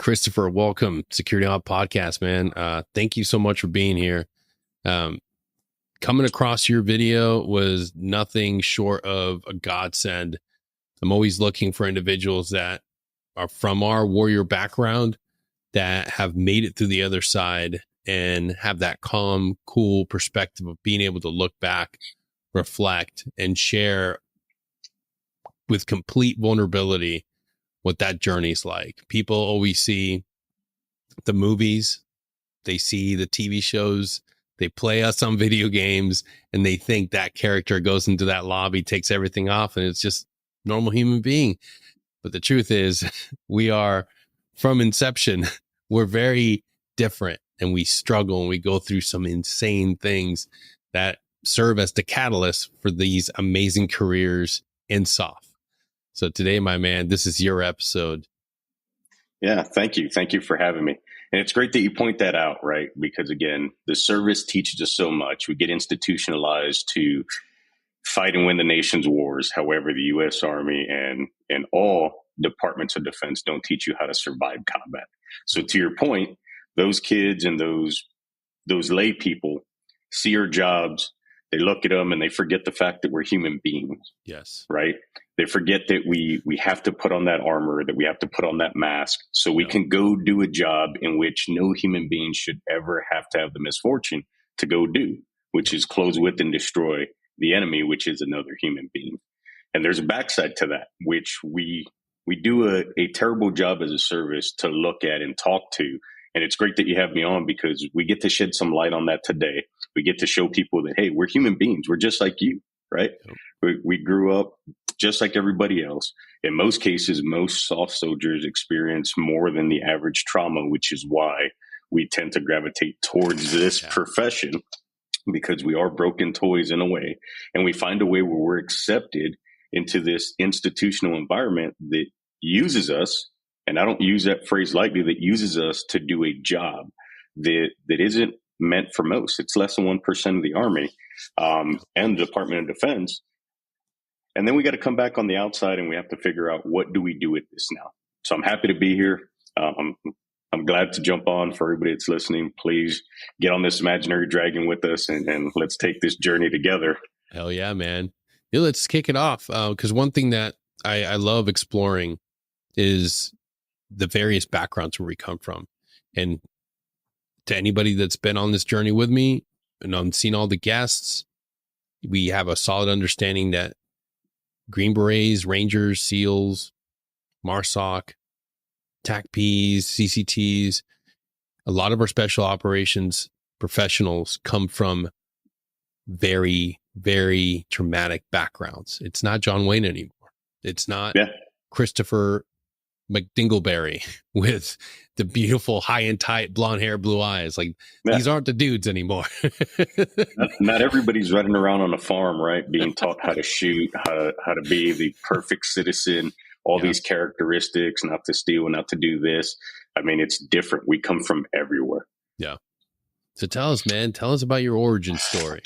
Christopher, welcome. Security Out Podcast, man. Thank you so much for being here. Coming across your video was nothing short of a godsend. I'm always looking for individuals that are from our warrior background that have made it through the other side and have that calm, cool perspective of being able to look back, reflect, and share with complete vulnerability what that journey's like. People always see the movies, they see the TV shows, they play us on video games, and they think that character goes into that lobby, takes everything off, and it's just normal human being. But the truth is, we are from inception, we're very different, and we struggle and we go through some insane things that serve as the catalyst for these amazing careers in soft. So today, my man, this is your episode. Yeah, thank you. Thank you for having me. And it's great that you point that out, right? Because again, the service teaches us so much. We get institutionalized to fight and win the nation's wars. However, the U.S. Army and all departments of defense don't teach you how to survive combat. So to your point, those kids and those lay people see our jobs, they look at them and they forget the fact that we're human beings. Yes. Right? They forget that we have to put on that armor, that we have to put on that mask so we can go do a job in which no human being should ever have to have the misfortune to go do, which is close with and destroy the enemy, which is another human being. And there's a backside to that, which we do a terrible job as a service to look at and talk to. And it's great that you have me on because we get to shed some light on that today. We get to show people that, hey, we're human beings. We're just like you, right? We grew up just like everybody else. In most cases, most soft soldiers experience more than the average trauma, which is why we tend to gravitate towards this profession, because we are broken toys in a way. And we find a way where we're accepted into this institutional environment that uses us. And I don't use that phrase lightly, that uses us to do a job that isn't meant for most. It's less than 1% of the Army and the Department of Defense. And then we got to come back on the outside and we have to figure out, what do we do with this now? So I'm happy to be here. I'm glad to jump on. For everybody that's listening, please get on this imaginary dragon with us and let's take this journey together. Hell yeah, man. Yeah, let's kick it off. Because one thing that I love exploring is the various backgrounds where we come from. And to anybody that's been on this journey with me and I'm seeing all the guests, we have a solid understanding that Green Berets, Rangers, SEALs, MARSOC, TACPs, CCTs, a lot of our special operations professionals come from very, very traumatic backgrounds. It's not John Wayne anymore. It's not Christopher McDingleberry with the beautiful high and tight blonde hair, blue eyes. Like these aren't the dudes anymore. not everybody's running around on a farm, right? Being taught how to shoot, how to be the perfect citizen, all these characteristics, not to steal, not to do this. I mean, it's different. We come from everywhere. Yeah. So tell us, man, tell us about your origin story.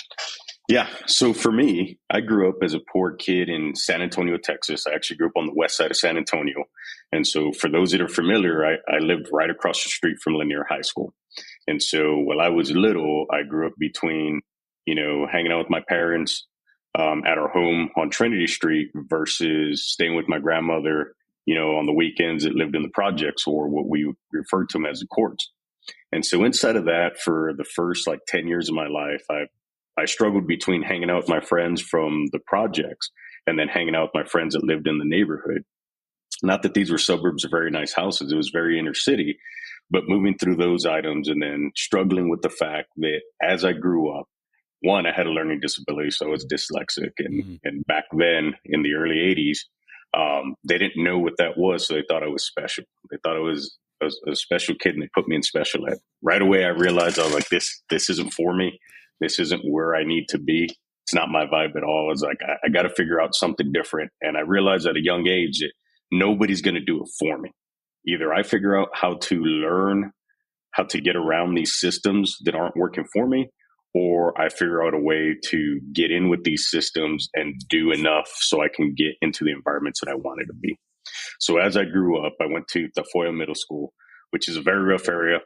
Yeah. So for me, I grew up as a poor kid in San Antonio, Texas. I actually grew up on the west side of San Antonio. And so for those that are familiar, I lived right across the street from Lanier High School. And so while I was little, I grew up between, hanging out with my parents at our home on Trinity Street versus staying with my grandmother, on the weekends that lived in the projects, or what we referred to them as the courts. And so inside of that, for the first 10 years of my life, I struggled between hanging out with my friends from the projects and then hanging out with my friends that lived in the neighborhood. Not that these were suburbs of very nice houses. It was very inner city, but moving through those items and then struggling with the fact that as I grew up, one, I had a learning disability, so I was dyslexic. And back then in the early 80s, they didn't know what that was. So they thought I was special. They thought I was a special kid, and they put me in special ed. Right away, I realized I was like, this isn't for me. This isn't where I need to be. It's not my vibe at all. I was like, I got to figure out something different. And I realized at a young age that nobody's going to do it for me. Either I figure out how to learn how to get around these systems that aren't working for me, or I figure out a way to get in with these systems and do enough so I can get into the environments that I wanted to be. So as I grew up, I went to Tafoya Middle School, which is a very rough area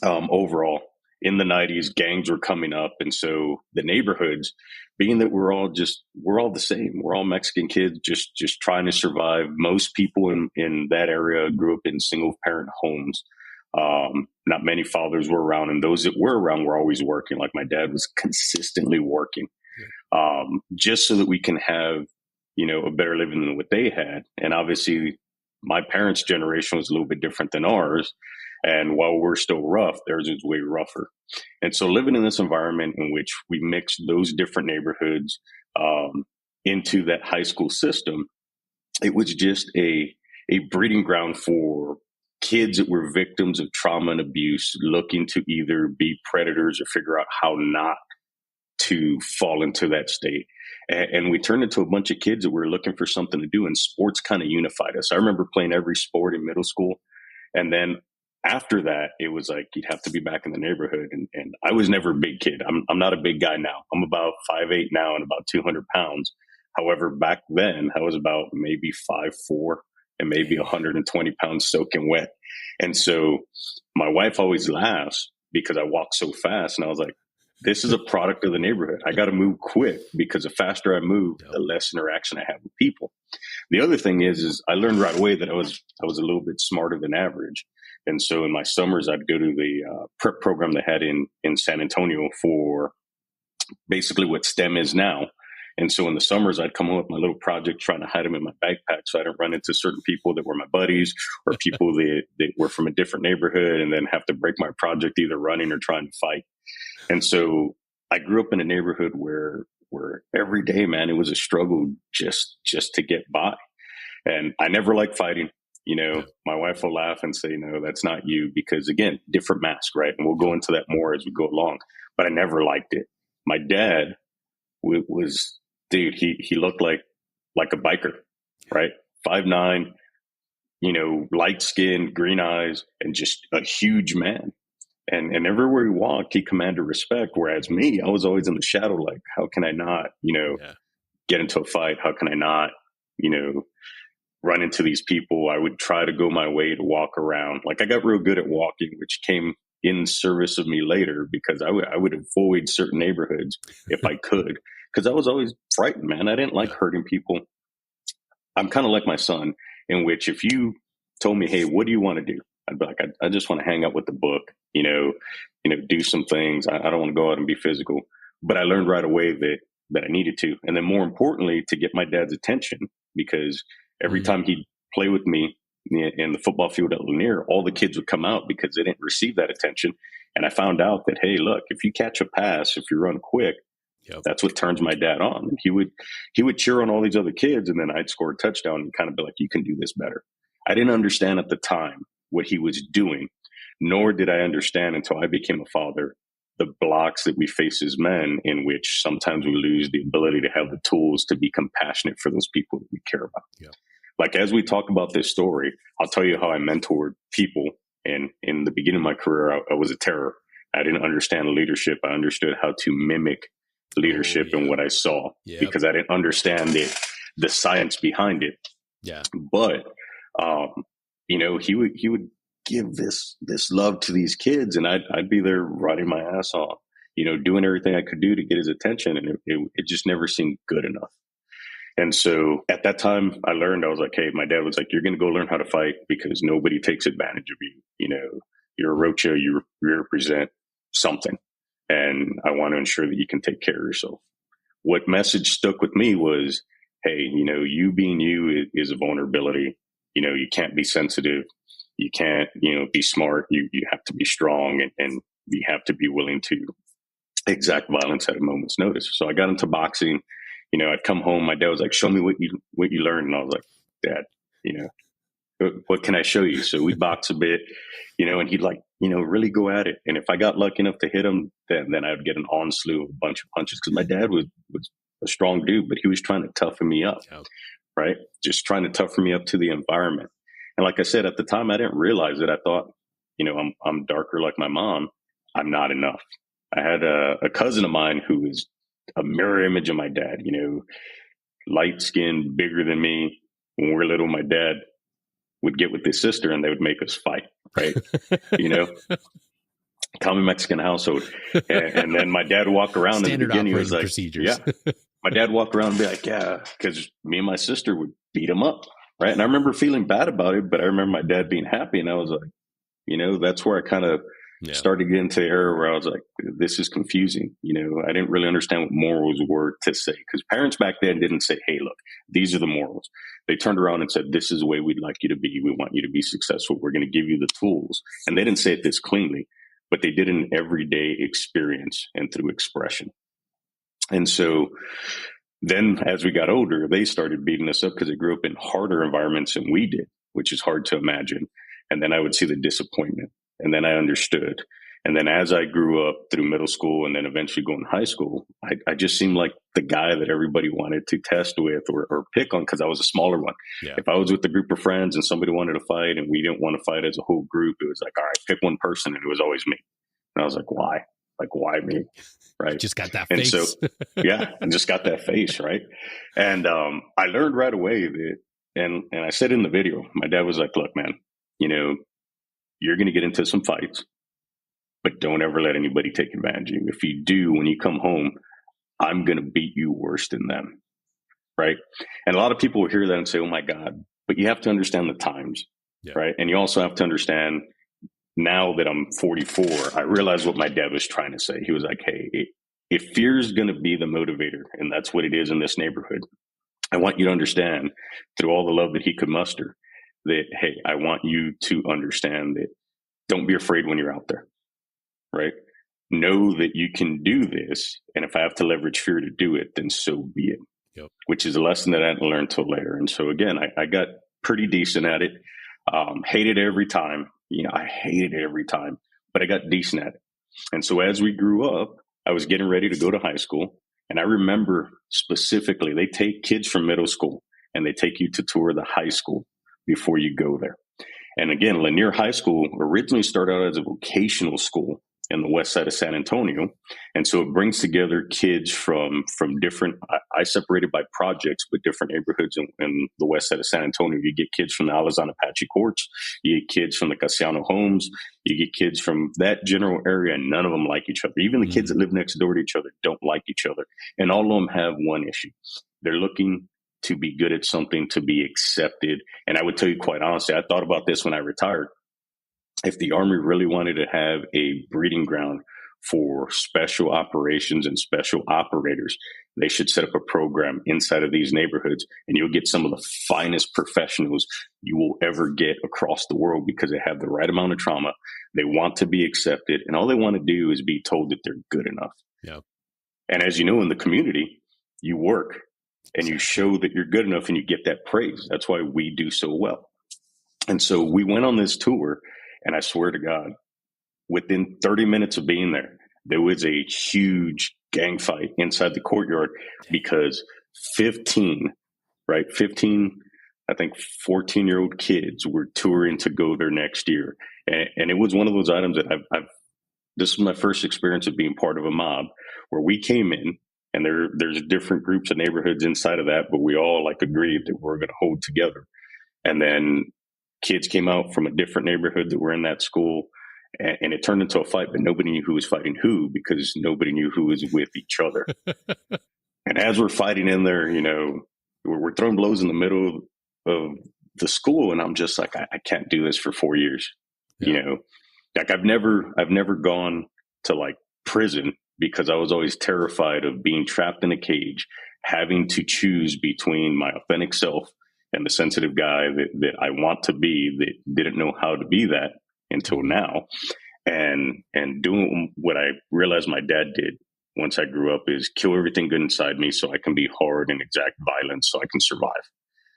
overall. In the 90s, gangs were coming up. And so the neighborhoods, being that we're all the same. We're all Mexican kids just trying to survive. Most people in that area grew up in single parent homes. Not many fathers were around, and those that were around were always working. Like my dad was consistently working, just so that we can have, a better living than what they had. And obviously my parents' generation was a little bit different than ours. And while we're still rough, theirs is way rougher. And so living in this environment in which we mix those different neighborhoods into that high school system, it was just a breeding ground for kids that were victims of trauma and abuse, looking to either be predators or figure out how not to fall into that state. And we turned into a bunch of kids that were looking for something to do, and sports kind of unified us. I remember playing every sport in middle school. And then after that, it was like you'd have to be back in the neighborhood. And I was never a big kid. I'm not a big guy now. I'm about 5'8" now and about 200 pounds. However, back then I was about maybe 5'4" and maybe 120 pounds soaking wet. And so my wife always laughs because I walk so fast. And I was like, this is a product of the neighborhood. I got to move quick because the faster I move, the less interaction I have with people. The other thing is I learned right away that I was a little bit smarter than average. And so in my summers, I'd go to the prep program they had in San Antonio for basically what STEM is now. And so in the summers, I'd come home with my little project, trying to hide them in my backpack so I didn't run into certain people that were my buddies or people that were from a different neighborhood and then have to break my project either running or trying to fight. And so I grew up in a neighborhood where every day, man, it was a struggle just to get by. And I never liked fighting. My wife will laugh and say, no, that's not you, because again, different mask, right? And we'll go into that more as we go along, but I never liked it. My dad was, dude, he looked like a biker, right? 5'9", light skin, green eyes, and just a huge man. And everywhere he walked, he commanded respect. Whereas me, I was always in the shadow, like, how can I not, get into a fight? How can I not, run into these people? I would try to go my way to walk around. Like I got real good at walking, which came in service of me later because I would avoid certain neighborhoods if I could, because I was always frightened, man. I didn't like hurting people. I'm kind of like my son, in which if you told me, hey, what do you want to do? I'd be like, I just want to hang out with the book, do some things. I don't want to go out and be physical. But I learned right away that I needed to. And then more importantly, to get my dad's attention, because every time he'd play with me in the football field at Lanier, all the kids would come out because they didn't receive that attention. And I found out that, hey, look, if you catch a pass, if you run quick, that's what turns my dad on. And he would cheer on all these other kids, and then I'd score a touchdown and kind of be like, you can do this better. I didn't understand at the time what he was doing, nor did I understand until I became a father the blocks that we face as men, in which sometimes we lose the ability to have the tools to be compassionate for those people that we care about. Yeah. Like as we talk about this story, I'll tell you how I mentored people. And in the beginning of my career, I was a terror. I didn't understand leadership. I understood how to mimic leadership and what I saw because I didn't understand the science behind it. Yeah. But, he would give this love to these kids, and I'd be there riding my ass off, doing everything I could do to get his attention. And it just never seemed good enough. And so at that time I learned, I was like, hey, my dad was like, you're going to go learn how to fight because nobody takes advantage of you. You're a Rocha, you represent something. And I want to ensure that you can take care of yourself. What message stuck with me was, hey, you being you is a vulnerability. You can't be sensitive. You can't, be smart. You have to be strong and you have to be willing to exact violence at a moment's notice. So I got into boxing. I'd come home. My dad was like, show me what you learned. And I was like, Dad, what can I show you? So we box a bit, and he'd like, really go at it. And if I got lucky enough to hit him, then I would get an onslaught of a bunch of punches. Cause my dad was a strong dude, but he was trying to toughen me up, right? Just trying to toughen me up to the environment. And like I said, at the time, I didn't realize it. I thought, I'm darker like my mom. I'm not enough. I had a cousin of mine who was a mirror image of my dad, light skinned, bigger than me. When we were little, my dad would get with his sister and they would make us fight. right? You know, common Mexican household. And then my dad walked around in the Standard beginning. He was operating like, procedures. yeah. My dad walked around and be like, yeah, because me and my sister would beat him up, right? And I remember feeling bad about it, but I remember my dad being happy. And I was like, you know, that's where I kind of started getting to the era where I was like, this is confusing. You know, I didn't really understand what morals were to say, because parents back then didn't say, hey, look, these are the morals. They turned around and said, this is the way we'd like you to be. We want you to be successful. We're going to give you the tools. And they didn't say it this cleanly, but they did an everyday experience and through expression. And so then as we got older, they started beating us up because they grew up in harder environments than we did, which is hard to imagine. And then I would see the disappointment, and then I understood. And then as I grew up through middle school and then eventually going to high school, I just seemed like the guy that everybody wanted to test with or pick on, because I was a smaller one. Yeah. If I was with a group of friends and somebody wanted to fight and we didn't want to fight as a whole group, it was like, all right, pick one person. And it was always me. And I was like, why? Like, why me? Right. Just got that and face. So, yeah, I just got that face. Right. And I learned right away that, and I said in the video, my dad was like, look, man, you know, you're going to get into some fights, but don't ever let anybody take advantage of you. If you do, when you come home, I'm going to beat you worse than them. Right. And a lot of people will hear that and say, oh my God, but you have to understand the times. Yeah. Right. And you also have to understand, now that I'm 44, I realize what my dad was trying to say. He was like, hey, if fear is going to be the motivator, and that's what it is in this neighborhood, I want you to understand, through all the love that he could muster, that, hey, I want you to understand that don't be afraid when you're out there, right? Know that you can do this. And if I have to leverage fear to do it, then so be it. Yep. Which is a lesson that I didn't learn till later. And so again, I got pretty decent at it. Hated it every time. You know, I hated it every time, but I got decent at it. And so as we grew up, I was getting ready to go to high school. And I remember specifically, they take kids from middle school and they take you to tour the high school before you go there. And again, Lanier High School originally started out as a vocational school in the west side of San Antonio. And so it brings together kids from different, I separated by projects, but different neighborhoods in the west side of San Antonio. You get kids from the Alazan Apache Courts, you get kids from the Casiano Homes, you get kids from that general area, and none of them like each other. Even the kids that live next door to each other don't like each other. And all of them have one issue. They're looking to be good at something, to be accepted. And I would tell you quite honestly, I thought about this when I retired. If the Army really wanted to have a breeding ground for special operations and special operators, they should set up a program inside of these neighborhoods, and you'll get some of the finest professionals you will ever get across the world, because they have the right amount of trauma. They want to be accepted, and all they want to do is be told that they're good enough. Yeah. And as you know, in the community, you work and you show that you're good enough and you get that praise. That's why we do so well. And so we went on this tour. And I swear to God, within 30 minutes of being there, there was a huge gang fight inside the courtyard, because 15, I think 14-year-old kids were touring to go there next year. And it was one of those items that this is my first experience of being part of a mob, where we came in, and there's different groups of neighborhoods inside of that, but we all agreed that we're going to hold together. And then kids came out from a different neighborhood that were in that school, and it turned into a fight, but nobody knew who was fighting who, because nobody knew who was with each other. And as we're fighting in there, you know, we're throwing blows in the middle of the school. And I'm just like, I can't do this for 4 years. Yeah. You know, I've never gone to prison, because I was always terrified of being trapped in a cage, having to choose between my authentic self and the sensitive guy that I want to be, that didn't know how to be that until now. And doing what I realized my dad did once I grew up is kill everything good inside me so I can be hard and exact violence so I can survive.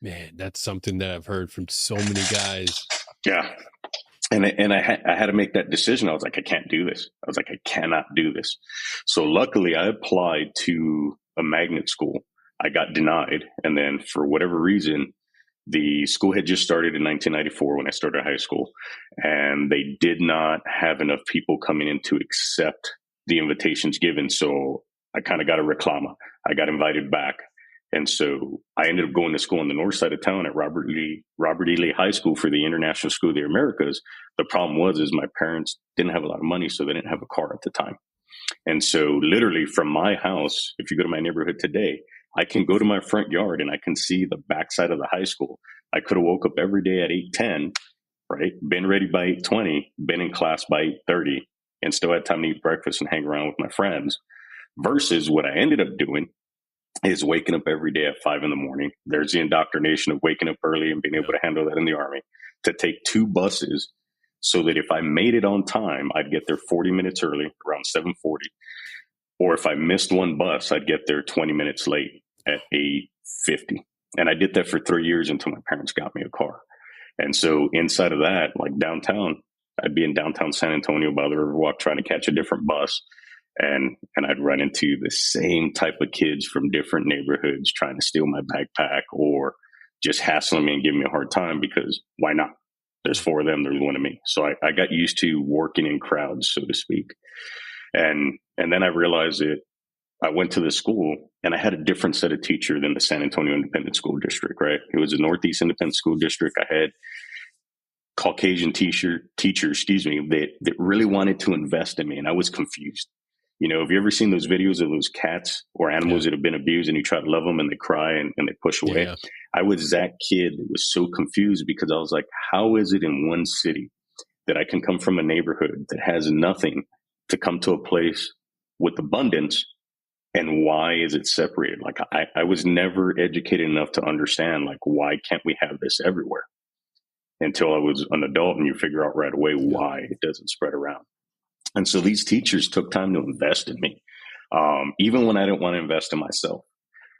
Man, that's something that I've heard from so many guys. Yeah. And I had to make that decision. I was like, I can't do this. I was like, I cannot do this. So luckily I applied to a magnet school. I got denied. And then for whatever reason, the school had just started in 1994 when I started high school, and they did not have enough people coming in to accept the invitations given. So I kind of got a reclama. I got invited back, And so I ended up going to school on the north side of town at Robert E. Lee High School for the International School of the Americas. The problem is my parents didn't have a lot of money, so they didn't have a car at the time. And so literally from my house, if you go to my neighborhood today, I can go to my front yard and I can see the backside of the high school. I could have woke up every day at 8:10, right? Been ready by 8:20, been in class by 8:30, and still had time to eat breakfast and hang around with my friends. Versus what I ended up doing is waking up every day at 5 a.m. There's the indoctrination of waking up early and being able to handle that in the Army, to take 2 buses so that if I made it on time, I'd get there 40 minutes early, around 7:40. Or if I missed one bus, I'd get there 20 minutes late at 8:50. And I did that for 3 years until my parents got me a car. And so inside of that, like downtown, I'd be in downtown San Antonio by the Riverwalk trying to catch a different bus. And I'd run into the same type of kids from different neighborhoods trying to steal my backpack or just hassling me and giving me a hard time because why not? There's 4 of them, there's 1 of me. So I got used to working in crowds, so to speak. And then I realized that I went to the school and I had a different set of teacher than the San Antonio Independent School District, right? It was a Northeast Independent School District. I had Caucasian teachers, that really wanted to invest in me. And I was confused. You know, have you ever seen those videos of those cats or animals that have been abused and you try to love them and they cry and they push away? Yeah. I was that kid that was so confused because I was like, how is it in one city that I can come from a neighborhood that has nothing to come to a place with abundance? And why is it separated? Like I was never educated enough to understand, like, why can't we have this everywhere? Until I was an adult and you figure out right away why it doesn't spread around. And so these teachers took time to invest in me, even when I didn't want to invest in myself,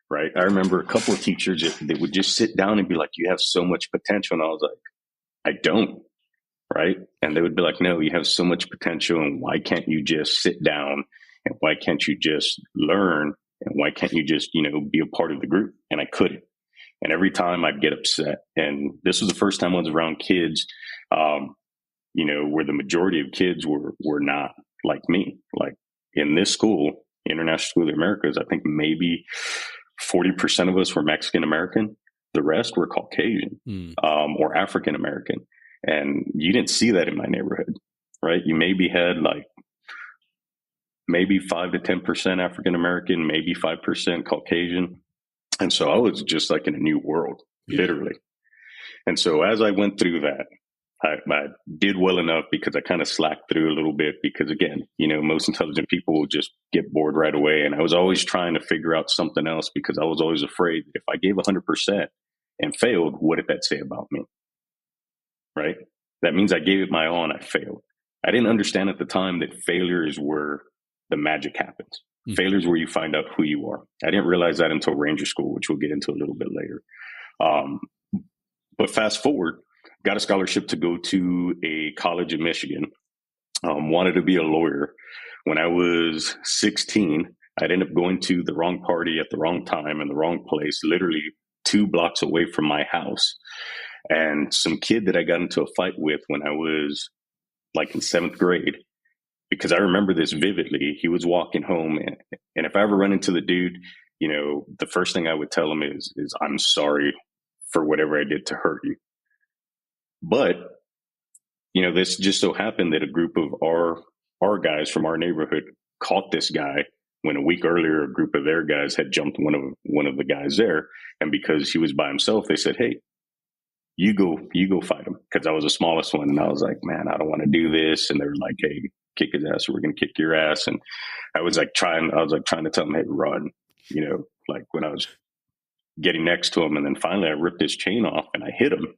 right? I remember a couple of teachers that would just sit down and be like, you have so much potential. And I was like, I don't, right? And they would be like, no, you have so much potential. And why can't you just sit down? And why can't you just learn? And why can't you just, be a part of the group? And I couldn't. And every time I'd get upset. And this was the first time I was around kids, where the majority of kids were not like me. Like in this school, International School of the Americas, I think maybe 40% of us were Mexican American. The rest were Caucasian or African American. And you didn't see that in my neighborhood, right? You maybe had maybe 5 to 10% African American, maybe 5% Caucasian. And so I was just like in a new world, literally. And so as I went through that, I did well enough because I kind of slacked through a little bit because, again, most intelligent people will just get bored right away. And I was always trying to figure out something else because I was always afraid that if I gave 100% and failed, what did that say about me? Right? That means I gave it my all and I failed. I didn't understand at the time that failure is where the magic happens. Failure is where you find out who you are. I didn't realize that until Ranger School, which we'll get into a little bit later. But fast forward, got a scholarship to go to a college in Michigan. Wanted to be a lawyer. When I was 16, I'd end up going to the wrong party at the wrong time in the wrong place, literally 2 blocks away from my house. And some kid that I got into a fight with when I was like in 7th grade, because I remember this vividly. He was walking home, and if I ever run into the dude, the first thing I would tell him is I'm sorry for whatever I did to hurt you. But, this just so happened that a group of our guys from our neighborhood caught this guy when a week earlier, a group of their guys had jumped one of the guys there. And because he was by himself, they said, hey, you go fight him. Because I was the smallest one. And I was like, man, I don't want to do this. And they were like, hey, kick his ass or we're going to kick your ass. And I was trying to tell him, hey, run, like when I was getting next to him. And then finally I ripped his chain off and I hit him.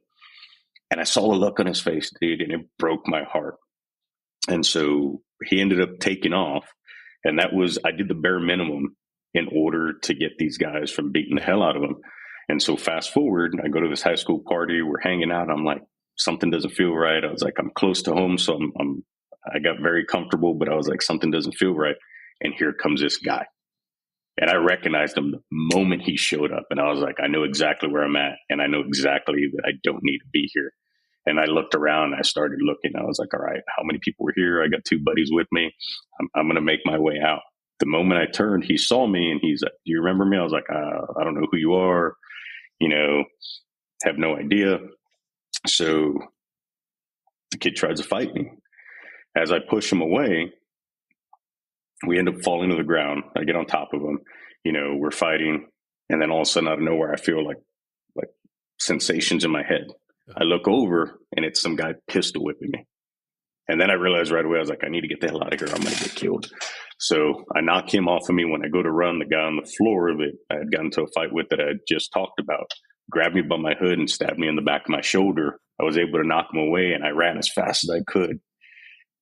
And I saw the look on his face, dude, and it broke my heart. And so he ended up taking off. And I did the bare minimum in order to get these guys from beating the hell out of him. And so fast forward, I go to this high school party, we're hanging out. I'm like, something doesn't feel right. I was like, I'm close to home. So I got very comfortable, but I was like, something doesn't feel right. And here comes this guy. And I recognized him the moment he showed up. And I was like, I know exactly where I'm at. And I know exactly that I don't need to be here. And I looked around, I started looking. I was like, all right, how many people were here? I got 2 buddies with me. I'm going to make my way out. the moment I turned, he saw me and he's like, "Do you remember me?" I was like, "I don't know who you are, you know, have no idea." So the kid tries to fight me. As I push him away, we end up falling to the ground. I get on top of him, we're fighting. And then all of a sudden out of nowhere, I feel like sensations in my head. I look over and it's some guy pistol whipping me. And then I realized right away, I was like, I need to get the hell out of here. I'm going to get killed. So I knock him off of me. When I go to run, the guy on the floor that I had gotten into a fight with that I had just talked about grabbed me by my hood and stabbed me in the back of my shoulder. I was able to knock him away and I ran as fast as I could.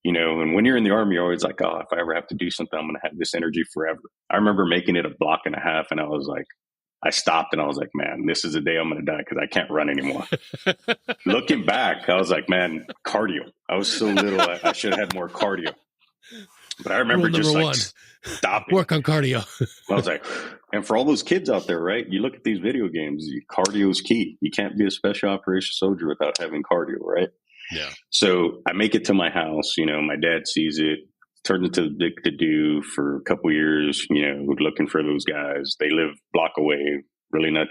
And when you're in the Army, you're always like, oh, if I ever have to do something, I'm going to have this energy forever. I remember making it a block and a half and I stopped and I was like, man, this is the day I'm going to die because I can't run anymore. Looking back, I was like, man, cardio. I was so little, I should have had more cardio. But I remember just like stopping. Work on cardio. I was like, and for all those kids out there, right? You look at these video games, cardio is key. You can't be a special operations soldier without having cardio, right? Yeah. So I make it to my house, my dad sees it, turns into the big to do for a couple years, looking for those guys. They live a block away, really not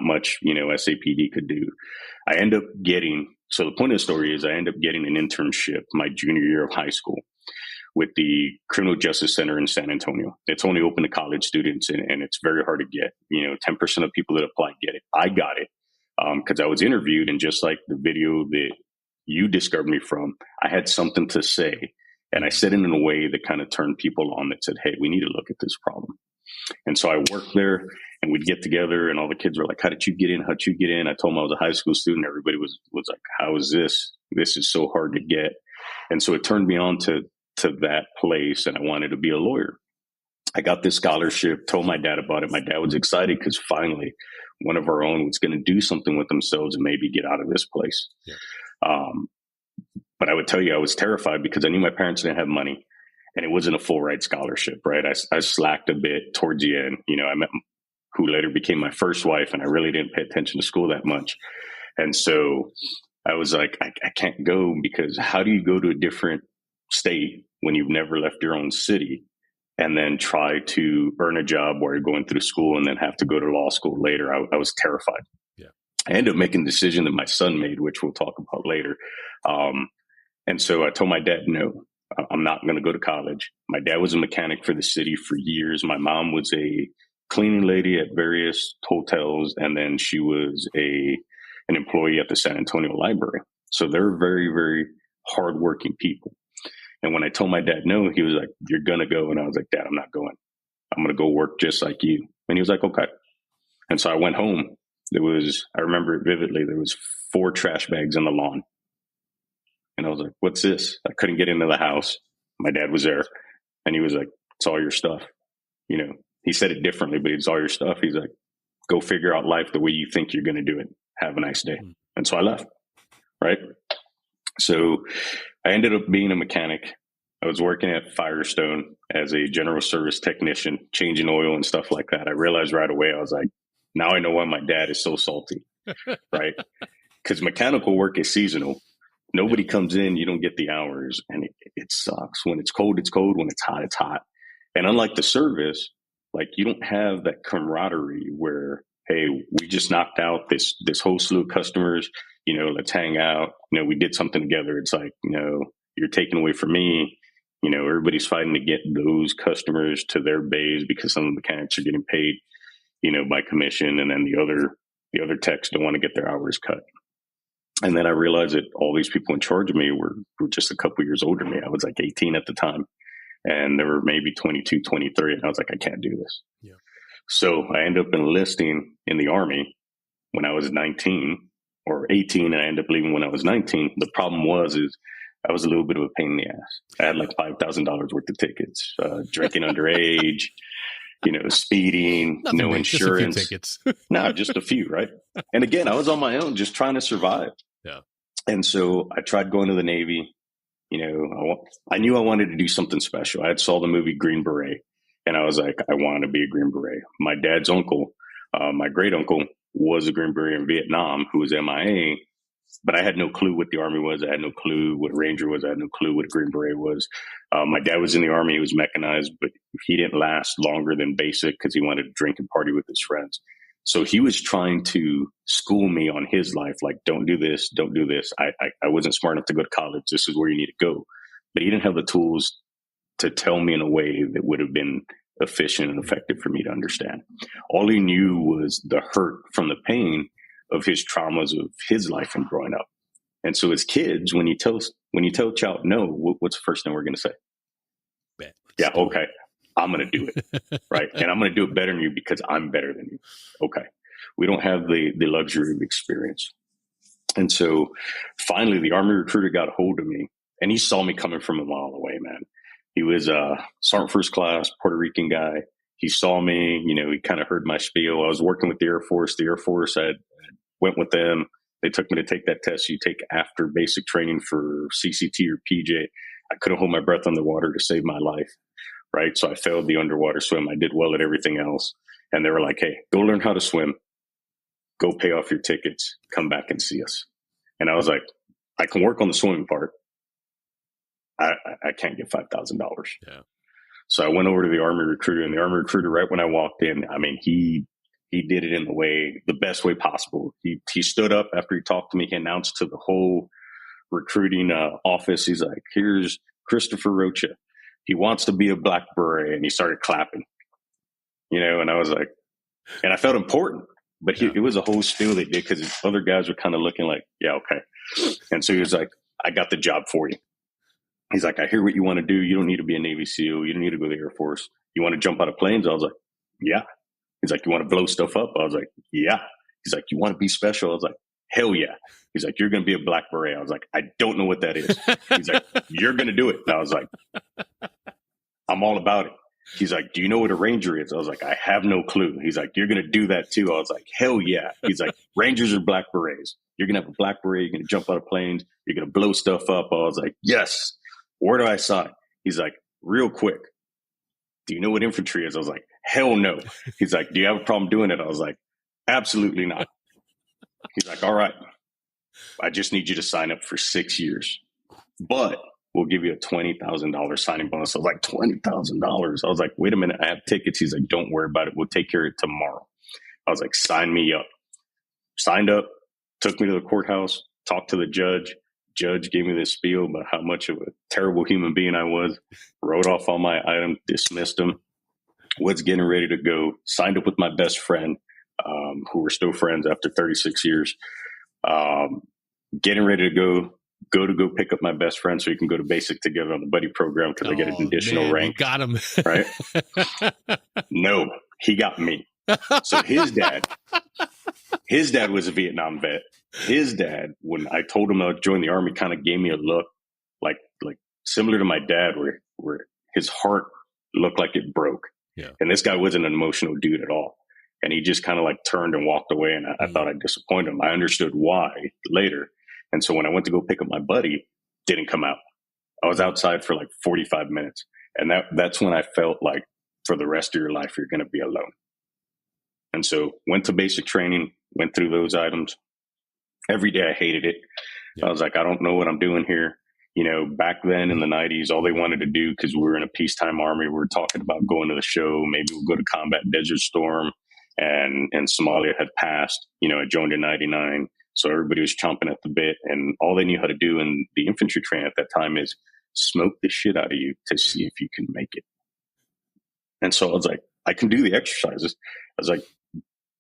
much, SAPD could do. I end up so the point of the story is I end up getting an internship my junior year of high school with the Criminal Justice Center in San Antonio. It's only open to college students and it's very hard to get. 10% of people that apply get it. I got it because I was interviewed, and just like the video that you discovered me from, I had something to say. And I said it in a way that kind of turned people on that said, hey, we need to look at this problem. And so I worked there and we'd get together and all the kids were like, how did you get in? How'd you get in? I told them I was a high school student. Everybody was like, how is this? This is so hard to get. And so it turned me on to that place, and I wanted to be a lawyer. I got this scholarship, told my dad about it. My dad was excited because finally one of our own was going to do something with themselves and maybe get out of this place. Yeah. But I would tell you, I was terrified because I knew my parents didn't have money and it wasn't a full ride scholarship, right? I slacked a bit towards the end. I met who later became my first wife, and I really didn't pay attention to school that much. And so I was like, I can't go, because how do you go to a different state when you've never left your own city and then try to earn a job while you're going through school and then have to go to law school later? I was terrified. Yeah. I ended up making the decision that my son made, which we'll talk about later. And so I told my dad, no, I'm not going to go to college. My dad was a mechanic for the city for years. My mom was a cleaning lady at various hotels, and then she was an employee at the San Antonio Library. So they're very, very hardworking people. And when I told my dad no, he was like, you're going to go. And I was like, Dad, I'm not going. I'm going to go work just like you. And he was like, okay. And so I went home. I remember it vividly. There was 4 trash bags on the lawn. And I was like, what's this? I couldn't get into the house. My dad was there and he was like, it's all your stuff. He said it differently, but it's all your stuff. He's like, go figure out life the way you think you're going to do it. Have a nice day. And so I left. Right. So I ended up being a mechanic. I was working at Firestone as a general service technician, changing oil and stuff like that. I realized right away, I was like, now I know why my dad is so salty. Right. Because mechanical work is seasonal. Nobody comes in, you don't get the hours, and it sucks. When it's cold, it's cold. When it's hot, it's hot. And unlike the service, you don't have that camaraderie where, hey, we just knocked out this whole slew of customers, let's hang out. We did something together. It's like, you're taking away from me. Everybody's fighting to get those customers to their bays because some of the mechanics are getting paid, by commission. And then the other techs don't want to get their hours cut. And then I realized that all these people in charge of me were just a couple years older than me. I was like 18 at the time, and they were maybe 22, 23. And I was like, I can't do this. Yeah. So I ended up enlisting in the Army when I was 19 or 18, and I ended up leaving when I was 19. The problem is I was a little bit of a pain in the ass. I had like $5,000 worth of tickets, drinking underage, speeding, Nothing no big, insurance. Just a few tickets. No, just a few, right? And again, I was on my own, just trying to survive. Yeah. And so I tried going to the Navy. I knew I wanted to do something special. I had saw the movie Green Beret, and I was like, I want to be a Green Beret. My dad's uncle, my great uncle, was a Green Beret in Vietnam who was MIA. But I had no clue what the Army was. I had no clue what a Ranger was. I had no clue what a Green Beret was. My dad was in the Army. He was mechanized, but he didn't last longer than basic because he wanted to drink and party with his friends. So he was trying to school me on his life, like, don't do this, don't do this. I wasn't smart enough to go to college. This is where you need to go. But he didn't have the tools to tell me in a way that would have been efficient and effective for me to understand. All he knew was the hurt from the pain of his traumas of his life and growing up. And so as kids, when you tell a child no, what's the first thing we're going to say? Yeah, okay, I'm going to do it, right? And I'm going to do it better than you because I'm better than you. Okay. We don't have the luxury of experience. And so finally the Army recruiter got a hold of me, and he saw me coming from a mile away, man. He was a Sergeant First Class, Puerto Rican guy. He saw me, he kind of heard my spiel. I was working with the Air Force. The Air Force, I went with them. They took me to take that test you take after basic training for CCT or PJ. I couldn't hold my breath underwater to save my life, right? So I failed the underwater swim. I did well at everything else. And they were like, hey, go learn how to swim. Go pay off your tickets. Come back and see us. And I was like, I can work on the swimming part. I can't get $5,000. Yeah. So I went over to the Army recruiter, and the Army recruiter, right when I walked in, I mean, he did it in the best way possible. He stood up after he talked to me. He announced to the whole recruiting office, he's like, here's Christopher Rocha. He wants to be a Black Beret. And he started clapping, and I was like, and I felt important, but it was a whole spiel they did because other guys were kind of looking like, yeah, okay. And so he was like, I got the job for you. He's like, I hear what you want to do. You don't need to be a Navy SEAL. You don't need to go to the Air Force. You want to jump out of planes? I was like, yeah. He's like, you want to blow stuff up? I was like, yeah. He's like, you want to be special? I was like, hell yeah. He's like, you're going to be a Black Beret. I was like, I don't know what that is. He's like, you're going to do it. And I was like, I'm all about it. He's like, do you know what a Ranger is? I was like, I have no clue. He's like, you're going to do that too. I was like, hell yeah. He's like, Rangers are Black Berets. You're going to have a Black Beret. You're going to jump out of planes. You're going to blow stuff up. I was like, yes. Where do I sign? He's like, real quick. Do you know what infantry is? I was like, hell no. He's like, do you have a problem doing it? I was like, absolutely not. He's like, all right. I just need you to sign up for 6 years, but we'll give you a $20,000 signing bonus. I was like, $20,000. I was like, wait a minute. I have tickets. He's like, don't worry about it. We'll take care of it tomorrow. I was like, sign me up. Signed up, took me to the courthouse, talked to the judge. Judge gave me this spiel about how much of a terrible human being I was, wrote off all my items, dismissed them, was getting ready to go, signed up with my best friend, who we're still friends after 36 years, getting ready to go pick up my best friend so he can go to basic together on the buddy program because I get an additional rank. You got him. Right? No, he got me. So his dad was a Vietnam vet. His dad, when I told him I would join the Army, kind of gave me a look like similar to my dad, where his heart looked like it broke. Yeah. And this guy wasn't an emotional dude at all. And he just kind of turned and walked away. And I thought I'd disappoint him. I understood why later. And so when I went to go pick up my buddy, didn't come out. I was outside for 45 minutes. And that's when I felt like for the rest of your life, you're going to be alone. And so went to basic training, went through those items. Every day I hated it. Yeah. I was like, I don't know what I'm doing here. Back then in the 90s, all they wanted to do, because we were in a peacetime army, we were talking about going to the show. Maybe we'll go to combat Desert Storm. And Somalia had passed. I joined in 99. So everybody was chomping at the bit. And all they knew how to do in the infantry training at that time is smoke the shit out of you to see if you can make it. And so I was like, I can do the exercises. I was like,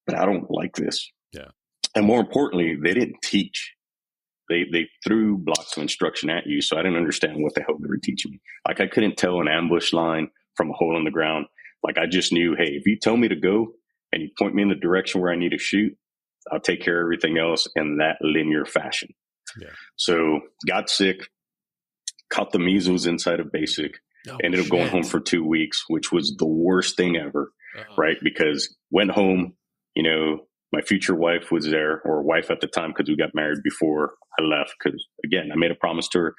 but I don't like this. Yeah. And more importantly, they didn't teach. They threw blocks of instruction at you. So I didn't understand what the hell they were teaching me. I couldn't tell an ambush line from a hole in the ground. I just knew, hey, if you tell me to go and you point me in the direction where I need to shoot, I'll take care of everything else in that linear fashion. Yeah. So got sick, caught the measles inside of basic, ended up going home for 2 weeks, which was the worst thing ever, right? Because went home, my future wife was there, or wife at the time, because we got married before I left. Because again, I made a promise to her.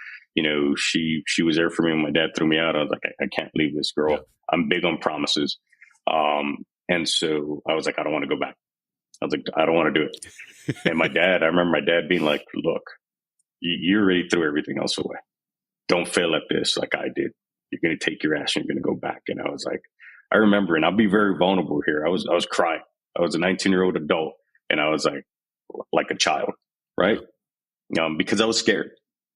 She was there for me when my dad threw me out. I was like, I can't leave this girl. Yeah. I'm big on promises. And so I was like, I don't want to go back. I was like, I don't want to do it. And I remember my dad being like, look, you already threw everything else away. Don't fail at this like I did. You're going to take your ass and you're going to go back. And I was like, I remember, and I'll be very vulnerable here. I was crying. I was a 19-year-old adult, and I was like a child, right? Because I was scared.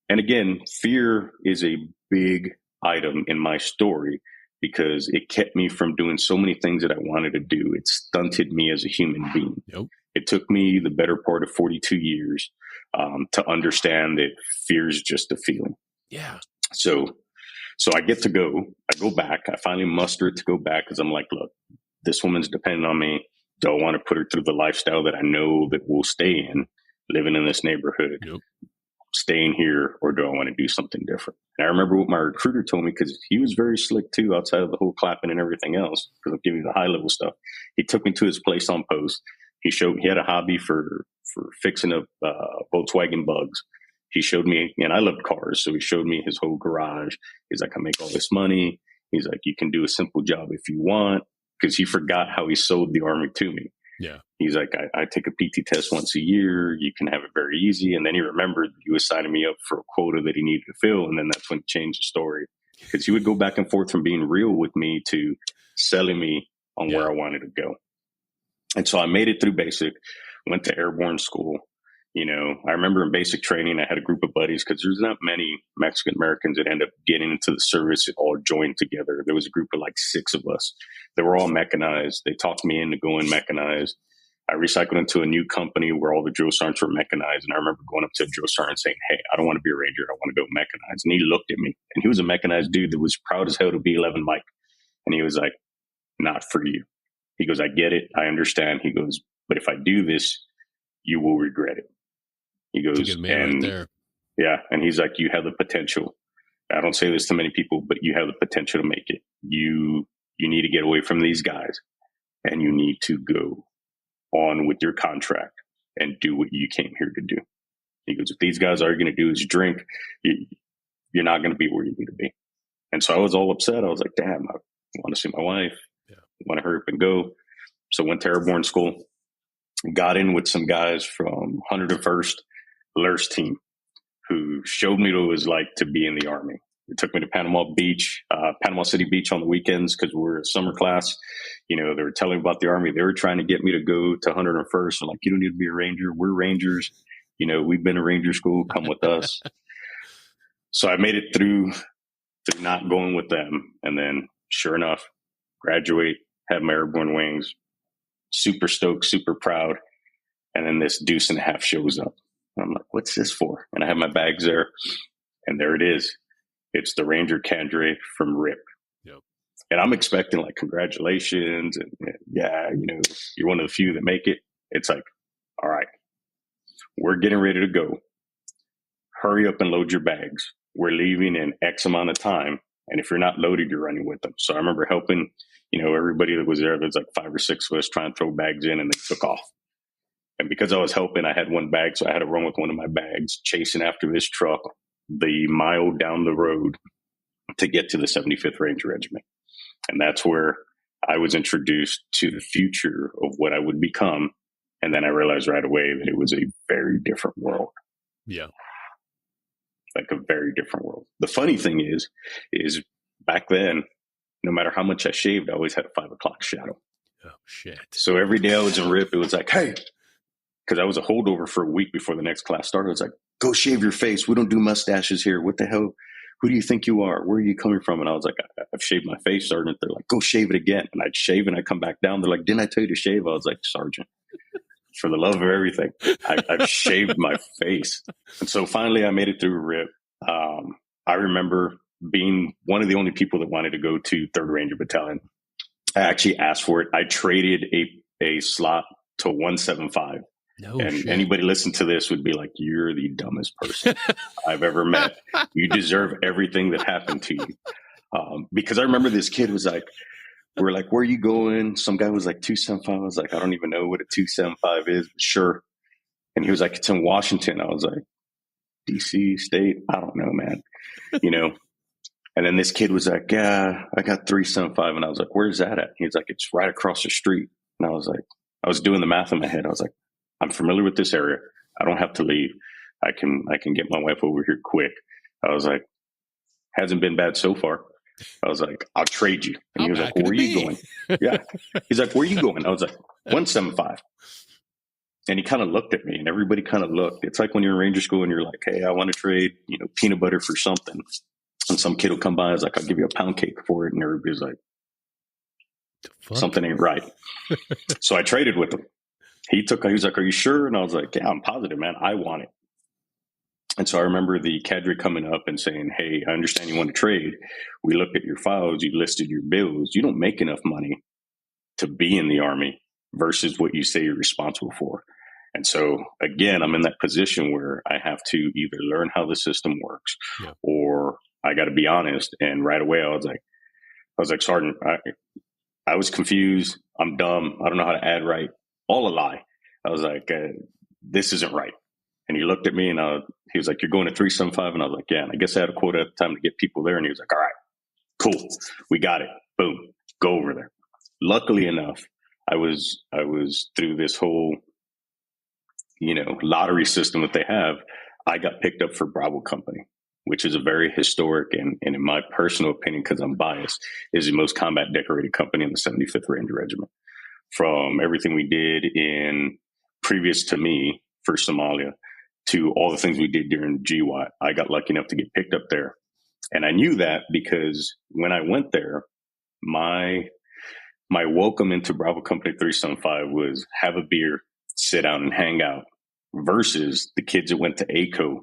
And again, fear is a big item in my story because it kept me from doing so many things that I wanted to do. It stunted me as a human being. Yep. It took me the better part of 42 years to understand that fear is just a feeling. Yeah. So I get to go. I go back. I finally muster it to go back because I'm like, look, this woman's depending on me. Don't want to put her through the lifestyle that I know that we'll stay in, living in this neighborhood, staying here, or do I want to do something different? And I remember what my recruiter told me, because he was very slick too, outside of the whole clapping and everything else, because I'm giving the high level stuff. He took me to his place on post. He had a hobby for fixing up Volkswagen bugs. He showed me, and I loved cars, so he showed me his whole garage. He's like, I make all this money. He's like, you can do a simple job if you want, because he forgot how he sold the Army to me. Yeah. He's like, I take a PT test once a year. You can have it very easy. And then he remembered he was signing me up for a quota that he needed to fill. And then that's when he changed the story, because he would go back and forth from being real with me to selling me on where I wanted to go. And so I made it through basic, went to airborne school. You know, I remember in basic training, I had a group of buddies, because there's not many Mexican Americans that end up getting into the service that all joined together. There was a group of like 6 of us. They were all mechanized. They talked me into going mechanized. I recycled into a new company where all the drill sergeants were mechanized. And I remember going up to a drill sergeant saying, hey, I don't want to be a Ranger. I want to go mechanized. And he looked at me, and he was a mechanized dude that was proud as hell to be 11 Mike. And he was like, not for you. He goes, I get it. I understand. He goes, but if I do this, you will regret it. He goes, that's a good man right there. Yeah. And he's like, you have the potential. I don't say this to many people, but you have the potential to make it. You need to get away from these guys, and you need to go on with your contract and do what you came here to do. He goes, if these guys are going to do is drink, you're not going to be where you need to be. And so I was all upset. I was like, damn, I want to see my wife. Yeah. I want to hurry up and go. So went to airborne school, got in with some guys from 101st LURS team who showed me what it was like to be in the Army. They took me to Panama City Beach on the weekends, because we were a summer class. You know, they were telling me about the Army. They were trying to get me to go to 101st. I'm like, you don't need to be a Ranger. We're Rangers. You know, we've been to Ranger school. Come with us. So I made it through not going with them. And then sure enough, graduate, have my airborne wings, super stoked, super proud. And then this deuce and a half shows up. And I'm like, what's this for? And I have my bags there, and there it is. It's the Ranger cadre from RIP. Yep. And I'm expecting like, congratulations. And yeah, you know, you're one of the few that make it. It's like, all right, we're getting ready to go. Hurry up and load your bags. We're leaving in X amount of time. And if you're not loaded, you're running with them. So I remember helping, you know, everybody that was there. There's like 5 or 6 of us trying to throw bags in, and they took off. And because I was helping, I had one bag. So I had to run with one of my bags, chasing after this truck the mile down the road to get to the 75th Ranger Regiment. And that's where I was introduced to the future of what I would become. And then I realized right away that it was a very different world. Yeah. Like a very different world. The funny thing is back then, no matter how much I shaved, I always had a 5 o'clock shadow. Oh, shit. So every day I was in RIP, it was like, hey, because I was a holdover for a week before the next class started. I was like, go shave your face. We don't do mustaches here. What the hell? Who do you think you are? Where are you coming from? And I was like, I've shaved my face, Sergeant. They're like, go shave it again. And I'd shave and I'd come back down. They're like, didn't I tell you to shave? I was like, Sergeant, for the love of everything, I've shaved my face. And so finally I made it through RIP. I remember being one of the only people that wanted to go to 3rd Ranger Battalion. I actually asked for it. I traded a slot to 175. No and shit. Anybody listen to this would be like, you're the dumbest person I've ever met. You deserve everything that happened to you. Because I remember this kid was like, we're like, where are you going? Some guy was like 275. I was like, I don't even know what a 275 is, but sure. And he was like, it's in Washington. I was like, DC state? I don't know, man. You know? And then this kid was like, yeah, I got 375. And I was like, where's that at? He was like, it's right across the street. And I was like, I was doing the math in my head. I was like, I'm familiar with this area. I don't have to leave. I can get my wife over here quick. I was like, hasn't been bad so far. I was like, I'll trade you. And he was like, well, where are you going? Yeah. He's like, where are you going? I was like, 175. And he kind of looked at me, and everybody kind of looked. It's like when you're in Ranger school and you're like, hey, I want to trade, peanut butter for something. And some kid will come by and is like, I'll give you a pound cake for it. And everybody's like, something ain't right. So I traded with him. He was like, are you sure? And I was like, yeah, I'm positive, man. I want it. And so I remember the cadre coming up and saying, hey, I understand you want to trade. We looked at your files. You listed your bills. You don't make enough money to be in the Army versus what you say you're responsible for. And so, again, I'm in that position where I have to either learn how the system works or I got to be honest. And right away, I was like, Sergeant, I was confused. I'm dumb. I don't know how to add right. All a lie. I was like, this isn't right. And he looked at me and he was like, you're going to 375. And I was like, yeah. And I guess I had a quota at the time to get people there. And he was like, all right, cool. We got it. Boom. Go over there. Luckily enough, I was through this whole, lottery system that they have. I got picked up for Bravo Company, which is a very historic and in my personal opinion, because I'm biased, is the most combat decorated company in the 75th Ranger Regiment. From everything we did in previous to me for Somalia to all the things we did during GWAT, I got lucky enough to get picked up there. And I knew that because when I went there, my welcome into Bravo Company 375 was have a beer, sit down and hang out, versus the kids that went to ACO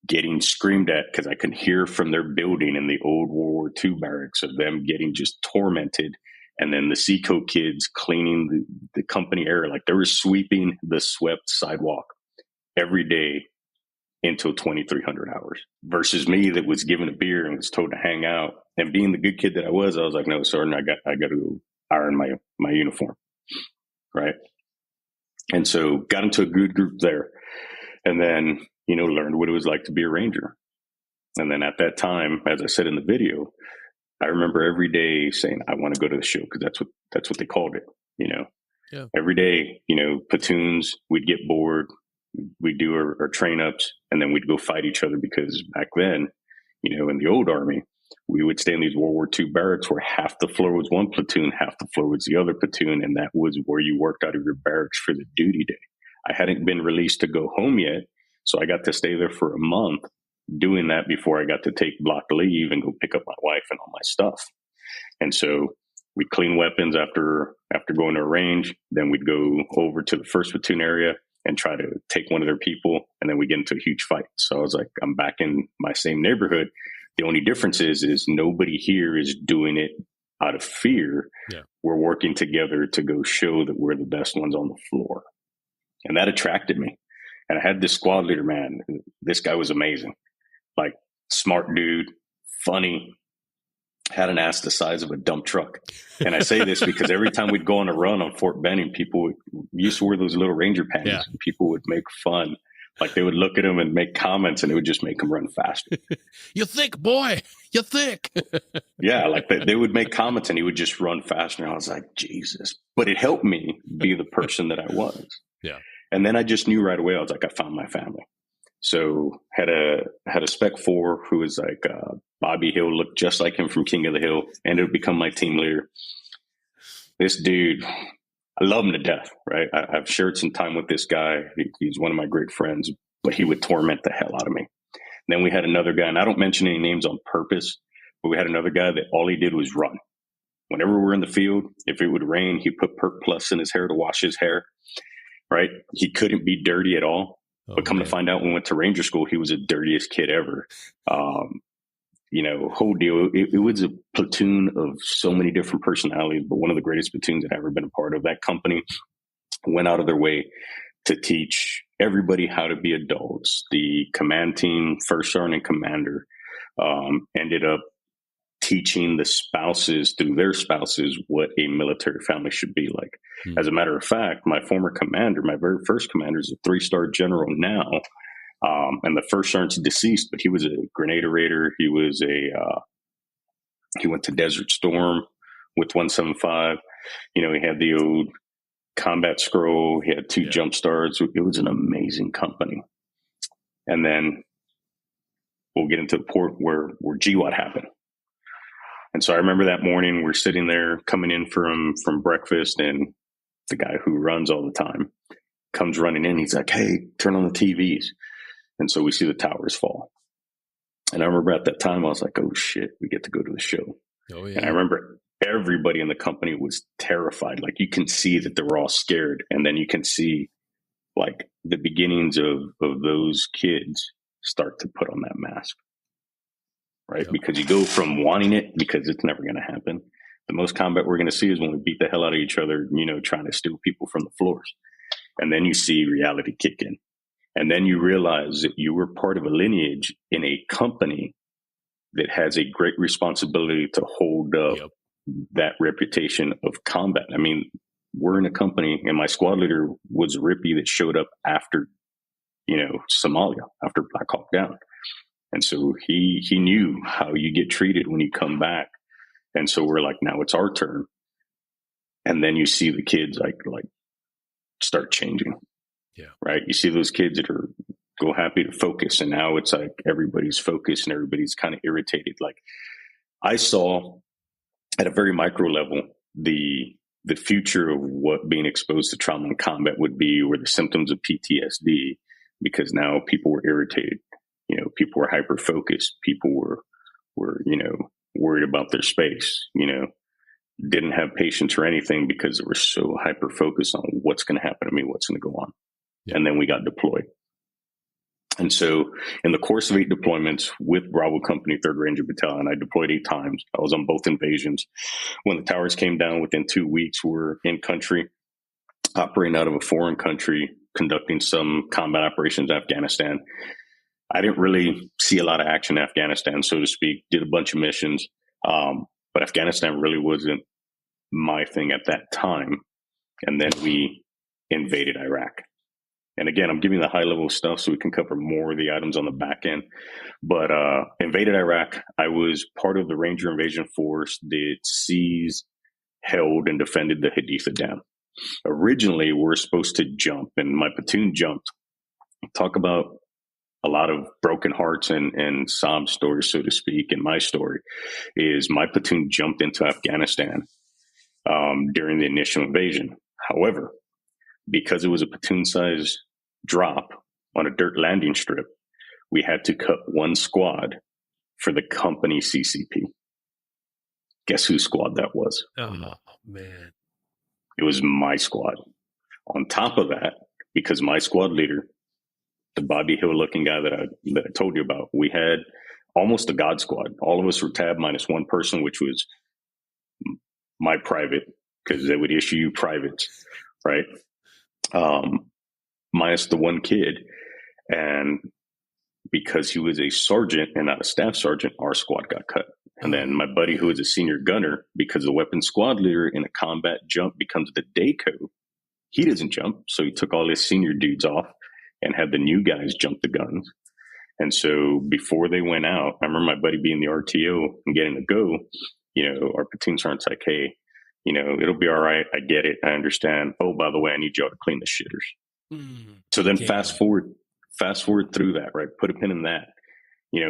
getting screamed at because I could hear from their building in the old World War II barracks of them getting just tormented. And then the Seco kids cleaning the company area, like they were sweeping the swept sidewalk every day until 2,300 hours, versus me that was given a beer and was told to hang out. And being the good kid that I was like, no, Sergeant, I got to go iron my uniform. Right. And so got into a good group there and then, learned what it was like to be a Ranger. And then at that time, as I said in the video, I remember every day saying, I want to go to the show because that's what they called it. Yeah. Every day, platoons, we'd get bored. We'd do our train ups and then we'd go fight each other because back then, in the old Army, we would stay in these World War II barracks where half the floor was one platoon, half the floor was the other platoon. And that was where you worked out of your barracks for the duty day. I hadn't been released to go home yet. So I got to stay there for a month doing that before I got to take block leave and go pick up my wife and all my stuff. And so we'd clean weapons after going to a range. Then we'd go over to the first platoon area and try to take one of their people. And then we get into a huge fight. So I was like, I'm back in my same neighborhood. The only difference is nobody here is doing it out of fear. Yeah. We're working together to go show that we're the best ones on the floor. And that attracted me. And I had this squad leader, man. This guy was amazing. Like, smart dude, funny, had an ass the size of a dump truck. And I say this because every time we'd go on a run on Fort Benning, people used to wear those little Ranger panties. Yeah. And people would make fun. Like, they would look at him and make comments, and it would just make him run faster. You thick, boy. You thick. Yeah, like they would make comments, and he would just run faster. And I was like, Jesus. But it helped me be the person that I was. Yeah. And then I just knew right away, I was like, I found my family. So had a Spec 4 who was like Bobby Hill, looked just like him from King of the Hill, ended up becoming my team leader. This dude, I love him to death, right? I've shared some time with this guy. He's one of my great friends, but he would torment the hell out of me. And then we had another guy, and I don't mention any names on purpose, but we had another guy that all he did was run. Whenever we're in the field, if it would rain, he put Perk Plus in his hair to wash his hair, right? He couldn't be dirty at all. But come to find out, when we went to Ranger school, he was the dirtiest kid ever. Whole deal. It was a platoon of so many different personalities, but one of the greatest platoons I've ever been a part of. That company went out of their way to teach everybody how to be adults. The command team, first sergeant and commander, ended up teaching the spouses through their spouses what a military family should be like. Mm. As a matter of fact, my former commander, my very first commander, is a 3-star general now. And the first sergeant's deceased, but he was a grenade raider. He was he went to Desert Storm with 175. He had the old combat scroll. He had 2 jump starts. It was an amazing company. And then we'll get into the port where GWAT happened. And so I remember that morning we're sitting there coming in from breakfast, and the guy who runs all the time comes running in. He's like, "Hey, turn on the TVs." And so we see the towers fall. And I remember at that time, I was like, "Oh shit, we get to go to the show." Oh, yeah. And I remember everybody in the company was terrified. Like, you can see that they were all scared. And then you can see like the beginnings of those kids start to put on that mask. Right. Yep. Because you go from wanting it because it's never going to happen. The most combat we're going to see is when we beat the hell out of each other, trying to steal people from the floors. And then you see reality kick in. And then you realize that you were part of a lineage in a company that has a great responsibility to hold up that reputation of combat. I mean, we're in a company, and my squad leader was a Rippy that showed up after, Somalia, after Black Hawk Down. And so he knew how you get treated when you come back. And so we're like, now it's our turn. And then you see the kids like start changing. Yeah. Right. You see those kids that are go happy to focus. And now it's like everybody's focused and everybody's kind of irritated. Like, I saw at a very micro level, the future of what being exposed to trauma and combat would be, or the symptoms of PTSD, because now people were irritated. People were hyper focused. People were worried about their space. Didn't have patience or anything because they were so hyper focused on what's going to happen to me, what's going to go on. Yeah. And then we got deployed. And so in the course of 8 deployments with Bravo Company, 3rd Ranger Battalion, I deployed 8 times. I was on both invasions. When the towers came down, within 2 weeks, we're in country, operating out of a foreign country, conducting some combat operations in Afghanistan. I didn't really see a lot of action in Afghanistan, so to speak, did a bunch of missions. But Afghanistan really wasn't my thing at that time. And then we invaded Iraq. And again, I'm giving the high level stuff so we can cover more of the items on the back end. But invaded Iraq, I was part of the Ranger Invasion Force that seized, held, and defended the Haditha Dam. Originally, we were supposed to jump, and my platoon jumped. Talk about a lot of broken hearts and sob stories, so to speak. And my story is my platoon jumped into Afghanistan during the initial invasion. However, because it was a platoon-size drop on a dirt landing strip, we had to cut one squad for the company CCP. Guess whose squad that was? Oh, man. It was my squad. On top of that, because my squad leader, the Bobby Hill-looking guy that I told you about, we had almost a God squad. All of us were tab minus one person, which was my private, because they would issue you privates, right? Minus the one kid. And because he was a sergeant and not a staff sergeant, our squad got cut. And then my buddy, who was a senior gunner, because the weapons squad leader in a combat jump becomes the DACO, he doesn't jump. So he took all his senior dudes off and had the new guys jump the guns. And so before they went out, I remember my buddy being the RTO and getting a go, our platoon sergeant's like, hey, it'll be all right. I get it. I understand. Oh, by the way, I need y'all to clean the shitters. So then fast forward through that, right? Put a pin in that.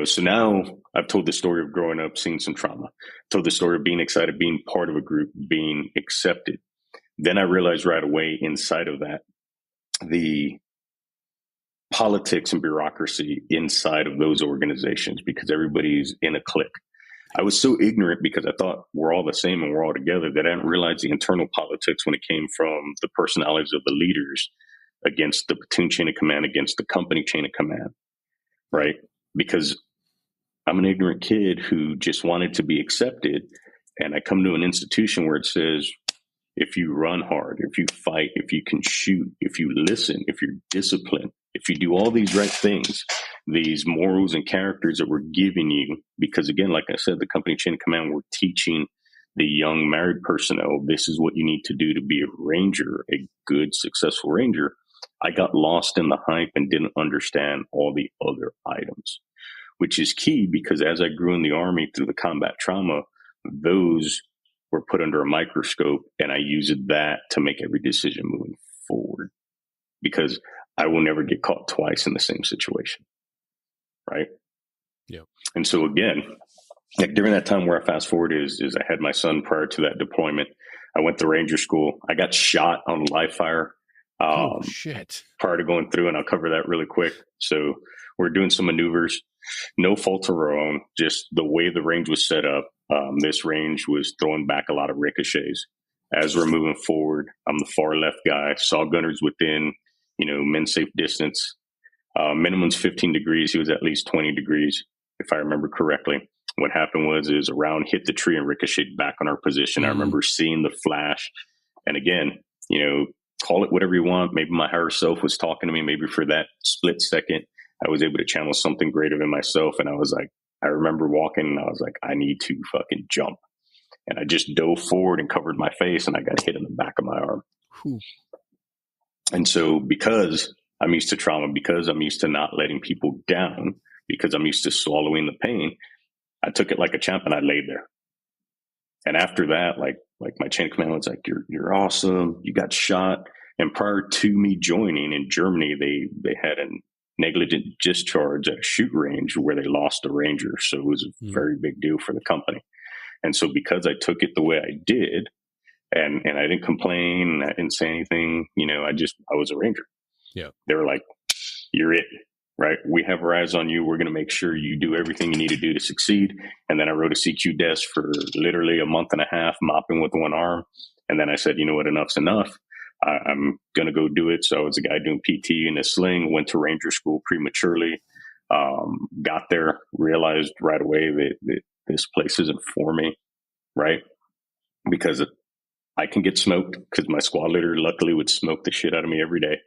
So now I've told the story of growing up, seeing some trauma, told the story of being excited, being part of a group, being accepted. Then I realized right away inside of that, the politics and bureaucracy inside of those organizations, because everybody's in a clique. I was so ignorant because I thought we're all the same and we're all together that I didn't realize the internal politics when it came from the personalities of the leaders against the platoon chain of command, against the company chain of command, right? Because I'm an ignorant kid who just wanted to be accepted. And I come to an institution where it says, if you run hard, if you fight, if you can shoot, if you listen, if you're disciplined, if you do all these right things, these morals and characters that we're giving you, because again, like I said, the company chain of command, we're teaching the young married personnel, this is what you need to do to be a ranger, a good, successful ranger. I got lost in the hype and didn't understand all the other items, which is key because as I grew in the Army through the combat trauma, those were put under a microscope, and I used that to make every decision moving forward, because I will never get caught twice in the same situation. Right. Yeah. And so again, like during that time where I fast forward is I had my son prior to that deployment. I went to Ranger school. I got shot on live fire. Oh, shit. Prior to going through, and I'll cover that really quick. So we're doing some maneuvers, no fault of our own, just the way the range was set up. This range was throwing back a lot of ricochets. As we're moving forward, I'm the far left guy, saw gunners within, men safe distance. Minimum's 15 degrees. He was at least 20 degrees, if I remember correctly. What happened is a round hit the tree and ricocheted back on our position. I remember seeing the flash. And again, call it whatever you want. Maybe my higher self was talking to me. Maybe for that split second, I was able to channel something greater than myself. And I was like, I remember walking and I was like, I need to fucking jump. And I just dove forward and covered my face, and I got hit in the back of my arm. Whew. And so because I'm used to trauma, because I'm used to not letting people down, because I'm used to swallowing the pain, I took it like a champ and I laid there. And after that, like my chain of command was like, you're awesome. You got shot. And prior to me joining in Germany, they had a negligent discharge at a shoot range where they lost a ranger. So it was a very big deal for the company. And so because I took it the way I did, and I didn't complain, I didn't say anything, I was a ranger. Yeah. They were like, you're it. Right. We have our eyes on you. We're going to make sure you do everything you need to do to succeed. And then I wrote a CQ desk for literally a month and a half, mopping with one arm. And then I said, you know what, enough's enough. I'm going to go do it. So I was a guy doing PT in a sling, went to Ranger school prematurely, got there, realized right away that this place isn't for me. Right. Because I can get smoked, because my squad leader luckily would smoke the shit out of me every day.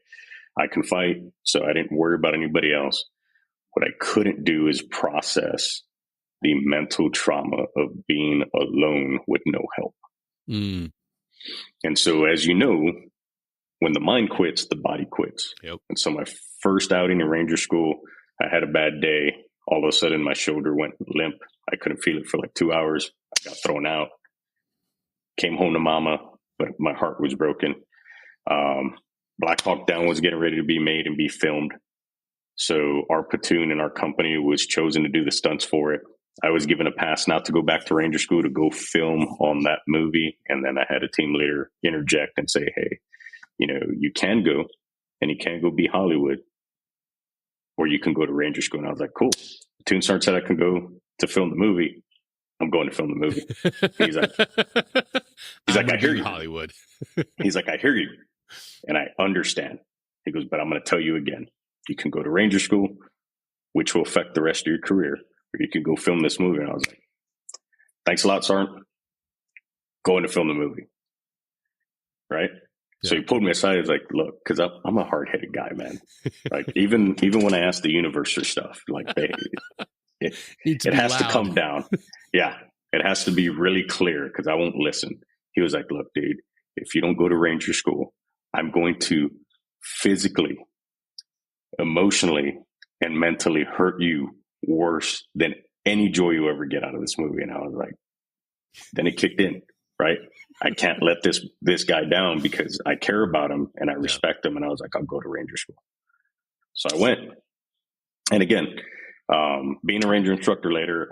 I can fight, so I didn't worry about anybody else. What I couldn't do is process the mental trauma of being alone with no help. And so, as you know, when the mind quits, the body quits. Yep. And so my first outing in Ranger school, I had a bad day. All of a sudden, my shoulder went limp. I couldn't feel it for like 2 hours. I got thrown out. Came home to mama, but my heart was broken. Black Hawk Down was getting ready to be made and be filmed. So our platoon and our company was chosen to do the stunts for it. I was given a pass not to go back to Ranger school to go film on that movie. And then I had a team leader interject and say, hey, you can go and you can go be Hollywood, or you can go to Ranger school. And I was like, cool. Platoon sergeant said I can go to film the movie. I'm going to film the movie. He's like, I hear you. Hollywood. He's like, I hear you. And I understand. He goes, but I'm going to tell you again, you can go to Ranger school, which will affect the rest of your career, or you can go film this movie. And I was like, thanks a lot, Sergeant. Going to film the movie. Right. Yeah. So he pulled me aside. He's like, look, because I'm a hard-headed guy, man. Like even when I asked the universe for stuff, like it has to come down. Yeah. It has to be really clear, because I won't listen. He was like, look, dude, if you don't go to Ranger school, I'm going to physically, emotionally, and mentally hurt you worse than any joy you ever get out of this movie. And I was like, then it kicked in, right? I can't let this guy down, because I care about him and I respect him. And I was like, I'll go to Ranger school. So I went. And again, being a Ranger instructor later,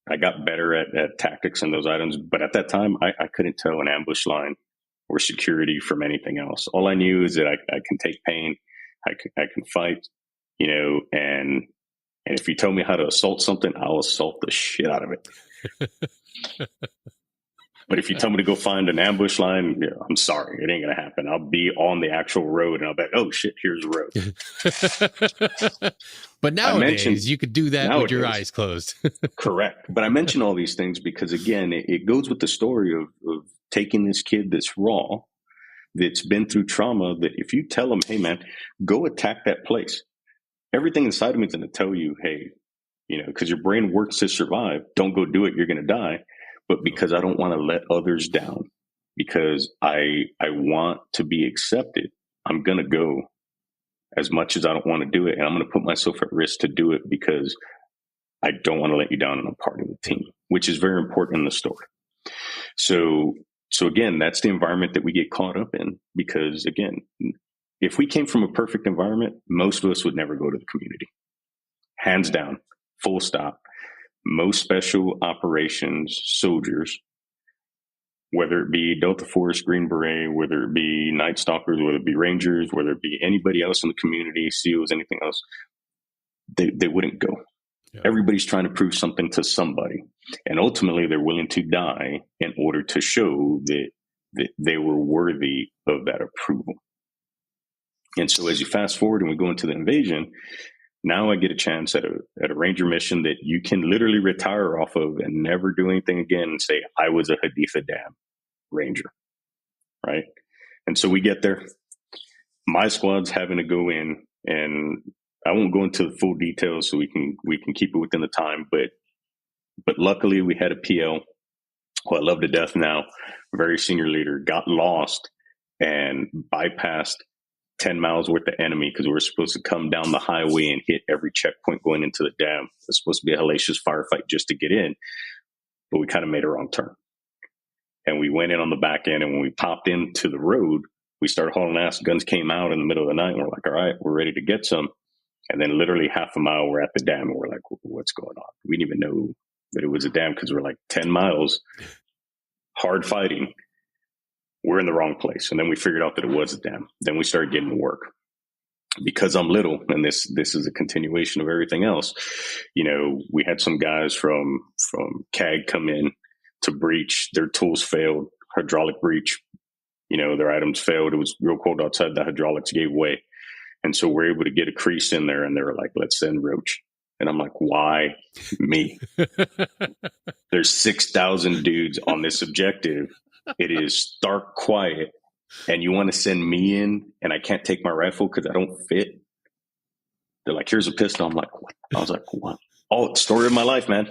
I got better at tactics and those items. But at that time, I couldn't tell an ambush line or security from anything else. All I knew is that I can take pain, I can fight, and if you tell me how to assault something, I'll assault the shit out of it. But if you tell me to go find an ambush line, I'm sorry, it ain't going to happen. I'll be on the actual road and I'll be like, oh shit, here's the road. But nowadays, you could do that with your eyes closed. Correct. But I mention all these things because, again, it goes with the story of taking this kid that's raw, that's been through trauma, that if you tell him, hey, man, go attack that place, everything inside of me is going to tell you, hey, because your brain works to survive, don't go do it, you're going to die. But because I don't want to let others down, because I want to be accepted, I'm going to go as much as I don't want to do it. And I'm going to put myself at risk to do it because I don't want to let you down, and I'm part of the team, which is very important in the story. So, so again, that's the environment that we get caught up in, because again, if we came from a perfect environment, most of us would never go to the community. Hands down, full stop. Most special operations soldiers, whether it be Delta Force, Green Beret, whether it be Night Stalkers, whether it be Rangers, whether it be anybody else in the community, SEALs, anything else, they wouldn't go. Yeah. Everybody's trying to prove something to somebody. And ultimately, they're willing to die in order to show that they were worthy of that approval. And so as you fast forward and we go into the invasion, now I get a chance at a Ranger mission that you can literally retire off of and never do anything again and say, I was a Haditha Dam Ranger, right? And so we get there. My squad's having to go in, and I won't go into the full details so we can keep it within the time, but luckily we had a PL who I love to death now, very senior leader, got lost and bypassed 10 miles worth of enemy because we were supposed to come down the highway and hit every checkpoint going into the dam. It's supposed to be a hellacious firefight just to get in, but we kind of made a wrong turn. And we went in on the back end, and when we popped into the road, we started hauling ass. Guns came out in the middle of the night, and we're like, all right, we're ready to get some. And then literally half a mile, we're at the dam, and we're like, what's going on? We didn't even know that it was a dam because we're like 10 miles, hard fighting. We're in the wrong place. And then we figured out that it was a dam. Then we started getting to work. Because I'm little, and this is a continuation of everything else, you know, we had some guys from CAG come in to breach. Their tools failed, hydraulic breach. You know, their items failed. It was real cold outside. The hydraulics gave way. And so we're able to get a crease in there, and they were like, let's send Roach. And I'm like, why me? There's 6,000 dudes on this objective. It is stark quiet. And you want to send me in, and I can't take my rifle because I don't fit? They're like, here's a pistol. I'm like, what? I was like, what? Oh, story of my life, man.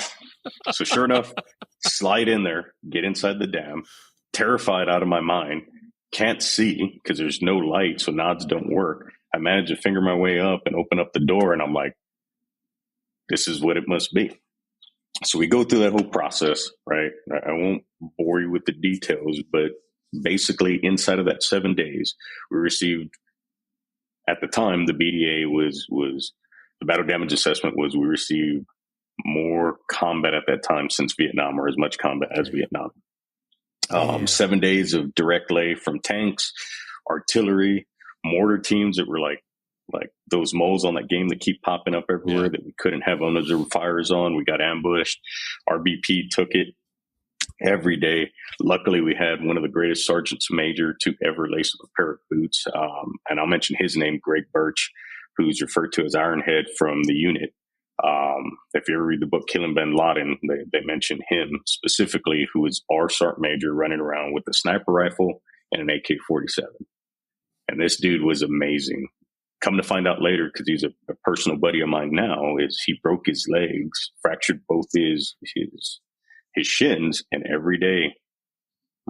So sure enough, slide in there, get inside the dam, terrified out of my mind, can't see because there's no light, so nods don't work. I managed to finger my way up and open up the door, and I'm like, this is what it must be. So we go through that whole process, right? I won't bore you with the details, but basically inside of that 7 days, we received, at the time, the BDA was the battle damage assessment was we received more combat at that time since Vietnam, or as much combat as Vietnam. 7 days of direct lay from tanks, artillery, mortar teams that were like those moles on that game that keep popping up everywhere that we couldn't have unobserved fires on. We got ambushed. Our BP took it every day. Luckily, we had one of the greatest sergeants major to ever lace up a pair of boots. And I'll mention his name, Greg Birch, who's referred to as Ironhead from the unit. If you ever read the book Killing Bin Laden, they mention him specifically, who is our sergeant major running around with a sniper rifle and an AK-47. And this dude was amazing. Come to find out later, because he's a personal buddy of mine now, is he broke his legs, fractured both his shins, and every day,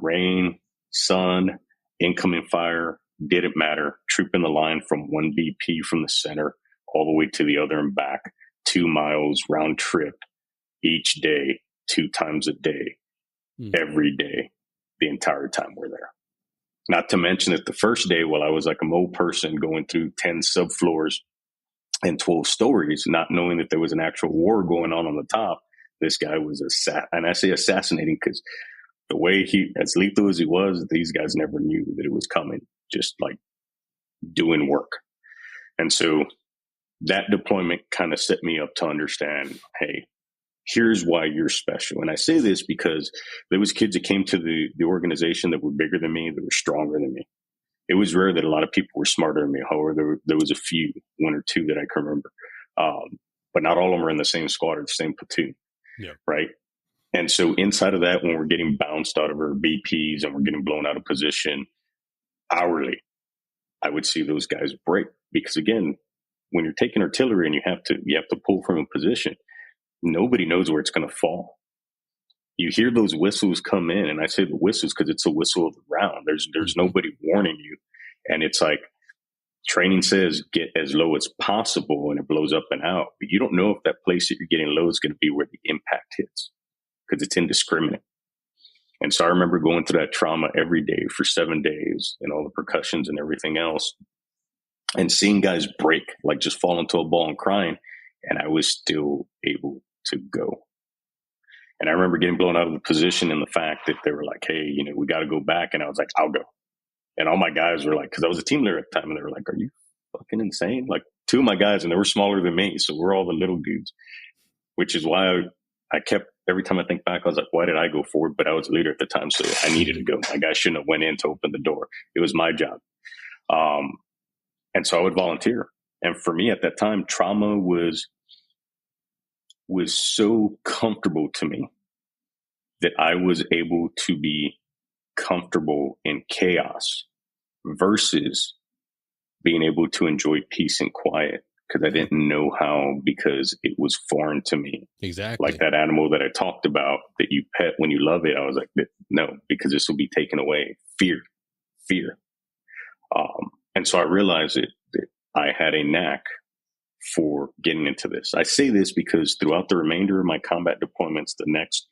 rain, sun, incoming fire, didn't matter. Trooping the line from one BP from the center all the way to the other and back, 2 miles round trip each day, 2 times a day, every day, the entire time we're there. Not to mention that the first day, while I was like a mole person going through 10 subfloors and 12 stories, not knowing that there was an actual war going on the top, this guy was and I say assassinating because the way as lethal as he was, these guys never knew that it was coming, just like doing work. And so that deployment kind of set me up to understand, hey, here's why you're special. And I say this because there was kids that came to the organization that were bigger than me, that were stronger than me. It was rare that a lot of people were smarter than me. However, there was a few, 1 or 2 that I can remember. But not all of them were in the same squad or the same platoon. Yeah. Right. And so inside of that, when we're getting bounced out of our BPs and we're getting blown out of position hourly, I would see those guys break. Because again, when you're taking artillery and you have to pull from a position, nobody knows where it's going to fall. You hear those whistles come in, and I say the whistles because it's a whistle of the round. There's nobody warning you. And it's like training says get as low as possible, and it blows up and out. But you don't know if that place that you're getting low is going to be where the impact hits, because it's indiscriminate. And so I remember going through that trauma every day for 7 days and all the percussions and everything else, and seeing guys break, like just fall into a ball and crying. And I was still able to go. And I remember getting blown out of the position, and the fact that they were like, hey, we got to go back. And I was like, I'll go. And all my guys were like, because I was a team leader at the time, and they were like, are you fucking insane? Like, 2 of my guys, and they were smaller than me. So we're all the little dudes, which is why I kept, every time I think back, I was like, why did I go forward? But I was a leader at the time, so I needed to go. My guy shouldn't have went in to open the door. It was my job. And so I would volunteer. And for me at that time, trauma was so comfortable to me that I was able to be comfortable in chaos versus being able to enjoy peace and quiet, because I didn't know how, because it was foreign to me. Exactly. Like that animal that I talked about that you pet when you love it. I was like, no, because this will be taken away. Fear. And so I realized that I had a knack for getting into this. I say this because throughout the remainder of my combat deployments, the next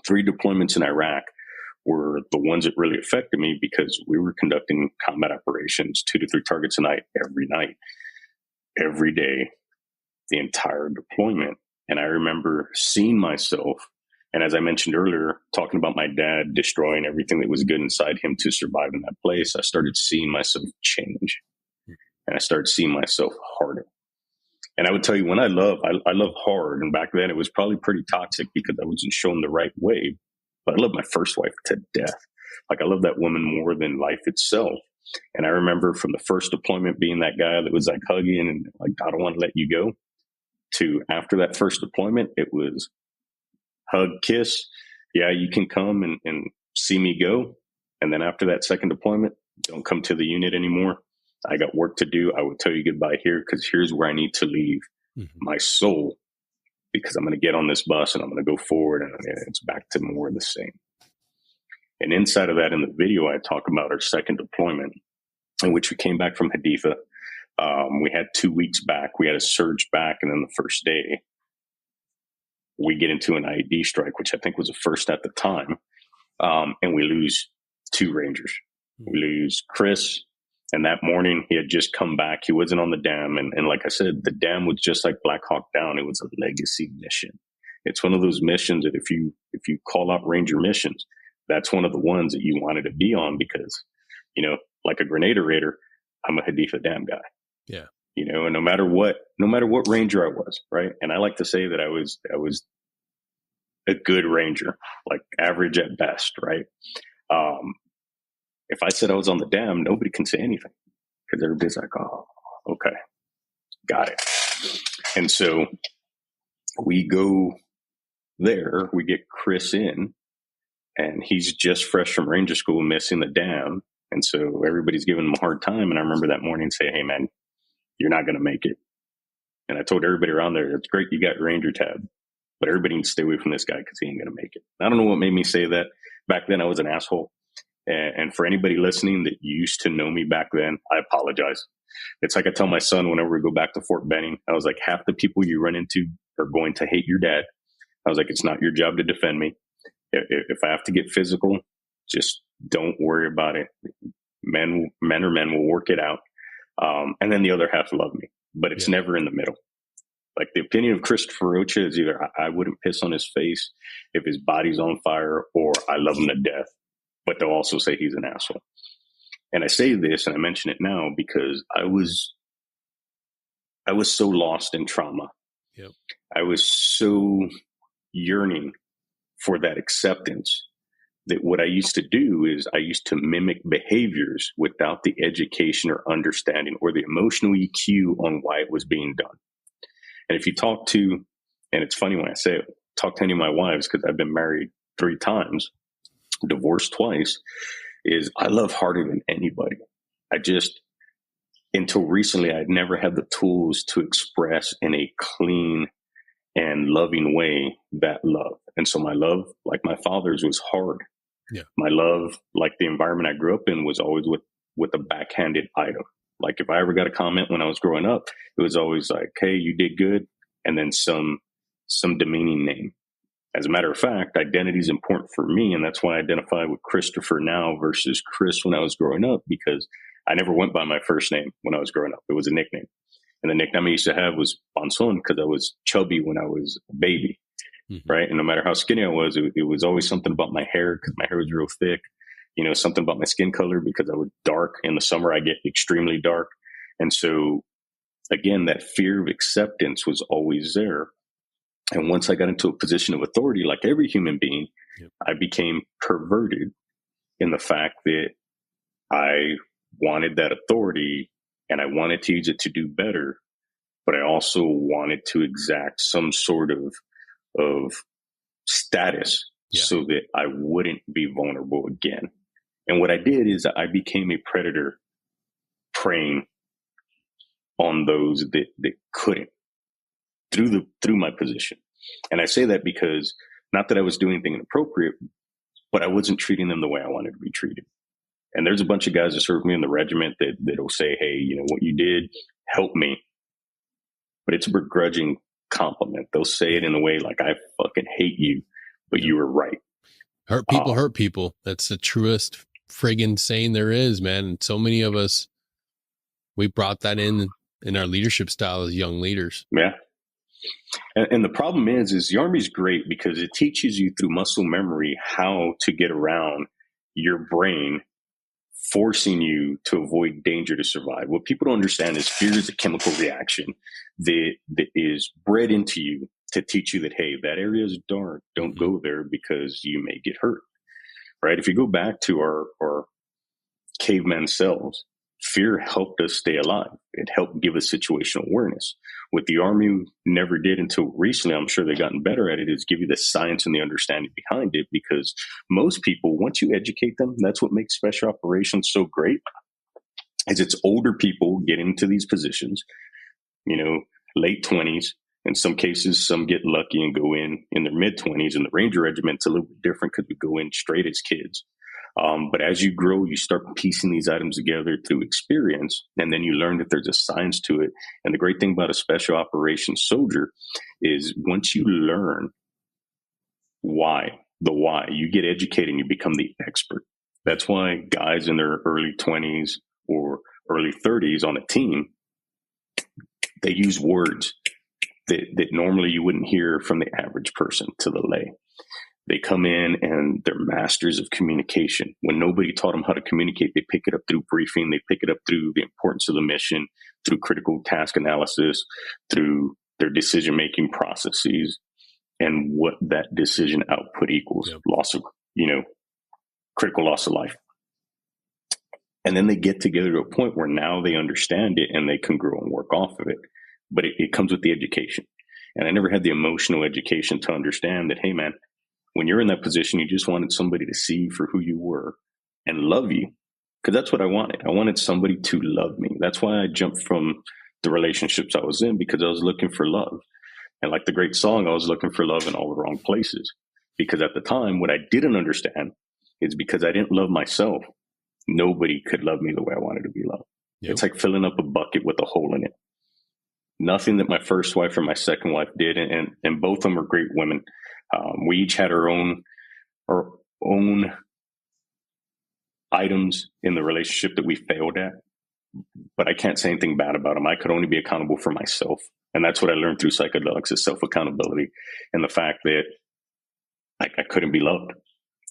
3 deployments in Iraq were the ones that really affected me, because we were conducting combat operations, 2 to 3 targets a night, every day, the entire deployment. And I remember seeing myself, and as I mentioned earlier, talking about my dad destroying everything that was good inside him to survive in that place, I started seeing myself change, and I started seeing myself harden. And I would tell you, when I love hard. And back then it was probably pretty toxic because I wasn't shown the right way. But I love my first wife to death. Like, I love that woman more than life itself. And I remember from the first deployment being that guy that was like hugging and like, I don't want to let you go, to after that first deployment, it was hug, kiss. Yeah, you can come and see me go. And then after that second deployment, don't come to the unit anymore. I got work to do. I will tell you goodbye here, because here's where I need to leave my soul, because I'm going to get on this bus and I'm going to go forward, and it's back to more of the same. And inside of that, in the video, I talk about our second deployment, in which we came back from Haditha. We had 2 weeks back. We had a surge back, and then the first day, we get into an IED strike, which I think was the first at the time, and we lose 2 Rangers. We lose Chris. And that morning, he had just come back. He wasn't on the dam. And like I said, the dam was just like Black Hawk Down. It was a legacy mission. It's one of those missions that if you call out Ranger missions, that's one of the ones that you wanted to be on, because, like a Grenadier Raider, I'm a Haditha Dam guy. Yeah. And no matter what Ranger I was, right? And I like to say that I was a good Ranger, like average at best, right? If I said I was on the dam, nobody can say anything, because everybody's like, oh, okay, got it. And so we go there, we get Chris in, and he's just fresh from Ranger School, missing the dam. And so everybody's giving him a hard time. And I remember that morning saying, hey, man, you're not going to make it. And I told everybody around there, it's great you got your Ranger tab, but everybody needs to stay away from this guy, because he ain't going to make it. I don't know what made me say that. Back then, I was an asshole. And for anybody listening that used to know me back then, I apologize. It's like I tell my son whenever we go back to Fort Benning, I was like, half the people you run into are going to hate your dad. I was like, it's not your job to defend me. If I have to get physical, just don't worry about it. Men will work it out. And then the other half love me, but it's never in the middle. Like, the opinion of Christopher Rocha is either I wouldn't piss on his face if his body's on fire, or I love him to death. But they'll also say he's an asshole. And I say this, and I mention it now, because I was so lost in trauma. Yep. I was so yearning for that acceptance that what I used to do is I used to mimic behaviors without the education or understanding or the emotional EQ on why it was being done. And if you talk to, and it's funny when I say it, talk to any of my wives, because I've been married 3 times, divorced twice, is I love harder than anybody. I just, until recently, I'd never had the tools to express in a clean and loving way that love. And so my love, like my father's, was hard. Yeah. My love, like the environment I grew up in, was always with a backhanded item. Like, if I ever got a comment when I was growing up, it was always like, hey, you did good. And then some demeaning name. As a matter of fact, identity is important for me. And that's why I identify with Christopher now versus Chris when I was growing up, because I never went by my first name when I was growing up. It was a nickname. And the nickname I used to have was Bonson because I was chubby when I was a baby, right? And no matter how skinny I was, it was always something about my hair because my hair was real thick. You know, something about my skin color because I was dark. In the summer, I get extremely dark. And so, again, that fear of acceptance was always there. And once I got into a position of authority, like every human being, I became perverted in the fact that I wanted that authority and I wanted to use it to do better, but I also wanted to exact some sort of status so that I wouldn't be vulnerable again. And what I did is I became a predator preying on those that couldn't through my position. And I say that because not that I was doing anything inappropriate, but I wasn't treating them the way I wanted to be treated. And there's a bunch of guys that serve me in the regiment that'll say, hey, you know, what you did helped me. But it's a begrudging compliment. They'll say it in a way like, I fucking hate you, but you were right. Hurt people. That's the truest friggin' saying there is, man. And so many of us, we brought that in our leadership style as young leaders. Yeah. And the problem is the Army's great because it teaches you through muscle memory how to get around your brain forcing you to avoid danger to survive. What people don't understand is fear is a chemical reaction that is bred into you to teach you that, hey, that area is dark. Don't go there because you may get hurt, right? If you go back to our caveman selves, fear helped us stay alive. It helped give us situational awareness. What the Army never did until recently, I'm sure they've gotten better at it, is give you the science and the understanding behind it. Because most people, once you educate them, that's what makes special operations so great, is it's older people get into these positions, you know, late 20s. In some cases, some get lucky and go in their mid-20s. In the Ranger Regiment, it's a little bit different because we go in straight as kids. But as you grow, you start piecing these items together through experience, and then you learn that there's a science to it. And the great thing about a special operations soldier is once you learn why, you get educated and you become the expert. That's why guys in their early 20s or early 30s on a team, they use words that normally you wouldn't hear from the average person to the lay. They come in and they're masters of communication. When nobody taught them how to communicate, they pick it up through briefing. They pick it up through the importance of the mission, through critical task analysis, through their decision-making processes, and what that decision output equals. Loss of, critical loss of life. And then they get together to a point where now they understand it and they can grow and work off of it. But it comes with the education. And I never had the emotional education to understand that, hey, man, when you're in that position, you just wanted somebody to see you for who you were and love you. Because that's what I wanted. I wanted somebody to love me. That's why I jumped from the relationships I was in, because I was looking for love. And like the great song, I was looking for love in all the wrong places. Because at the time, what I didn't understand is because I didn't love myself, nobody could love me the way I wanted to be loved. Yep. It's like filling up a bucket with a hole in it. Nothing that my first wife or my second wife did. And both of them are great women. We each had our own items in the relationship that we failed at, but I can't say anything bad about them. I could only be accountable for myself. And that's what I learned through psychedelics, is self-accountability, and the fact that I couldn't be loved.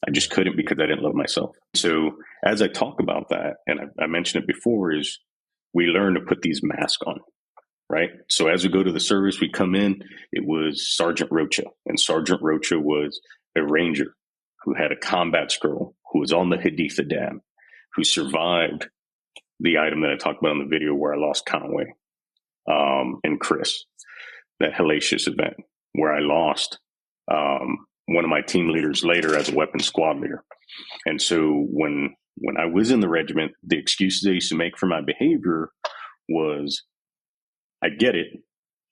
I just couldn't, because I didn't love myself. So as I talk about that, and I mentioned it before, is we learn to put these masks on. Right. So as we go to the service, we come in, it was Sergeant Rocha. And Sergeant Rocha was a Ranger who had a combat scroll, who was on the Haditha Dam, who survived the item that I talked about in the video where I lost Conway and Chris, that hellacious event where I lost one of my team leaders later as a weapons squad leader. And so when I was in the regiment, the excuses I used to make for my behavior was, I get it,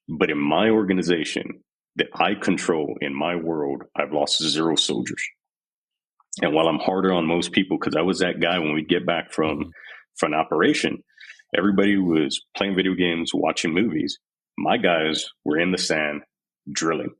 but in my organization that I control, in my world, I've lost 0 soldiers. And while I'm harder on most people, because I was that guy when we get back from an operation, everybody was playing video games, watching movies. My guys were in the sand drilling.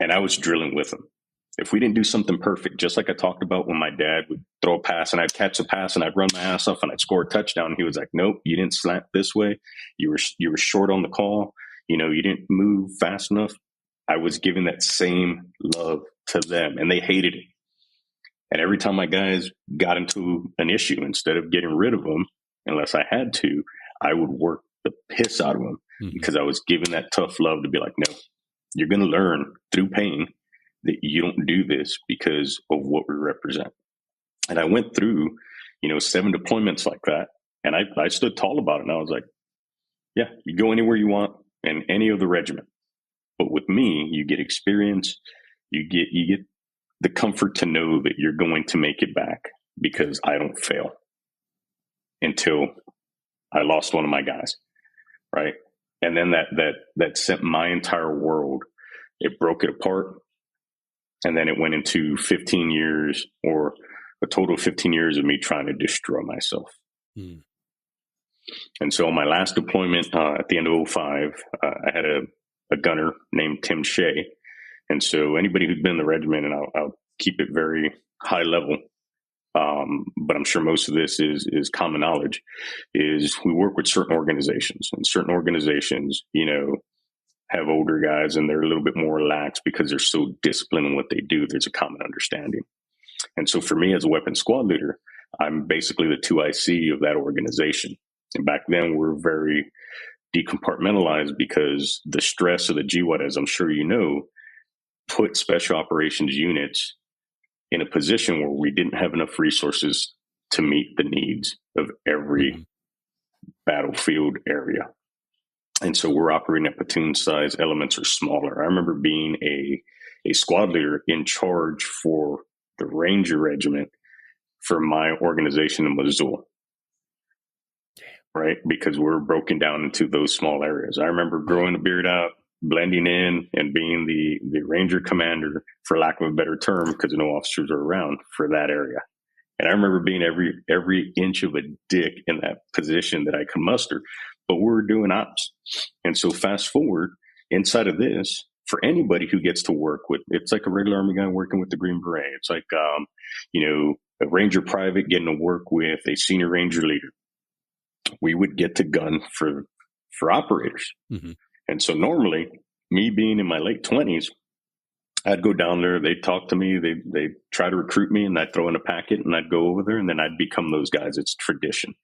And I was drilling with them. If we didn't do something perfect, just like I talked about when my dad would throw a pass and I'd catch a pass and I'd run my ass off and I'd score a touchdown. He was like, nope, you didn't slant this way. You were short on the call. You know, you didn't move fast enough. I was giving that same love to them and they hated it. And every time my guys got into an issue, instead of getting rid of them, unless I had to, I would work the piss out of them because I was giving that tough love to be like, no, you're going to learn through pain that you don't do this because of what we represent. And I went through, 7 deployments like that. And I stood tall about it. And I was like, yeah, you go anywhere you want in any of the regiment. But with me, you get experience, you get the comfort to know that you're going to make it back because I don't fail until I lost one of my guys. Right. And then that sent my entire world, it broke it apart. And then it went into 15 years or a total of 15 years of me trying to destroy myself. And so on my last deployment at the end of 2005, I had a gunner named Tim Shea. And so anybody who's been in the regiment, and I'll keep it very high level, but I'm sure most of this is common knowledge, is we work with certain organizations. And certain organizations, have older guys and they're a little bit more lax because they're so disciplined in what they do. There's a common understanding. And so for me as a weapons squad leader, I'm basically the 2IC of that organization. And back then we're very decompartmentalized because the stress of the GWAT, as I'm sure you know, put special operations units in a position where we didn't have enough resources to meet the needs of every battlefield area. And so we're operating at platoon size. Elements are smaller. I remember being a squad leader in charge for the Ranger Regiment for my organization in Missoula. Right? Because we're broken down into those small areas. I remember growing a beard out, blending in, and being the Ranger commander, for lack of a better term, because no officers are around for that area. And I remember being every inch of a dick in that position that I could muster, but we were doing ops. And so fast forward inside of this, for anybody who gets to work with, it's like a regular Army guy working with the Green Beret. It's like, a Ranger private getting to work with a senior Ranger leader. We would get to gun for operators. And so normally, me being in my late 20s, I'd go down there, they'd talk to me, they'd try to recruit me, and I'd throw in a packet, and I'd go over there, and then I'd become those guys. It's tradition.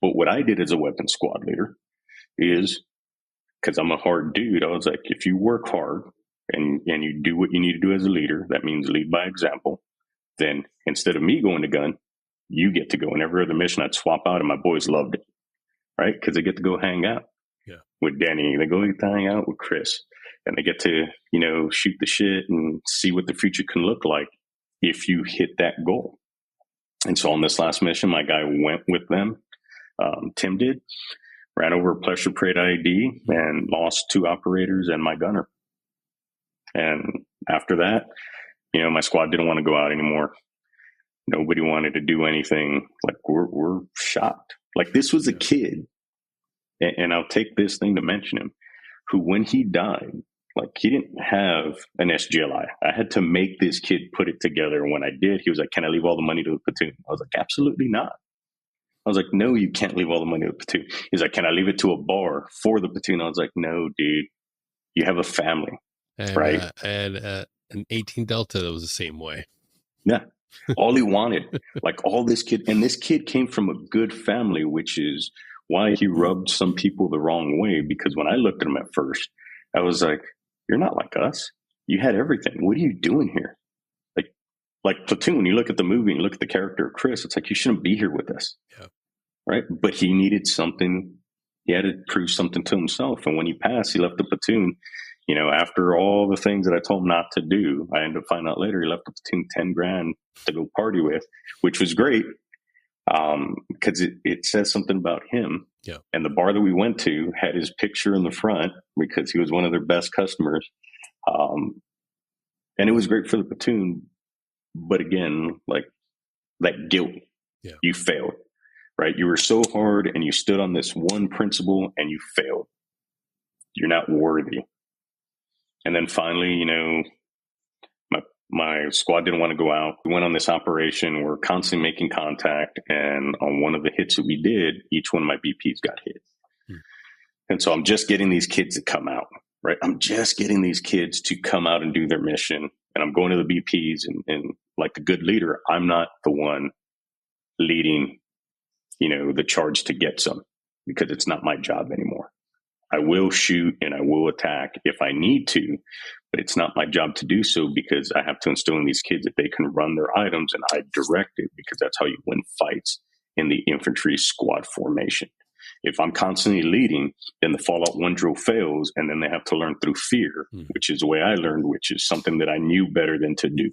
But what I did as a weapons squad leader is, because I'm a hard dude, I was like, if you work hard and you do what you need to do as a leader, that means lead by example, then instead of me going to gun, you get to go. And every other mission I'd swap out, and my boys loved it, right? Because they get to go hang out with Danny. They go hang out with Chris. And they get to, shoot the shit and see what the future can look like if you hit that goal. And so on this last mission, my guy went with them. Tim did, ran over a pressure parade ID and lost 2 operators and my gunner. And after that, my squad didn't want to go out anymore. Nobody wanted to do anything. Like we're shocked. Like this was a kid, and I'll take this thing to mention him, who when he died, like he didn't have an SGLI. I had to make this kid put it together. And when I did, he was like, can I leave all the money to the platoon? I was like, absolutely not. I was like, no, you can't leave all the money to the platoon. He's like, can I leave it to a bar for the platoon? I was like, no, dude, you have a family, right? And an 18 Delta that was the same way. Yeah. All he wanted, like all this kid, and this kid came from a good family, which is why he rubbed some people the wrong way. Because when I looked at him at first, I was like, you're not like us. You had everything. What are you doing here? Like Platoon, you look at the movie and you look at the character of Chris, it's like, you shouldn't be here with us. Yeah. Right. But he needed something. He had to prove something to himself. And when he passed, he left the platoon. After all the things that I told him not to do, I ended up finding out later he left the platoon 10 grand to go party with, which was great. Because it says something about him. Yeah. And the bar that we went to had his picture in the front because he was one of their best customers. And it was great for the platoon. But again, like that guilt, you failed, right? You were so hard and you stood on this one principle and you failed. You're not worthy. And then finally, my squad didn't want to go out. We went on this operation. We're constantly making contact. And on one of the hits that we did, each one of my BPs got hit. And so I'm just getting these kids to come out, right? I'm just getting these kids to come out and do their mission. And I'm going to the BPs and like a good leader, I'm not the one leading, the charge to get some, because it's not my job anymore. I will shoot and I will attack if I need to, but it's not my job to do so, because I have to instill in these kids that they can run their items and I direct it, because that's how you win fights in the infantry squad formation. If I'm constantly leading, then the Fallout 1 drill fails, and then they have to learn through fear, which is the way I learned, which is something that I knew better than to do.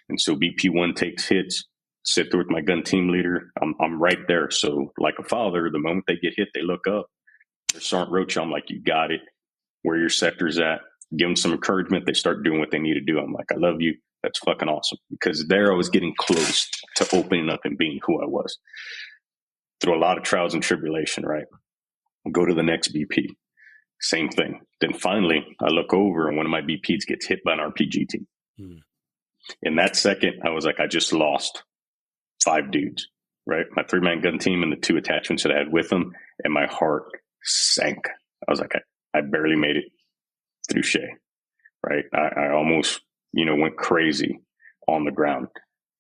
And so BP1 takes hits, sit there with my gun team leader. I'm right there. So like a father, the moment they get hit, they look up. There's Sergeant Rocha. I'm like, you got it. Where your sector's at. Give them some encouragement. They start doing what they need to do. I'm like, I love you. That's fucking awesome. Because there I was getting close to opening up and being who I was. Through a lot of trials and tribulation, right? Go to the next BP. Same thing. Then finally, I look over and one of my BPs gets hit by an RPG team. In that second, I was like, I just lost 5 dudes, right? My 3-man gun team and the 2 attachments that I had with them, and my heart sank. I was like, I barely made it through Shea, right? I almost, went crazy on the ground.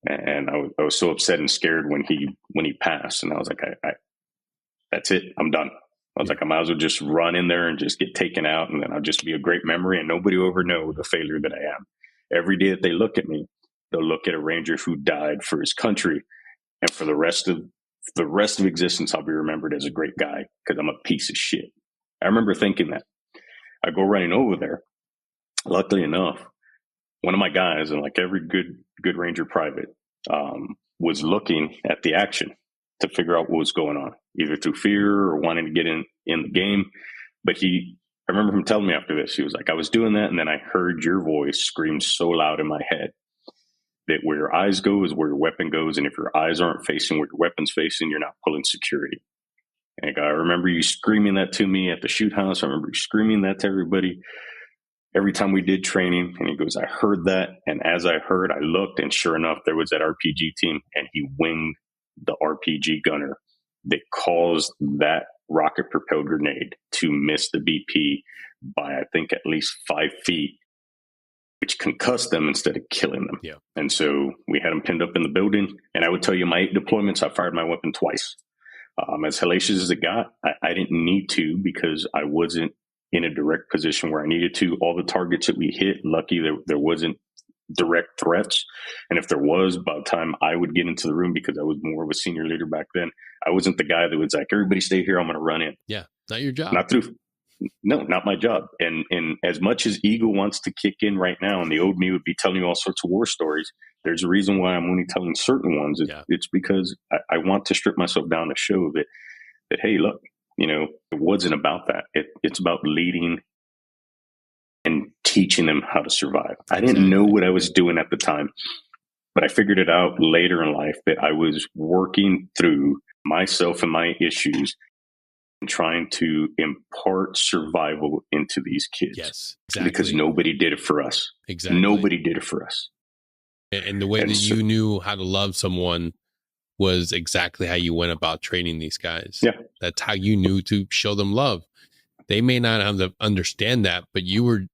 And I was so upset and scared when he passed. And I was like, that's it. I'm done. I was like, I might as well just run in there and just get taken out. And then I'll just be a great memory and nobody will ever know the failure that I am. Every day that they look at me, they'll look at a Ranger who died for his country. And for the rest of existence, I'll be remembered as a great guy because I'm a piece of shit. I remember thinking that. I go running over there. Luckily enough, one of my guys, and like every good Ranger private, was looking at the action to figure out what was going on, either through fear or wanting to get in the game. But I remember him telling me after this, he was like, I was doing that, and then I heard your voice scream so loud in my head that where your eyes go is where your weapon goes, and if your eyes aren't facing where your weapon's facing, you're not pulling security. And I remember you screaming that to me at the shoot house. I remember you screaming that to everybody every time we did training. And he goes, I heard that. And as I heard, I looked, and sure enough, there was that RPG team, and he winged the RPG gunner that caused that rocket propelled grenade to miss the BP by, I think, at least 5 feet, which concussed them instead of killing them. Yeah. And so we had them pinned up in the building. And I would tell you, my 8 deployments, I fired my weapon twice. As hellacious as it got, I didn't need to, because I wasn't in a direct position where I needed to. All the targets that we hit, lucky there wasn't direct threats. And if there was, by the time I would get into the room, because I was more of a senior leader back then, I wasn't the guy that was like, everybody stay here, I'm going to run in. Yeah, not your job. Not my job. And as much as ego wants to kick in right now, and the old me would be telling you all sorts of war stories, there's a reason why I'm only telling certain ones. It's because I want to strip myself down to show that hey, look, it wasn't about that. It's about leading and teaching them how to survive. I didn't know what I was doing at the time, but I figured it out later in life that I was working through myself and my issues and trying to impart survival into these kids. Yes, exactly. Because nobody did it for us. Exactly. Nobody did it for us. And the way that you knew how to love someone was exactly how you went about training these guys. Yeah. That's how you knew to show them love. They may not have to understand that, but you were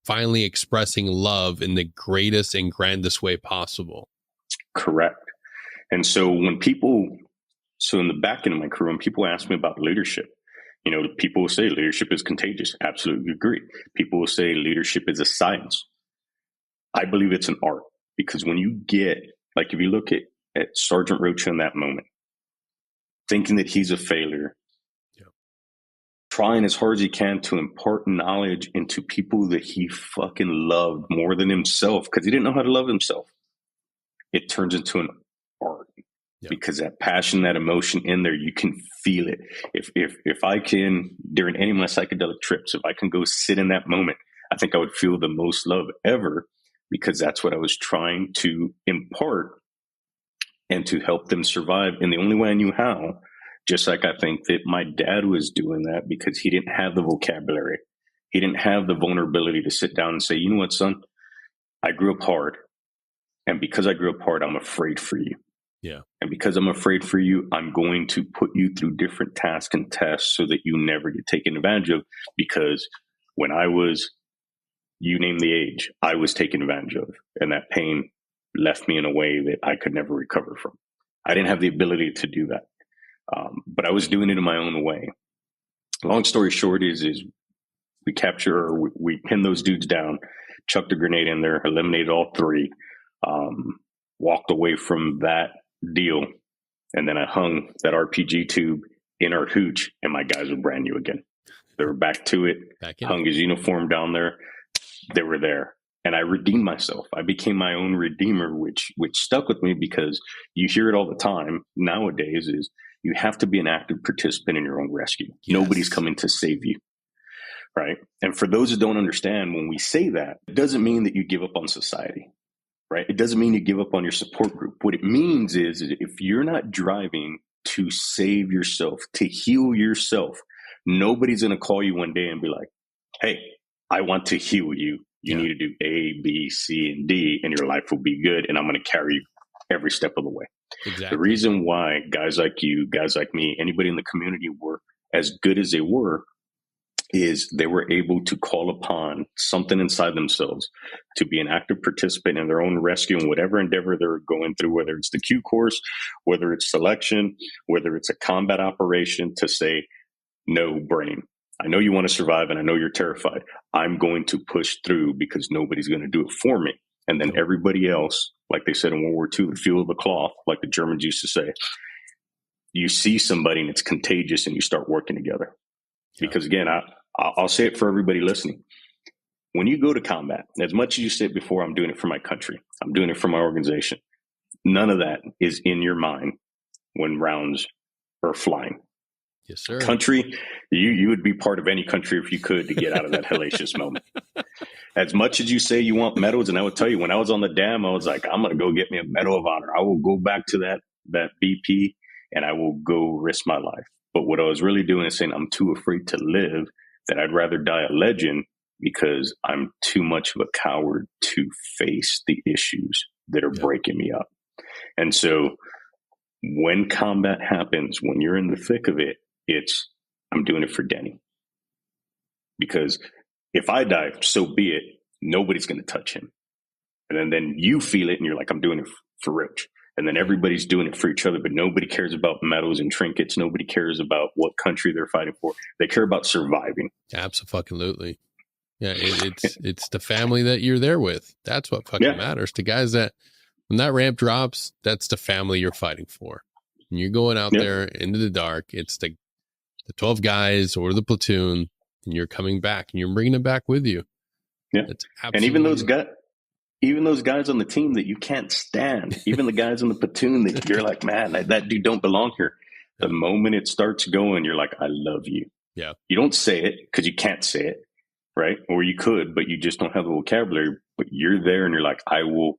finally expressing love in the greatest and grandest way possible. Correct. And so in the back end of my career, when people ask me about leadership, people will say leadership is contagious. Absolutely agree. People will say leadership is a science. I believe it's an art, because when you get, like, if you look at Sergeant Rocha in that moment, thinking that he's a failure, trying as hard as he can to impart knowledge into people that he fucking loved more than himself, because he didn't know how to love himself. It turns into an art. Because that passion, that emotion in there, you can feel it. If I can, during any of my psychedelic trips, if I can go sit in that moment, I think I would feel the most love ever, because that's what I was trying to impart and to help them survive in the only way I knew how. Just like I think that my dad was doing that, because he didn't have the vocabulary. He didn't have the vulnerability to sit down and say, you know what, son, I grew up hard. And because I grew up hard, I'm afraid for you. Yeah. And because I'm afraid for you, I'm going to put you through different tasks and tests so that you never get taken advantage of. Because when I was, you name the age, I was taken advantage of. And that pain left me in a way that I could never recover from. I didn't have the ability to do that. But I was doing it in my own way. Long story short is we capture, or we pin those dudes down, chucked a grenade in there, eliminated all three, walked away from that deal. And then I hung that RPG tube in our hooch, and my guys were brand new again. They were back to it, hung his uniform down there. They were there. And I redeemed myself. I became my own redeemer, which stuck with me, because you hear it all the time nowadays is you have to be an active participant in your own rescue. Yes. Nobody's coming to save you. Right. And for those who don't understand, when we say that, it doesn't mean that you give up on society. Right. It doesn't mean you give up on your support group. What it means is if you're not driving to save yourself, to heal yourself, nobody's going to call you one day and be like, hey, I want to heal you. You need to do A, B, C, and D, and your life will be good. And I'm going to carry you every step of the way. Exactly. The reason why guys like you, guys like me, anybody in the community were as good as they were is they were able to call upon something inside themselves to be an active participant in their own rescue and whatever endeavor they're going through, whether it's the Q course, whether it's selection, whether it's a combat operation, to say, no, brain. I know you want to survive and I know you're terrified. I'm going to push through because nobody's going to do it for me. And then everybody else, like they said in World War II, the feel of the cloth, like the Germans used to say, you see somebody and it's contagious and you start working together. Yeah. Because again, I'll say it for everybody listening. When you go to combat, as much as you said before, I'm doing it for my country, I'm doing it for my organization, none of that is in your mind when rounds are flying. Yes, sir. Country, you would be part of any country if you could to get out of that hellacious moment. As much as you say you want medals, and I would tell you, when I was on the dam, I was like, I'm going to go get me a Medal of Honor. I will go back to that BP and I will go risk my life. But what I was really doing is saying I'm too afraid to live, that I'd rather die a legend because I'm too much of a coward to face the issues that are breaking me up. And so when combat happens, when you're in the thick of it, I'm doing it for Denny. Because if I die, so be it. Nobody's going to touch him. And then you feel it and you're like, I'm doing it for Roach. And then everybody's doing it for each other, but nobody cares about medals and trinkets. Nobody cares about what country they're fighting for. They care about surviving. Absolutely. Yeah, it's the family that you're there with. That's what fucking matters to guys. That when that ramp drops, that's the family you're fighting for. And you're going out there into the dark. It's the 12 guys or the platoon, and you're coming back and you're bringing them back with you. Yeah. And even those guys on the team that you can't stand, even the guys on the platoon that you're like, man, that dude don't belong here. The moment it starts going, you're like, I love you. Yeah. You don't say it because you can't say it, right? Or you could, but you just don't have the vocabulary. But you're there and you're like, I will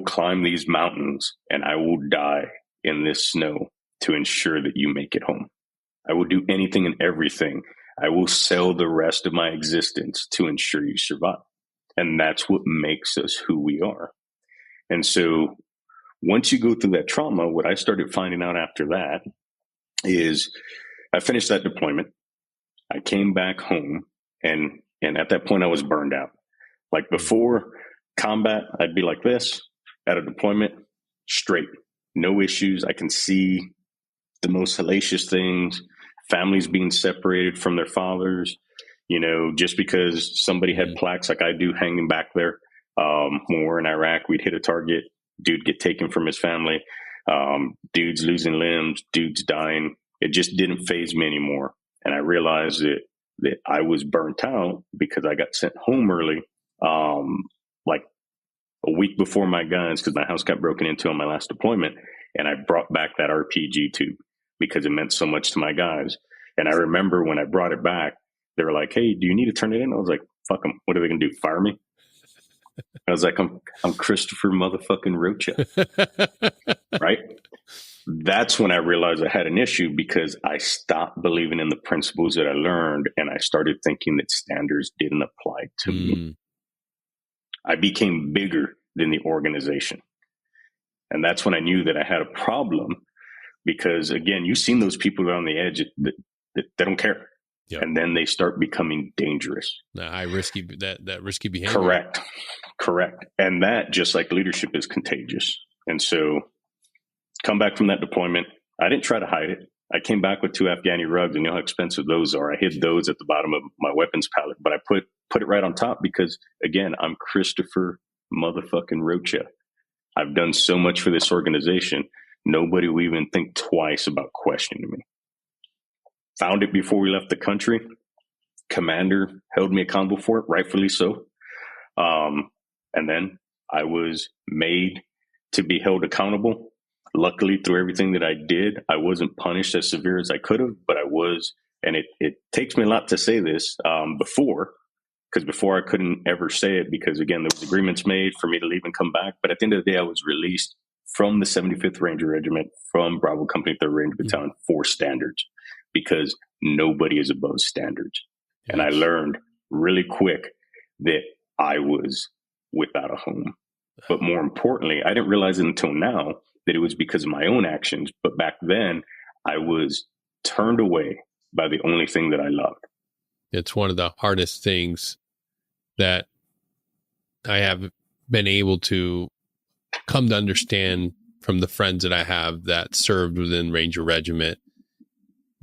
climb these mountains and I will die in this snow to ensure that you make it home. I will do anything and everything. I will sell the rest of my existence to ensure you survive. And that's what makes us who we are. And so once you go through that trauma, what I started finding out after that is I finished that deployment. I came back home and at that point I was burned out. Like before combat, I'd be like this at a deployment, straight, no issues. I can see the most hellacious things, families being separated from their fathers, just because somebody had plaques like I do hanging back there. When we're in Iraq, we'd hit a target, dude get taken from his family, dudes losing limbs, dudes dying. It just didn't faze me anymore. And I realized that I was burnt out because I got sent home early, like a week before my guns, because my house got broken into on my last deployment. And I brought back that RPG tube because it meant so much to my guys. And I remember when I brought it back, they were like, hey, do you need to turn it in? I was like, fuck them. What are they going to do? Fire me? I was like, I'm Christopher motherfucking Rocha, right? That's when I realized I had an issue because I stopped believing in the principles that I learned and I started thinking that standards didn't apply to me. I became bigger than the organization. And that's when I knew that I had a problem because, again, you've seen those people that are on the edge that they don't care. Yep. And then they start becoming dangerous. That risky behavior. Correct. And that, just like leadership, is contagious. And so come back from that deployment. I didn't try to hide it. I came back with 2 Afghani rugs, and you know how expensive those are. I hid those at the bottom of my weapons pallet, but I put it right on top because, again, I'm Christopher motherfucking Rocha. I've done so much for this organization. Nobody will even think twice about questioning me. Found it before we left the country. Commander held me accountable for it, rightfully so. And then I was made to be held accountable. Luckily, through everything that I did, I wasn't punished as severe as I could have, but I was. And it takes me a lot to say this because before I couldn't ever say it because, again, there was agreements made for me to leave and come back. But at the end of the day, I was released from the 75th Ranger Regiment, from Bravo Company 3rd Ranger Battalion for standards because nobody is above standards. Yes. And I learned really quick that I was without a home. But more importantly, I didn't realize it until now that it was because of my own actions. But back then, I was turned away by the only thing that I loved. It's one of the hardest things that I have been able to come to understand from the friends that I have that served within Ranger Regiment.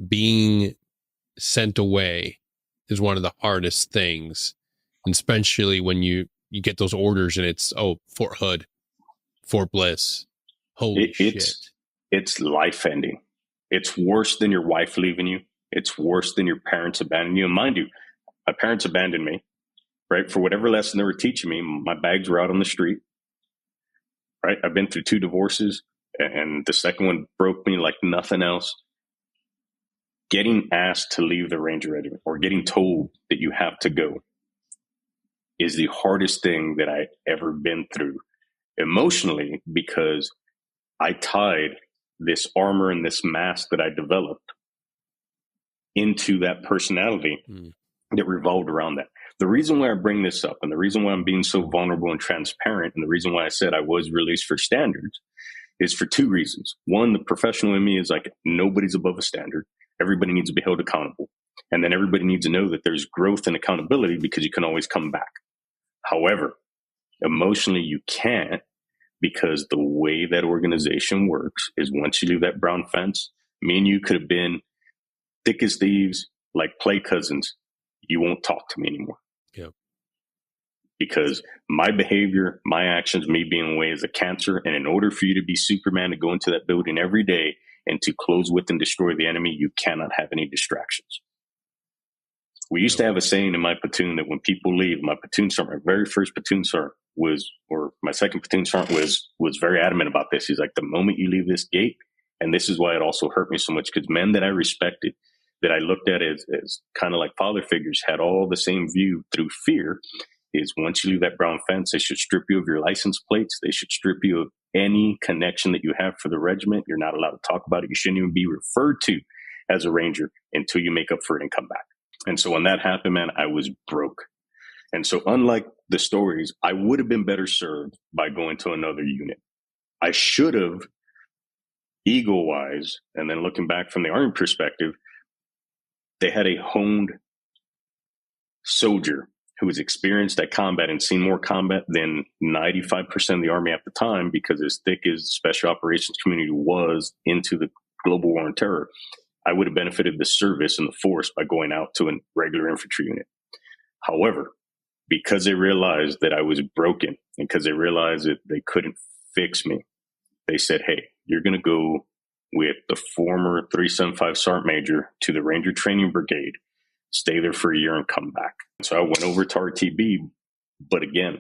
Being sent away is one of the hardest things, and especially when you get those orders and it's, Fort Hood, Fort Bliss. Holy shit. It's life ending. It's worse than your wife leaving you. It's worse than your parents abandoning you. And mind you, my parents abandoned me, right? For whatever lesson they were teaching me, my bags were out on the street, right? I've been through 2 divorces, and the second one broke me like nothing else. Getting asked to leave the Ranger Regiment or getting told that you have to go is the hardest thing that I ever been through emotionally, because I tied this armor and this mask that I developed into that personality that revolved around that. The reason why I bring this up and the reason why I'm being so vulnerable and transparent and the reason why I said I was released for standards is for 2 reasons. One, the professional in me is like, nobody's above a standard. Everybody needs to be held accountable. And then everybody needs to know that there's growth and accountability because you can always come back. However, emotionally, you can't, because the way that organization works is once you leave that brown fence, me and you could have been thick as thieves, like play cousins. You won't talk to me anymore. Yep. Because my behavior, my actions, me being away is a cancer. And in order for you to be Superman, to go into that building every day and to close with and destroy the enemy, you cannot have any distractions. We used to have a saying in my platoon that when people leave, my platoon sergeant, my very first platoon sergeant or my second platoon sergeant was very adamant about this. He's like, the moment you leave this gate, and this is why it also hurt me so much, because men that I respected, that I looked at as kind of like father figures, had all the same view through fear, is once you leave that brown fence, they should strip you of your license plates. They should strip you of any connection that you have for the regiment. You're not allowed to talk about it. You shouldn't even be referred to as a Ranger until you make up for it and come back. And so when that happened, man, I was broke. And so unlike the stories, I would have been better served by going to another unit. I should have, ego-wise, and then looking back from the Army perspective, they had a honed soldier who was experienced at combat and seen more combat than 95% of the Army at the time, because as thick as the special operations community was into the global war on terror, I would have benefited the service and the force by going out to a regular infantry unit. However, because they realized that I was broken and because they realized that they couldn't fix me, they said, hey, you're going to go with the former 375 Sergeant Major to the Ranger Training Brigade, stay there for a year and come back. So I went over to RTB, but again,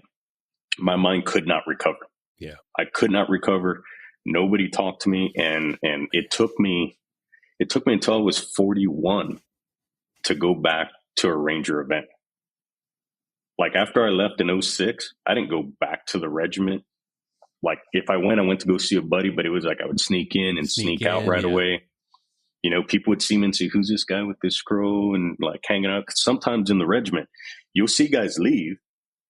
my mind could not recover. Yeah, I could not recover. Nobody talked to me. And it took me until I was 41 to go back to a Ranger event. Like after I left in '06, I didn't go back to the regiment. Like if I went to go see a buddy, but it was like I would sneak in and sneak out right away. You know, people would see me and say, who's this guy with this scroll and like hanging out? 'Cause sometimes in the regiment, you'll see guys leave.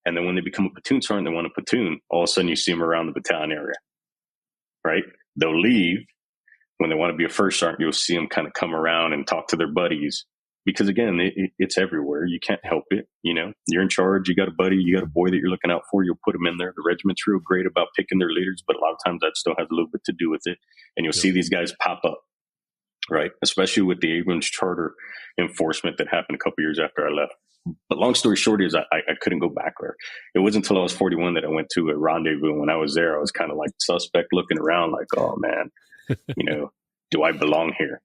And then when they become a platoon sergeant, they want a platoon. All of a sudden you see them around the battalion area, right? They'll leave. When they want to be a first sergeant, you'll see them kind of come around and talk to their buddies. Because again, it's everywhere. You can't help it. You know, you're in charge. You got a buddy. You got a boy that you're looking out for. You'll put them in there. The regiment's real great about picking their leaders, but a lot of times that still has a little bit to do with it. And you'll see these guys pop up, right? Especially with the Abrams Charter enforcement that happened a couple years after I left. But long story short is I couldn't go back there. It wasn't until I was 41 that I went to a rendezvous. And when I was there, I was kind of like suspect looking around like, oh man, you know, do I belong here?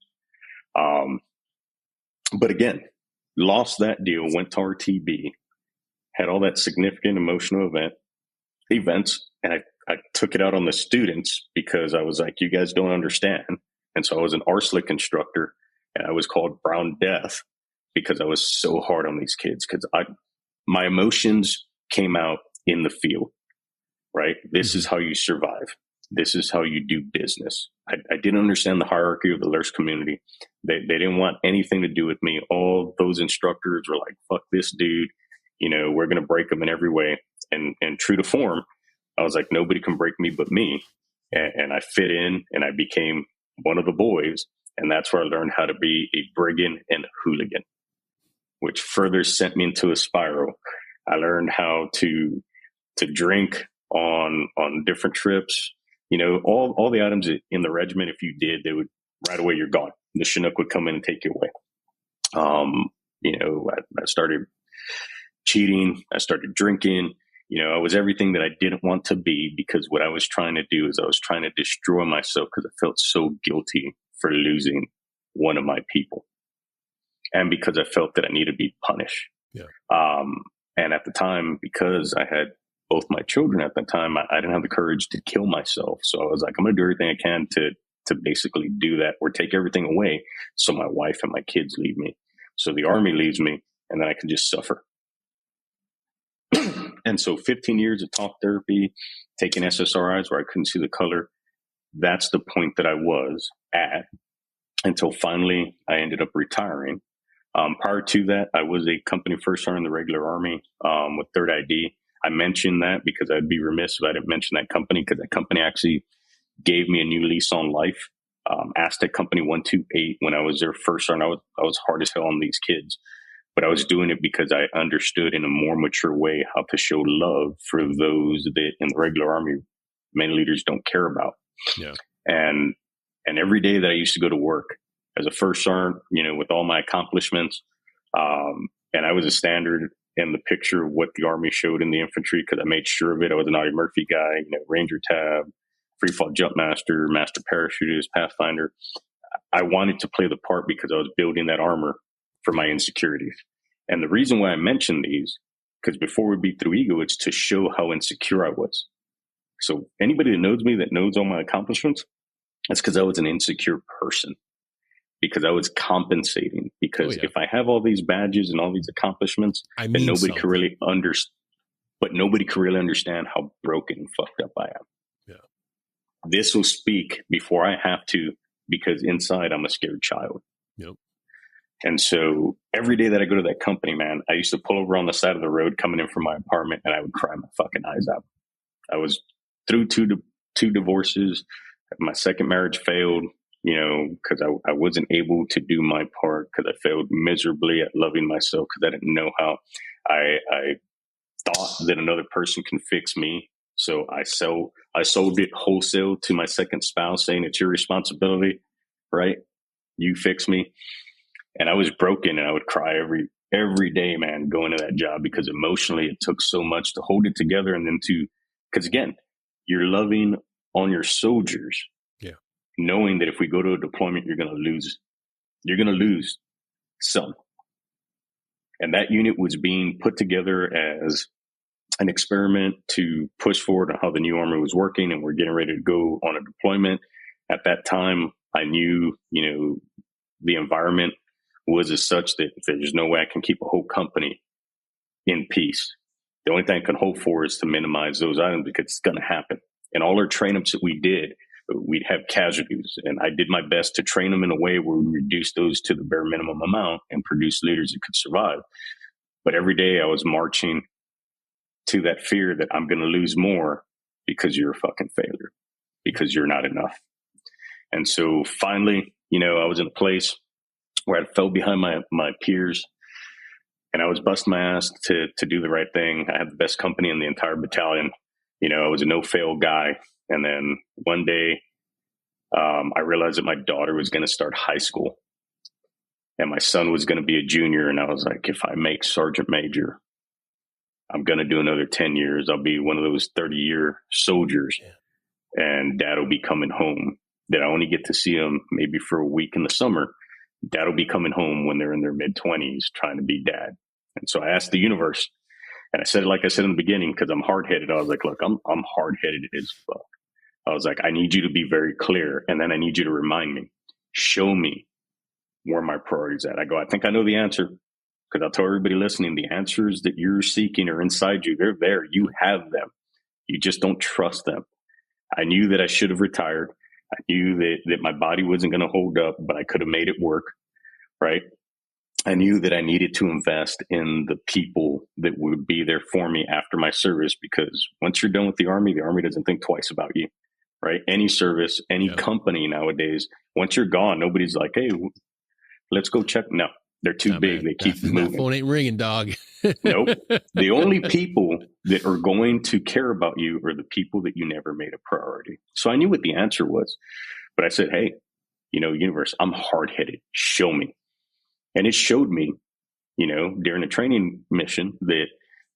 But again, lost that deal, went to RTB, had all that significant emotional events. And I took it out on the students because I was like, you guys don't understand. And so I was an RSLIC instructor and I was called Brown Death because I was so hard on these kids because my emotions came out in the field, right? This is how you survive. This is how you do business. I didn't understand the hierarchy of the nurse community. They didn't want anything to do with me. All those instructors were like, fuck this dude. You know, we're going to break him in every way. And true to form, I was like, nobody can break me but me. And I fit in and I became one of the boys. And that's where I learned how to be a brigand and a hooligan, which further sent me into a spiral. I learned how to drink on different trips. You know, all the items in the regiment, if you did, they would right away, you're gone. The Chinook would come in and take you away. You know, I started cheating. I started drinking. You know, I was everything that I didn't want to be because what I was trying to do is I was trying to destroy myself because I felt so guilty for losing one of my people. And because I felt that I needed to be punished. Yeah. And at the time, because I had both my children at the time, I didn't have the courage to kill myself. So I was like, I'm going to do everything I can to basically do that or take everything away. So my wife and my kids leave me. So the Army leaves me and then I can just suffer. And so 15 years of talk therapy, taking SSRIs where I couldn't see the color. That's the point that I was at until finally I ended up retiring. Prior to that, I was a company first sergeant in the regular Army with Third ID. I mentioned that because I'd be remiss if I didn't mention that company because that company actually gave me a new lease on life. Aztec Company 128, when I was their first sergeant, I was hard as hell on these kids, but I was doing it because I understood in a more mature way how to show love for those that in the regular Army many leaders don't care about. Yeah. And every day that I used to go to work as a first sergeant, you know, with all my accomplishments, and I was a standard in the picture of what the Army showed in the infantry because I made sure of it. I was an Audie Murphy guy, you know, Ranger Tab, free fall jump master, master parachutist, pathfinder. I wanted to play the part because I was building that armor for my insecurities. And the reason why I mention these, because before we beat through ego, it's to show how insecure I was. So anybody that knows me, that knows all my accomplishments, that's because I was an insecure person. Because I was compensating. Because if I have all these badges and all these accomplishments, then nobody can really understand. But nobody can really understand how broken and fucked up I am. Yeah. This will speak before I have to, because inside I'm a scared child. Yep. And so every day that I go to that company, man, I used to pull over on the side of the road coming in from my apartment, and I would cry my fucking eyes out. I was through two divorces. My second marriage failed. You know, because I wasn't able to do my part because I failed miserably at loving myself because I didn't know how. I thought that another person can fix me. So I sold it wholesale to my second spouse saying it's your responsibility, right? You fix me. And I was broken and I would cry every day, man, going to that job because emotionally it took so much to hold it together. And then because again, you're loving on your soldiers. Knowing that if we go to a deployment, you're going to lose some. And that unit was being put together as an experiment to push forward on how the new army was working. And we're getting ready to go on a deployment. At that time, I knew, you know, the environment was as such that there's no way I can keep a whole company in peace. The only thing I can hope for is to minimize those items because it's going to happen. And all our train-ups that we did, we'd have casualties. And I did my best to train them in a way where we reduced those to the bare minimum amount and produce leaders that could survive. But every day I was marching to that fear that I'm going to lose more because you're a fucking failure, because you're not enough. And so finally, I was in a place where I fell behind my peers, and I was busting my ass to do the right thing. I had the best company in the entire battalion. I was a no-fail guy. And then one day, I realized that my daughter was going to start high school and my son was going to be a junior. And I was like, if I make sergeant major, I'm going to do another 10 years. I'll be one of those 30-year soldiers. Yeah. And dad will be coming home. That I only get to see him maybe for a week in the summer. Dad will be coming home when they're in their mid-20s trying to be dad. And so I asked the universe, and I said it like I said in the beginning, because I'm hard-headed. I was like, look, I'm hard-headed as fuck. I was like, I need you to be very clear, and then I need you to remind me, show me where my priorities at. I go, I think I know the answer, because I'll tell everybody listening, the answers that you're seeking are inside you. They're there. You have them. You just don't trust them. I knew that I should have retired. I knew that my body wasn't going to hold up, but I could have made it work, right? I knew that I needed to invest in the people that would be there for me after my service, because once you're done with the Army doesn't think twice about you, right? Any service, any company nowadays, once you're gone, nobody's like, hey, let's go check. No, they're too big. They keep moving. That phone ain't ringing, dog. Nope. The only people that are going to care about you are the people that you never made a priority. So I knew what the answer was, but I said, hey, universe, I'm hard-headed. Show me. And it showed me, during a training mission that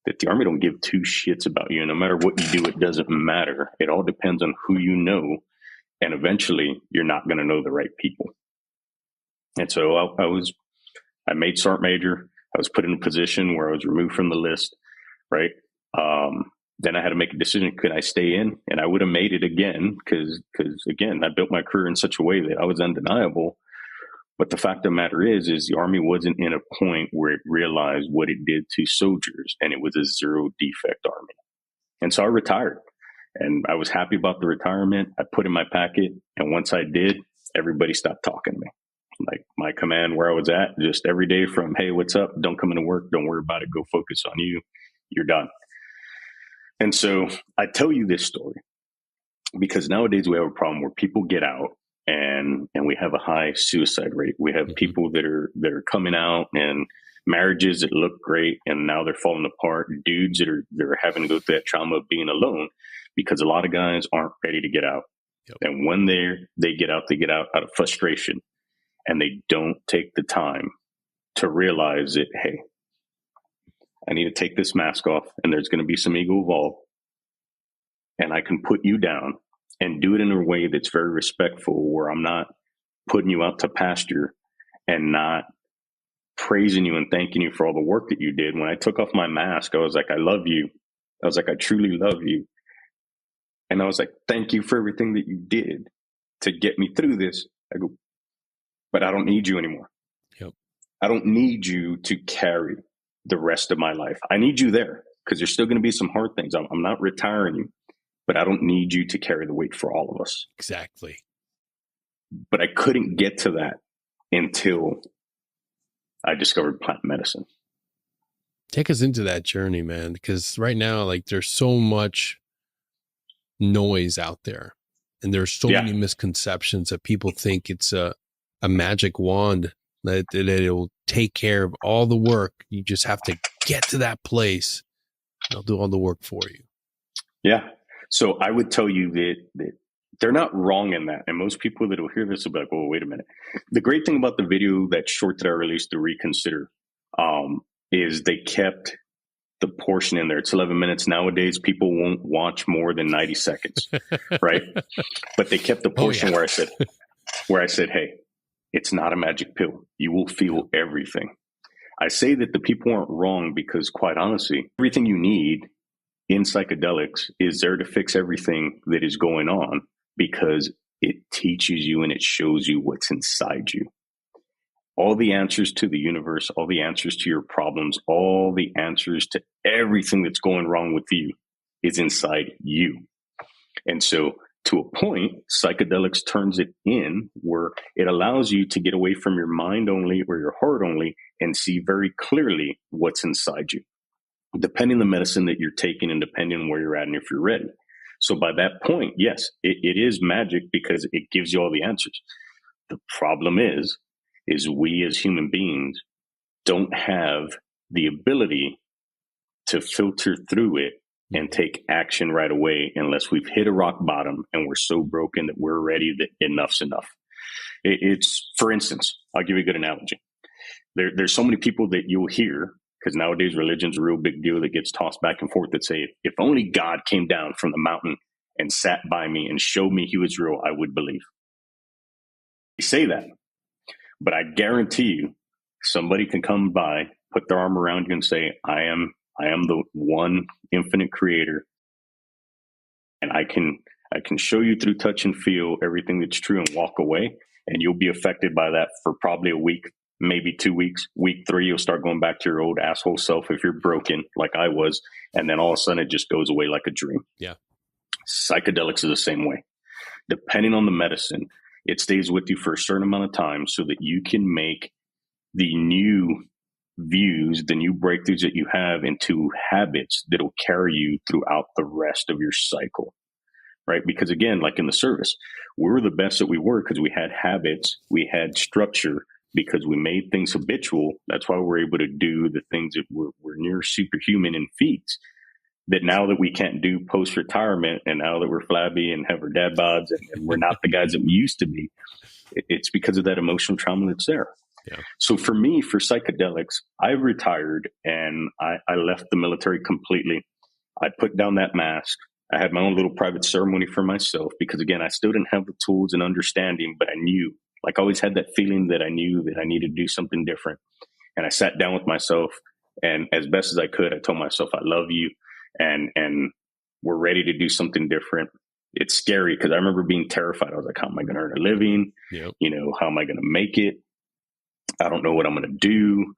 the Army don't give two shits about you. And no matter what you do, it doesn't matter. It all depends on who you know. And eventually you're not going to know the right people. And so I made Sergeant Major. I was put in a position where I was removed from the list, right? Then I had to make a decision. Could I stay in? And I would have made it again because again, I built my career in such a way that I was undeniable. But the fact of the matter is the Army wasn't in a point where it realized what it did to soldiers, and it was a zero defect Army. And so I retired, and I was happy about the retirement. I put in my packet, and once I did, everybody stopped talking to me. Like my command where I was at, just every day from, hey, what's up? Don't come into work. Don't worry about it. Go focus on you. You're done. And so I tell you this story because nowadays we have a problem where people get out and we have a high suicide rate. We have people that are coming out and marriages that look great and now they're falling apart. Dudes that are having to go through that trauma of being alone because a lot of guys aren't ready to get out. Yep. And when they get out of frustration. And they don't take the time to realize that, hey, I need to take this mask off and there's going to be some ego involved. And I can put you down and do it in a way that's very respectful, where I'm not putting you out to pasture and not praising you and thanking you for all the work that you did. When I took off my mask, I was like, I love you. I was like, I truly love you. And I was like, thank you for everything that you did to get me through this. I go, but I don't need you anymore. Yep. I don't need you to carry the rest of my life. I need you there because there's still going to be some hard things. I'm not retiring you, but I don't need you to carry the weight for all of us. Exactly. But I couldn't get to that until I discovered plant medicine. Take us into that journey, man, because right now, like, there's so much noise out there and there's so many misconceptions that people think it's a magic wand that it'll take care of all the work. You just have to get to that place. They'll do all the work for you. Yeah. So I would tell you that they're not wrong in that. And most people that will hear this will be like, oh, wait a minute. The great thing about the video, that short that I released, to Reconsider, is they kept the portion in there. It's 11 minutes. Nowadays, people won't watch more than 90 seconds, right? But they kept the portion where I said, hey, it's not a magic pill. You will feel everything. I say that the people aren't wrong because, quite honestly, everything you need in psychedelics is there to fix everything that is going on, because it teaches you and it shows you what's inside you. All the answers to the universe, all the answers to your problems, all the answers to everything that's going wrong with you is inside you. And so to a point, psychedelics turns it in where it allows you to get away from your mind only or your heart only and see very clearly what's inside you, depending on the medicine that you're taking and depending on where you're at and if you're ready. So by that point, yes, it is magic because it gives you all the answers. The problem is we as human beings don't have the ability to filter through it and take action right away unless we've hit a rock bottom and we're so broken that we're ready that enough's enough. It's, for instance, I'll give you a good analogy. There's so many people that you'll hear, because nowadays religion's a real big deal that gets tossed back and forth, that say, if only God came down from the mountain and sat by me and showed me he was real, I would believe. You say that, but I guarantee you somebody can come by, put their arm around you and say, I am the one infinite creator. And I can show you through touch and feel everything that's true and walk away. And you'll be affected by that for probably a week, maybe 2 weeks. Week 3, you'll start going back to your old asshole self if you're broken like I was. And then all of a sudden it just goes away like a dream. Yeah. Psychedelics are the same way. Depending on the medicine, it stays with you for a certain amount of time so that you can make the new views, the new breakthroughs that you have into habits that'll carry you throughout the rest of your cycle, right? Because again, like in the service, we were the best that we were because we had habits, we had structure, because we made things habitual. That's why we're able to do the things that were near superhuman in feats that now that we can't do post-retirement, and now that we're flabby and have our dad bods and we're not the guys that we used to be, it's because of that emotional trauma that's there. Yeah. So for me, for psychedelics, I retired and I left the military completely. I put down that mask. I had my own little private ceremony for myself because, again, I still didn't have the tools and understanding, but I knew, like I always had that feeling that I knew that I needed to do something different. And I sat down with myself, and as best as I could, I told myself, I love you, and we're ready to do something different. It's scary because I remember being terrified. I was like, how am I going to earn a living? Yep. How am I going to make it? I don't know what I'm going to do.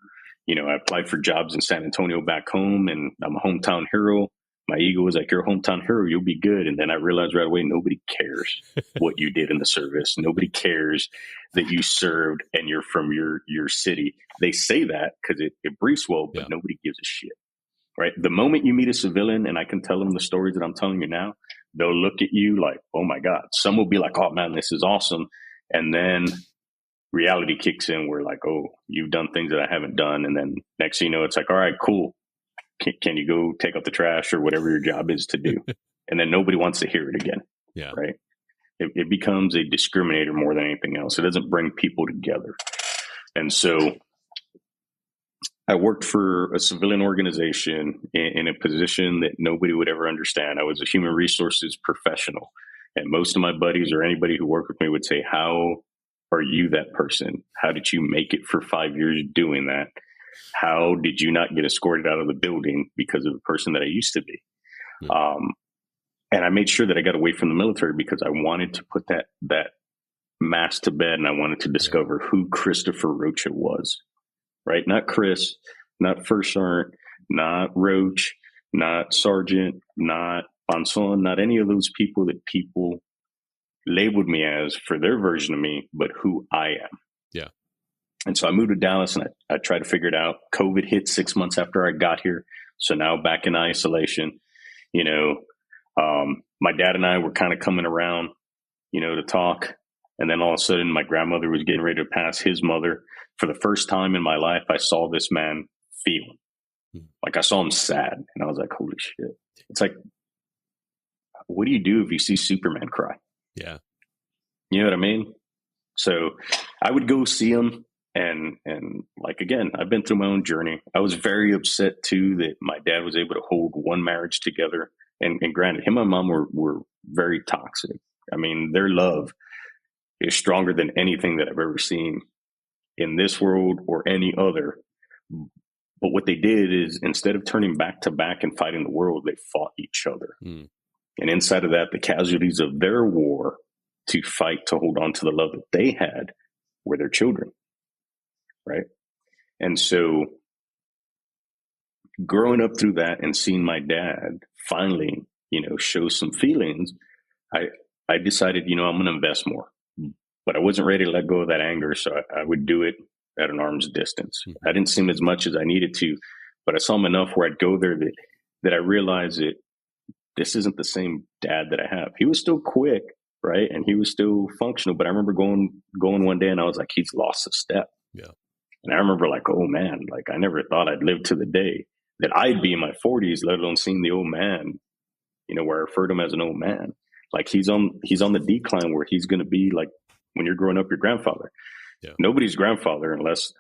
I applied for jobs in San Antonio back home, and I'm a hometown hero. My ego was like, you're a hometown hero, you'll be good. And then I realized right away, nobody cares what you did in the service. Nobody cares that you served and you're from your city. They say that because it briefs well, but nobody gives a shit, right? The moment you meet a civilian and I can tell them the stories that I'm telling you now, they'll look at you like, oh my God. Some will be like, oh man, this is awesome. And then reality kicks in. We're like, oh, you've done things that I haven't done. And then next thing you know, it's like, all right, cool. Can you go take out the trash or whatever your job is to do? And then nobody wants to hear it again. Yeah. Right. It becomes a discriminator more than anything else. It doesn't bring people together. And so I worked for a civilian organization in a position that nobody would ever understand. I was a human resources professional. And most of my buddies or anybody who worked with me would say, how are you that person? How did you make it for 5 years doing that? How did you not get escorted out of the building because of the person that I used to be? And I made sure that I got away from the military because I wanted to put that mask to bed, and I wanted to discover who Christopher Rocha was, right? Not Chris, not First Sergeant, not Roach, not Sergeant, not Bonson, not any of those people that people labeled me as for their version of me, but who I am. Yeah. And so I moved to Dallas and I tried to figure it out. COVID hit 6 months after I got here. So now back in isolation, my dad and I were kind of coming around, to talk. And then all of a sudden my grandmother was getting ready to pass his mother. For the first time in my life, I saw this man feeling like I saw him sad. And I was like, holy shit. It's like, what do you do if you see Superman cry? Yeah. You know what I mean? So I would go see him. And like, again, I've been through my own journey. I was very upset too that my dad was able to hold one marriage together. And granted, him and my mom were very toxic. I mean, their love is stronger than anything that I've ever seen in this world or any other. But what they did is, instead of turning back to back and fighting the world, they fought each other. And inside of that, the casualties of their war to fight to hold on to the love that they had were their children. right? And so growing up through that and seeing my dad finally, show some feelings, I decided, I'm going to invest more. But I wasn't ready to let go of that anger, so I would do it at an arm's distance. I didn't see him as much as I needed to, but I saw him enough where I'd go there that I realized that this isn't the same dad that I have. He was still quick, right? And he was still functional. But I remember going one day and I was like, he's lost a step. Yeah. And I remember like, oh man, like I never thought I'd live to the day that I'd be in my 40s, let alone seeing the old man, where I referred to him as an old man. Like he's on the decline where he's going to be like when you're growing up, your grandfather. Yeah. Nobody's grandfather, unless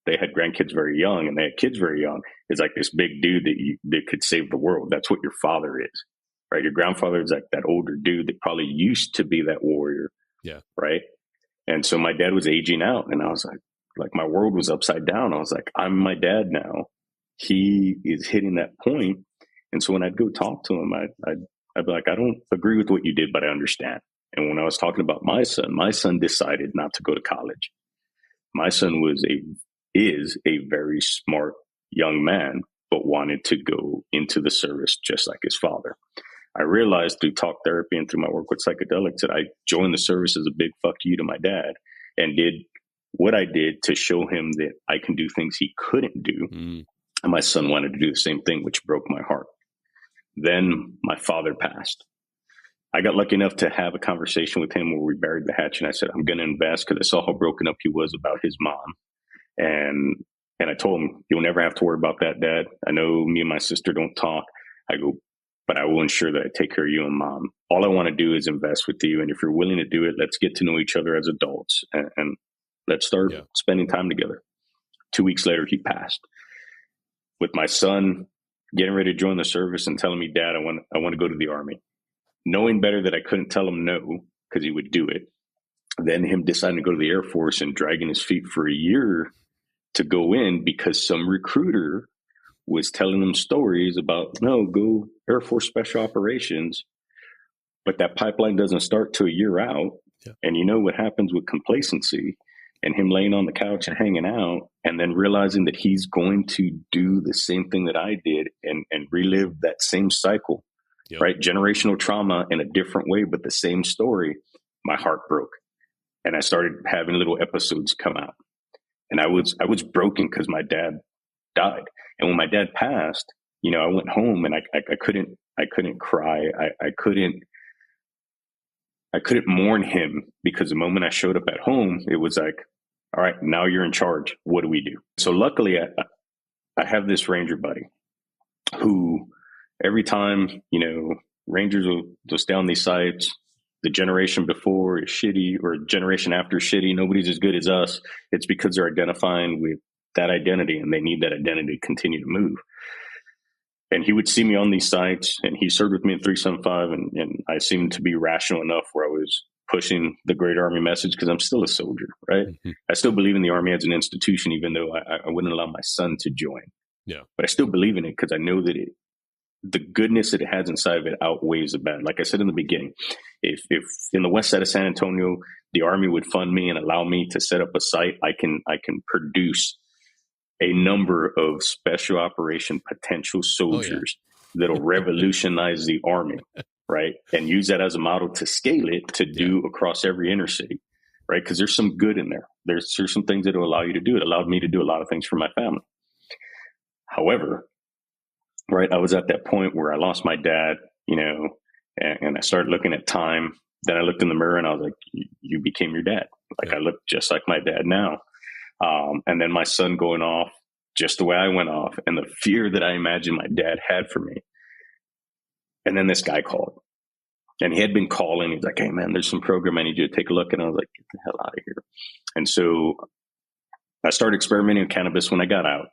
they had grandkids very young and they had kids very young, is like this big dude that could save the world. That's what your father is, right? Your grandfather is like that older dude that probably used to be that warrior. Yeah. Right. And so my dad was aging out and I was like my world was upside down. I was like, I'm my dad now. He is hitting that point. And so when I'd go talk to him, I'd be like, I don't agree with what you did, but I understand. And when I was talking about my son decided not to go to college. My son is a very smart young man, but wanted to go into the service just like his father. I realized through talk therapy and through my work with psychedelics that I joined the service as a big fuck you to my dad and did what I did to show him that I can do things he couldn't do. And my son wanted to do the same thing, which broke my heart. Then my father passed. I got lucky enough to have a conversation with him where we buried the hatchet and I said, I'm going to invest because I saw how broken up he was about his mom. And I told him, you'll never have to worry about that, Dad. I know me and my sister don't talk. I go, but I will ensure that I take care of you and Mom. All I want to do is invest with you. And if you're willing to do it, let's get to know each other as adults and let's start spending time together. 2 weeks later, he passed. With my son getting ready to join the service and telling me, Dad, I want to go to the Army. Knowing better that I couldn't tell him no because he would do it. Then him deciding to go to the Air Force and dragging his feet for a year to go in because some recruiter was telling him stories about, no, go Air Force Special Operations. But that pipeline doesn't start till a year out. Yeah. And you know what happens with complacency and him laying on the couch and hanging out and then realizing that he's going to do the same thing that I did and relive that same cycle. Yep. Right. Generational trauma in a different way, but the same story. My heart broke and I started having little episodes come out and I was broken because my dad died. And when my dad passed, I went home and I couldn't cry. I couldn't mourn him because the moment I showed up at home, it was like, all right, now you're in charge. What do we do? So luckily I have this Ranger buddy who, every time, Rangers will stay on these sites. The generation before is shitty or generation after is shitty. Nobody's as good as us. It's because they're identifying with that identity and they need that identity to continue to move. And he would see me on these sites and he served with me in 375 and I seemed to be rational enough where I was pushing the great Army message because I'm still a soldier, right? Mm-hmm. I still believe in the Army as an institution, even though I wouldn't allow my son to join. Yeah. But I still believe in it because I know that the goodness that it has inside of it outweighs the bad. Like I said in the beginning, if in the west side of San Antonio, the Army would fund me and allow me to set up a site, I can produce a number of special operation potential soldiers that'll revolutionize the Army, right? And use that as a model to scale it to do across every inner city, right? Because there's some good in there. There's some things that will allow you to do it. It allowed me to do a lot of things for my family. However, right, I was at that point where I lost my dad, and I started looking at time. Then I looked in the mirror and I was like, you became your dad. Like I look just like my dad now. And then my son going off just the way I went off and the fear that I imagined my dad had for me. And then this guy called and he had been calling. He's like, hey man, there's some program I need you to take a look. And I was like, get the hell out of here. And so I started experimenting with cannabis when I got out.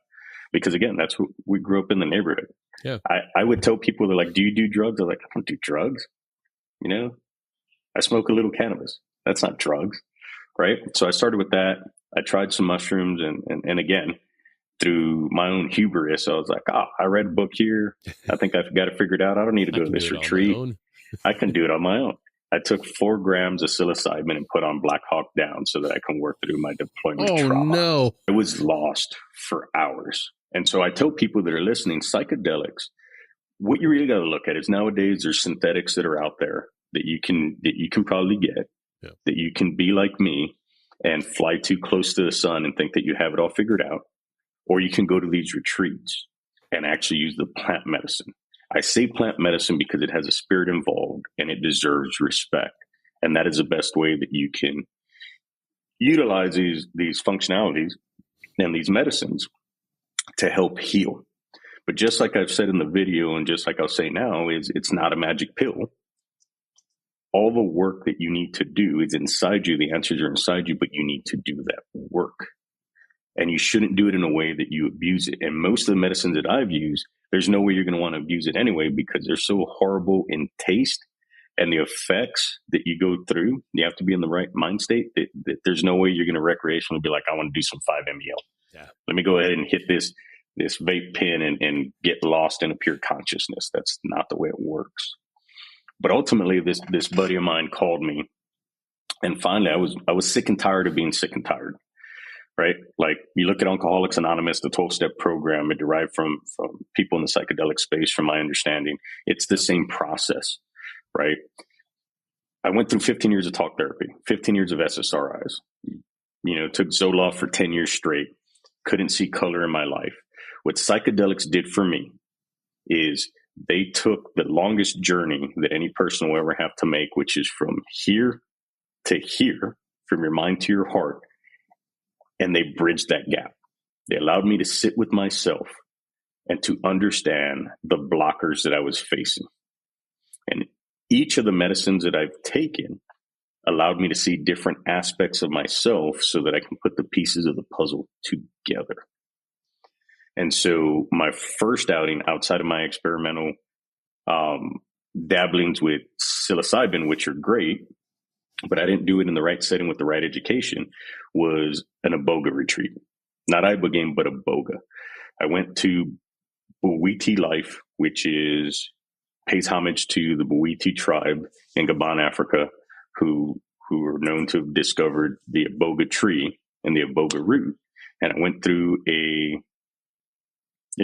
Because again, that's what we grew up in the neighborhood. Yeah. I would tell people, they're like, do you do drugs? I was like, I don't do drugs. I smoke a little cannabis. That's not drugs. Right. So I started with that. I tried some mushrooms and again, through my own hubris, I was like, I read a book here. I think I've got it figured out. I don't need to go to this retreat. I can do it on my own. I took 4 grams of psilocybin and put on Black Hawk Down so that I can work through my deployment Oh, trauma. no. I was lost for hours. And so I tell people that are listening, psychedelics, what you really got to look at is nowadays there's synthetics that are out there that you can probably get, that you can be like me and fly too close to the sun and think that you have it all figured out. Or you can go to these retreats and actually use the plant medicine. I say plant medicine because it has a spirit involved and it deserves respect. And that is the best way that you can utilize these functionalities and these medicines to help heal. But just like I've said in the video, and just like I'll say now, is it's not a magic pill. All the work that you need to do is inside you. The answers are inside you, but you need to do that work. And you shouldn't do it in a way that you abuse it. And most of the medicines that I've used, there's no way you're going to want to abuse it anyway, because they're so horrible in taste and the effects that you go through. You have to be in the right mind state that there's no way you're going to recreationally be like, I want to do some 5-MeO. Yeah. Let me go ahead and hit this vape pen and get lost in a pure consciousness. That's not the way it works. But ultimately, this buddy of mine called me, and finally I was sick and tired of being sick and tired. Right? Like you look at Alcoholics Anonymous, the 12-step program, it derived from people in the psychedelic space, from my understanding. It's the same process, right? I went through 15 years of talk therapy, 15 years of SSRIs, took Zoloft for 10 years straight, couldn't see color in my life. What psychedelics did for me is they took the longest journey that any person will ever have to make, which is from here to here, from your mind to your heart. And they bridged that gap. They allowed me to sit with myself and to understand the blockers that I was facing. And each of the medicines that I've taken allowed me to see different aspects of myself so that I can put the pieces of the puzzle together. And so my first outing outside of my experimental dabblings with psilocybin, which are great, but I didn't do it in the right setting with the right education, was an Iboga retreat. Not Ibogaine, but Iboga. I went to Bwiti Life, which pays homage to the Bwiti tribe in Gabon, Africa, who are known to have discovered the Iboga tree and the Iboga root. And I went through a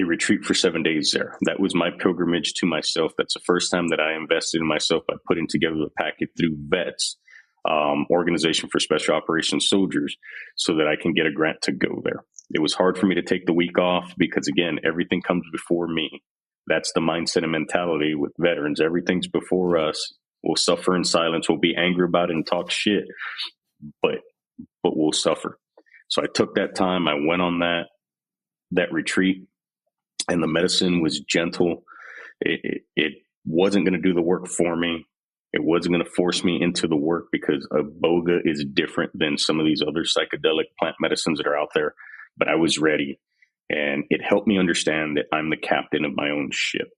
retreat for 7 days there. That was my pilgrimage to myself. That's the first time that I invested in myself by putting together the packet through VETS, Organization for Special Operations Soldiers, so that I can get a grant to go there. It was hard for me to take the week off because, again, everything comes before me. That's the mindset and mentality with veterans. Everything's before us. We'll suffer in silence. We'll be angry about it and talk shit, but we'll suffer. So I took that time. I went on that retreat, and the medicine was gentle. It wasn't going to do the work for me. It wasn't going to force me into the work because Iboga is different than some of these other psychedelic plant medicines that are out there. But I was ready, and it helped me understand that I'm the captain of my own ship,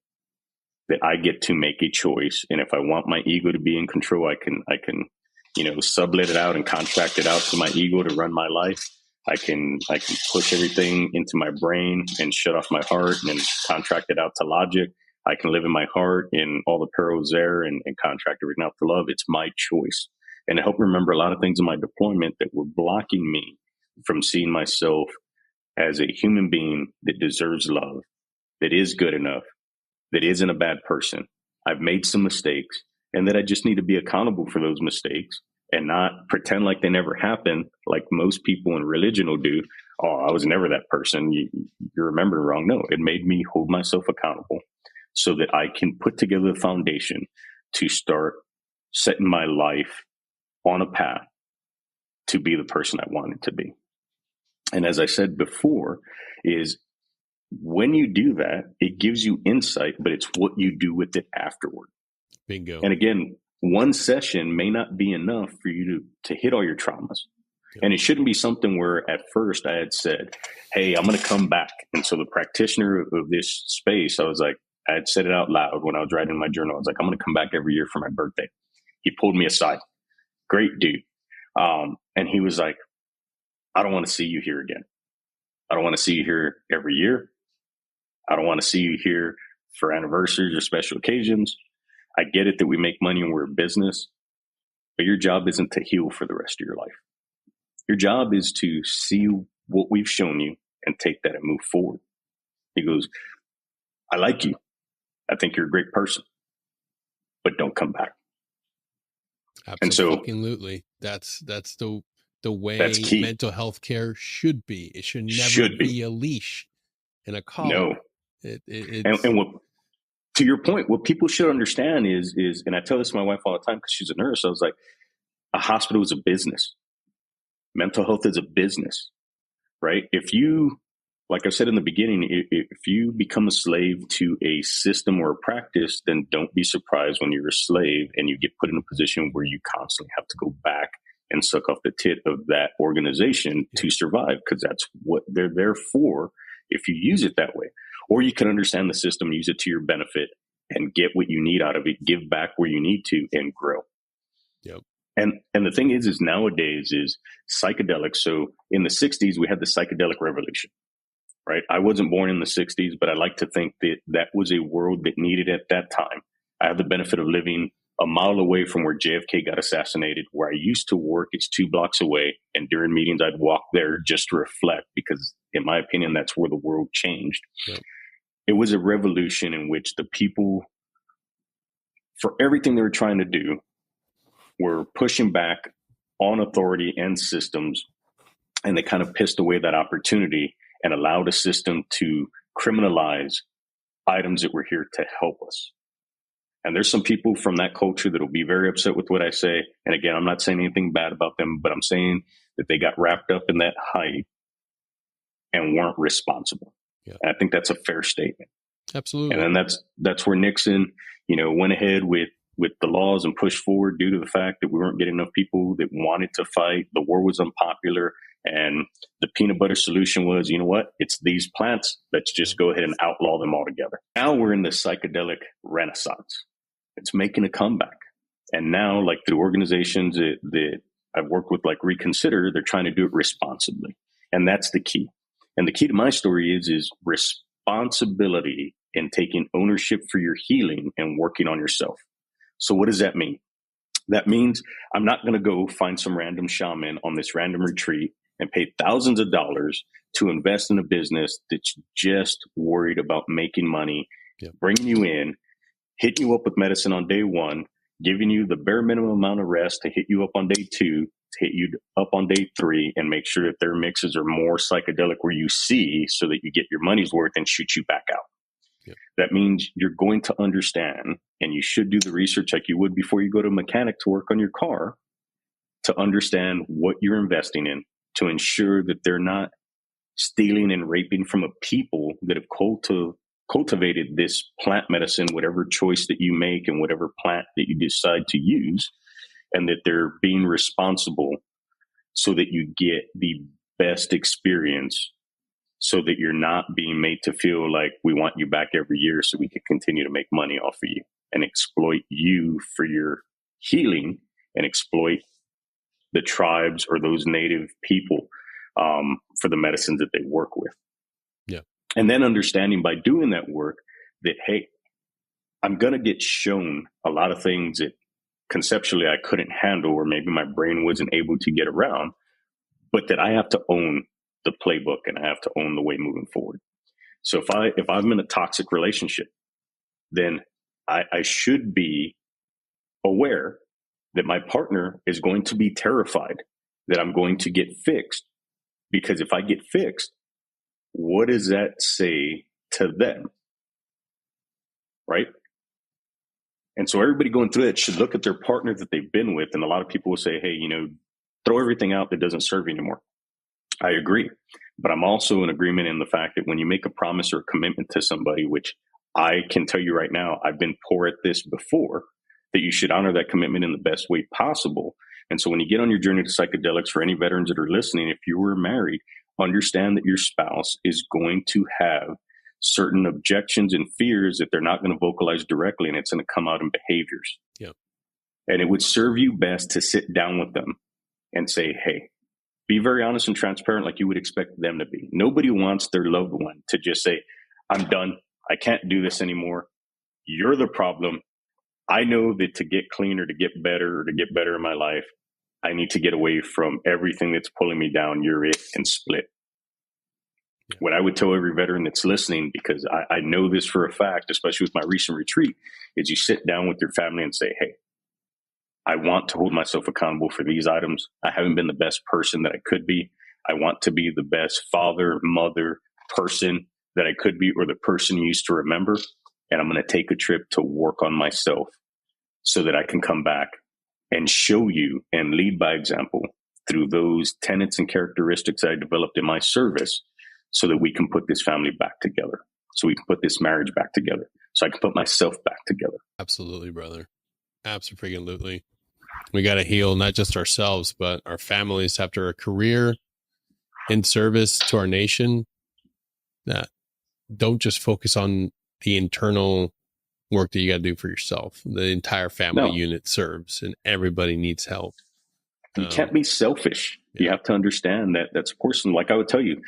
that I get to make a choice. And if I want my ego to be in control, I can sublet it out and contract it out to my ego to run my life. I can push everything into my brain and shut off my heart and then contract it out to logic. I can live in my heart and all the perils there and contract everything out to love. It's my choice. And it helped remember a lot of things in my deployment that were blocking me from seeing myself as a human being that deserves love, that is good enough, that isn't a bad person. I've made some mistakes, and that I just need to be accountable for those mistakes and not pretend like they never happened, like most people in religion will do. Oh, I was never that person. You're remembering wrong. No, it made me hold myself accountable so that I can put together the foundation to start setting my life on a path to be the person I wanted to be. And as I said before, is when you do that, it gives you insight, but it's what you do with it afterward. Bingo. And again, one session may not be enough for you to hit all your traumas. Yep. And it shouldn't be something where at first I had said, hey, I'm going to come back. And so the practitioner of this space, I had said it out loud when I was writing my journal. I was like, I'm going to come back every year for my birthday. He pulled me aside. Great dude. And he was like, I don't want to see you here again. I don't want to see you here every year. I don't want to see you here for anniversaries or special occasions. I get it that we make money and we're a business, but your job isn't to heal for the rest of your life. Your job is to see what we've shown you and take that and move forward. He goes, I like you. I think you're a great person, but don't come back. Absolutely. That's the way that's key. Mental health care should be. It should never be a leash and a collar. No. And what, to your point, what people should understand is, and I tell this to my wife all the time because she's a nurse. I was like, a hospital is a business. Mental health is a business, right? If you, like I said in the beginning, if you become a slave to a system or a practice, then don't be surprised when you're a slave and you get put in a position where you constantly have to go back and suck off the tit of that organization to survive, because that's what they're there for if you use it that way. Or you can understand the system, use it to your benefit, and get what you need out of it, give back where you need to, and grow. Yep. And the thing is nowadays is psychedelics. So in the 60s, we had the psychedelic revolution, right? I wasn't born in the 60s, but I like to think that that was a world that needed at that time. I have the benefit of living a mile away from where JFK got assassinated. Where I used to work is 2 blocks away. And during meetings, I'd walk there just to reflect, because in my opinion, that's where the world changed. Yep. It was a revolution in which the people, for everything they were trying to do, were pushing back on authority and systems, and they kind of pissed away that opportunity and allowed a system to criminalize items that were here to help us. And there's some people from that culture that will be very upset with what I say. And again, I'm not saying anything bad about them, but I'm saying that they got wrapped up in that hype and weren't responsible. Yeah. And I think that's a fair statement. Absolutely. And then that's where Nixon, went ahead with the laws and pushed forward due to the fact that we weren't getting enough people that wanted to fight. The war was unpopular. And the peanut butter solution was, you know what? It's these plants. Let's just go ahead and outlaw them altogether. Now we're in the psychedelic renaissance. It's making a comeback. And now, like the organizations that I've worked with, like Reconsider, they're trying to do it responsibly. And that's the key. And the key to my story is responsibility in taking ownership for your healing and working on yourself. So what does that mean? That means I'm not going to go find some random shaman on this random retreat and pay thousands of dollars to invest in a business that's just worried about making money, bringing you in, hitting you up with medicine on day 1, giving you the bare minimum amount of rest to hit you up on day 2, to hit you up on day 3, and make sure that their mixes are more psychedelic where you see, so that you get your money's worth and shoot you back out. That means you're going to understand, and you should do the research like you would before you go to a mechanic to work on your car, to understand what you're investing in, to ensure that they're not stealing and raping from a people that have cultivated this plant medicine, whatever choice that you make and whatever plant that you decide to use, and that they're being responsible so that you get the best experience, so that you're not being made to feel like we want you back every year so we can continue to make money off of you and exploit you for your healing, and exploit the tribes or those native people for the medicines that they work with. Yeah. And then understanding by doing that work that, hey, I'm going to get shown a lot of things that conceptually I couldn't handle, or maybe my brain wasn't able to get around, but that I have to own the playbook and I have to own the way moving forward. So if I'm in a toxic relationship, then I should be aware that my partner is going to be terrified that I'm going to get fixed, because if I get fixed, what does that say to them? Right? And so everybody going through it should look at their partner that they've been with. And a lot of people will say, hey, throw everything out that doesn't serve you anymore. I agree. But I'm also in agreement in the fact that when you make a promise or a commitment to somebody, which I can tell you right now, I've been poor at this before, that you should honor that commitment in the best way possible. And so when you get on your journey to psychedelics, for any veterans that are listening, if you were married, understand that your spouse is going to have certain objections and fears that they're not going to vocalize directly, and it's going to come out in behaviors. Yep. And it would serve you best to sit down with them and say, hey, be very honest and transparent like you would expect them to be. Nobody wants their loved one to just say, I'm done. I can't do this anymore. You're the problem. I know that to get clean or to get better or to get better in my life, I need to get away from everything that's pulling me down, you're it, and split. Yeah. What I would tell every veteran that's listening, because I know this for a fact, especially with my recent retreat, is you sit down with your family and say, hey, I want to hold myself accountable for these items. I haven't been the best person that I could be. I want to be the best father, mother, person that I could be, or the person you used to remember. And I'm going to take a trip to work on myself so that I can come back and show you and lead by example through those tenets and characteristics I developed in my service, so that we can put this family back together, so we can put this marriage back together, so I can put myself back together. Absolutely, brother. Absolutely. We got to heal not just ourselves, but our families after a career in service to our nation. Don't just focus on the internal work that you got to do for yourself. The entire family unit serves, and everybody needs help. You can't be selfish. Yeah. You have to understand that that's a person. Like I would tell you,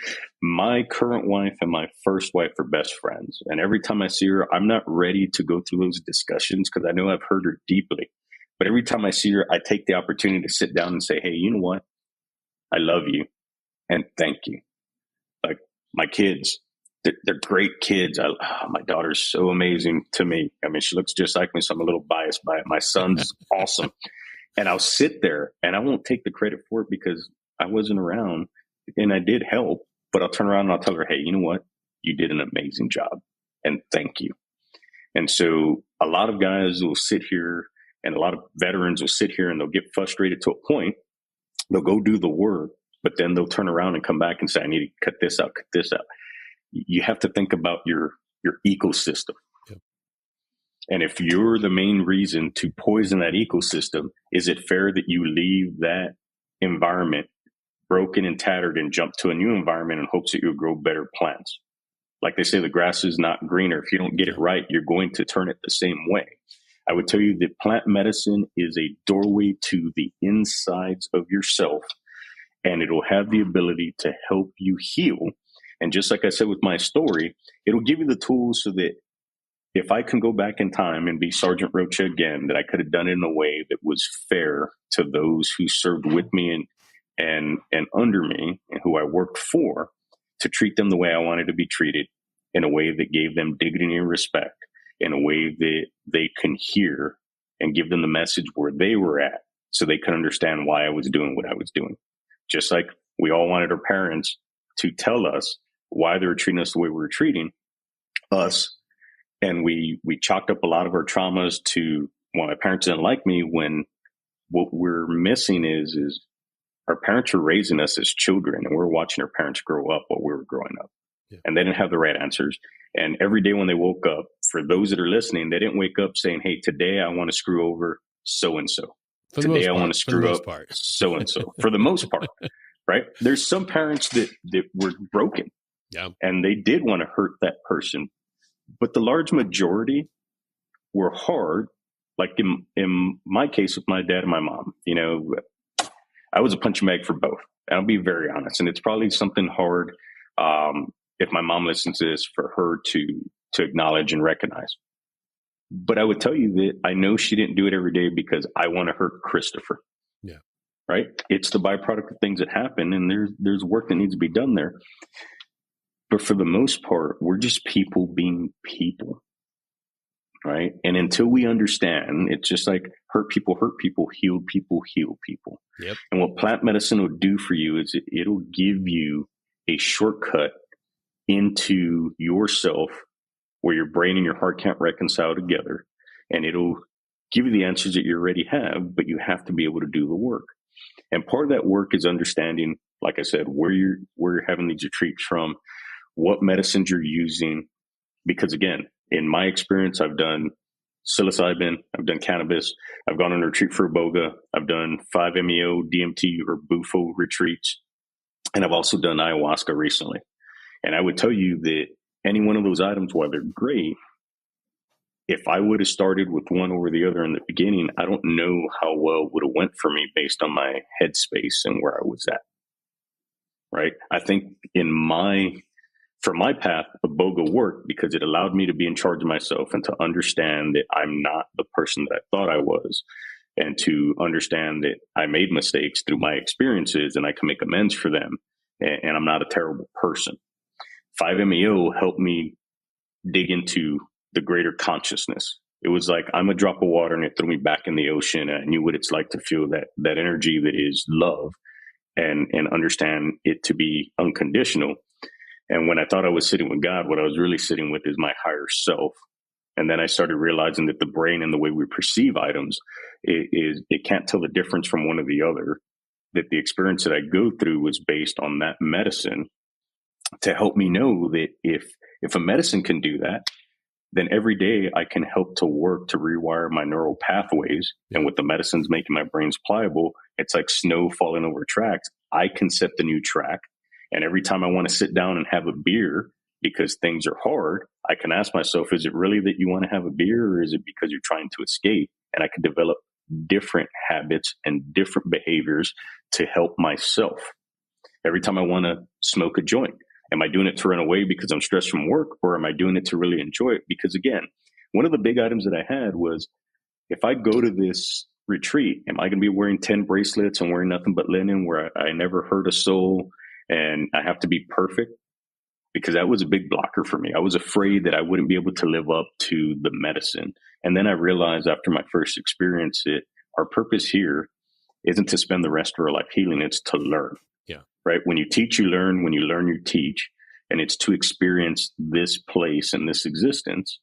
my current wife and my first wife are best friends. And every time I see her, I'm not ready to go through those discussions because I know I've hurt her deeply. But every time I see her, I take the opportunity to sit down and say, hey, you know what? I love you and thank you. Like my kids, they're great kids. My daughter's so amazing to me. I mean, she looks just like me, so I'm a little biased by it. My son's awesome. And I'll sit there and I won't take the credit for it because I wasn't around and I did help, but I'll turn around and I'll tell her, hey, you know what? You did an amazing job and thank you. And so a lot of guys will sit here and a lot of veterans will sit here and they'll get frustrated to a point. They'll go do the work, but then they'll turn around and come back and say, I need to cut this out, cut this out. You have to think about your ecosystem. Yep. And if you're the main reason to poison that ecosystem, is it fair that you leave that environment broken and tattered and jump to a new environment in hopes that you'll grow better plants? Like they say, the grass is not greener. If you don't get it right, you're going to turn it the same way. I would tell you that plant medicine is a doorway to the insides of yourself, and it'll have the ability to help you heal. And just like I said with my story, it'll give you the tools so that if I can go back in time and be Sergeant Rocha again, that I could have done it in a way that was fair to those who served with me and under me and who I worked for, to treat them the way I wanted to be treated, in a way that gave them dignity and respect, in a way that they can hear and give them the message where they were at so they could understand why I was doing what I was doing. Just like we all wanted our parents to tell us why they were treating us the way we were treating us. And we chalked up a lot of our traumas to, well, my parents didn't like me, when what we're missing is our parents were raising us as children and we're watching our parents grow up while we were growing up. Yeah. And they didn't have the right answers. And every day when they woke up, for those that are listening, they didn't wake up saying, hey, today I want to screw over so-and-so. Today I want to screw up so-and-so. For the most part, right? There's some parents that were broken. Yeah. And they did want to hurt that person. But the large majority were hard. Like in my case with my dad and my mom, you know, I was a punching bag for both. I'll be very honest. And it's probably something hard, if my mom listens to this, for her to acknowledge and recognize. But I would tell you that I know she didn't do it every day because I want to hurt Christopher. Yeah. Right? It's the byproduct of things that happen, and there's work that needs to be done there. But for the most part, we're just people being people, right? And until we understand, it's just like hurt people, heal people, heal people. Yep. And what plant medicine will do for you is it'll give you a shortcut into yourself where your brain and your heart can't reconcile together. And it'll give you the answers that you already have, but you have to be able to do the work. And part of that work is understanding, like I said, where you're having these retreats from, what medicines you're using. Because again, in my experience, I've done psilocybin, I've done cannabis, I've gone on a retreat for iboga, I've done 5-MeO, DMT, or Bufo retreats, and I've also done ayahuasca recently. And I would tell you that any one of those items, while they're great, if I would have started with one over the other in the beginning, I don't know how well it would have went for me based on my headspace and where I was at. Right? I think in my For my path, a BOGO worked because it allowed me to be in charge of myself and to understand that I'm not the person that I thought I was, and to understand that I made mistakes through my experiences and I can make amends for them, and I'm not a terrible person. 5-MeO helped me dig into the greater consciousness. It was like I'm a drop of water and it threw me back in the ocean. And I knew what it's like to feel that energy that is love, and understand it to be unconditional. And when I thought I was sitting with God, what I was really sitting with is my higher self. And then I started realizing that the brain and the way we perceive items, it can't tell the difference from one or the other. That the experience that I go through was based on that medicine to help me know that if a medicine can do that, then every day I can help to work to rewire my neural pathways. And with the medicines making my brains pliable, it's like snow falling over tracks. I can set the new track. And every time I want to sit down and have a beer because things are hard, I can ask myself, is it really that you want to have a beer, or is it because you're trying to escape? And I can develop different habits and different behaviors to help myself. Every time I want to smoke a joint, am I doing it to run away because I'm stressed from work, or am I doing it to really enjoy it? Because again, one of the big items that I had was, if I go to this retreat, am I going to be wearing 10 bracelets and wearing nothing but linen where I never hurt a soul and I have to be perfect? Because that was a big blocker for me. I was afraid that I wouldn't be able to live up to the medicine. And then I realized after my first experience that our purpose here isn't to spend the rest of our life healing, it's to learn. Yeah. Right? When you teach, you learn. When you learn, you teach. And it's to experience this place and this existence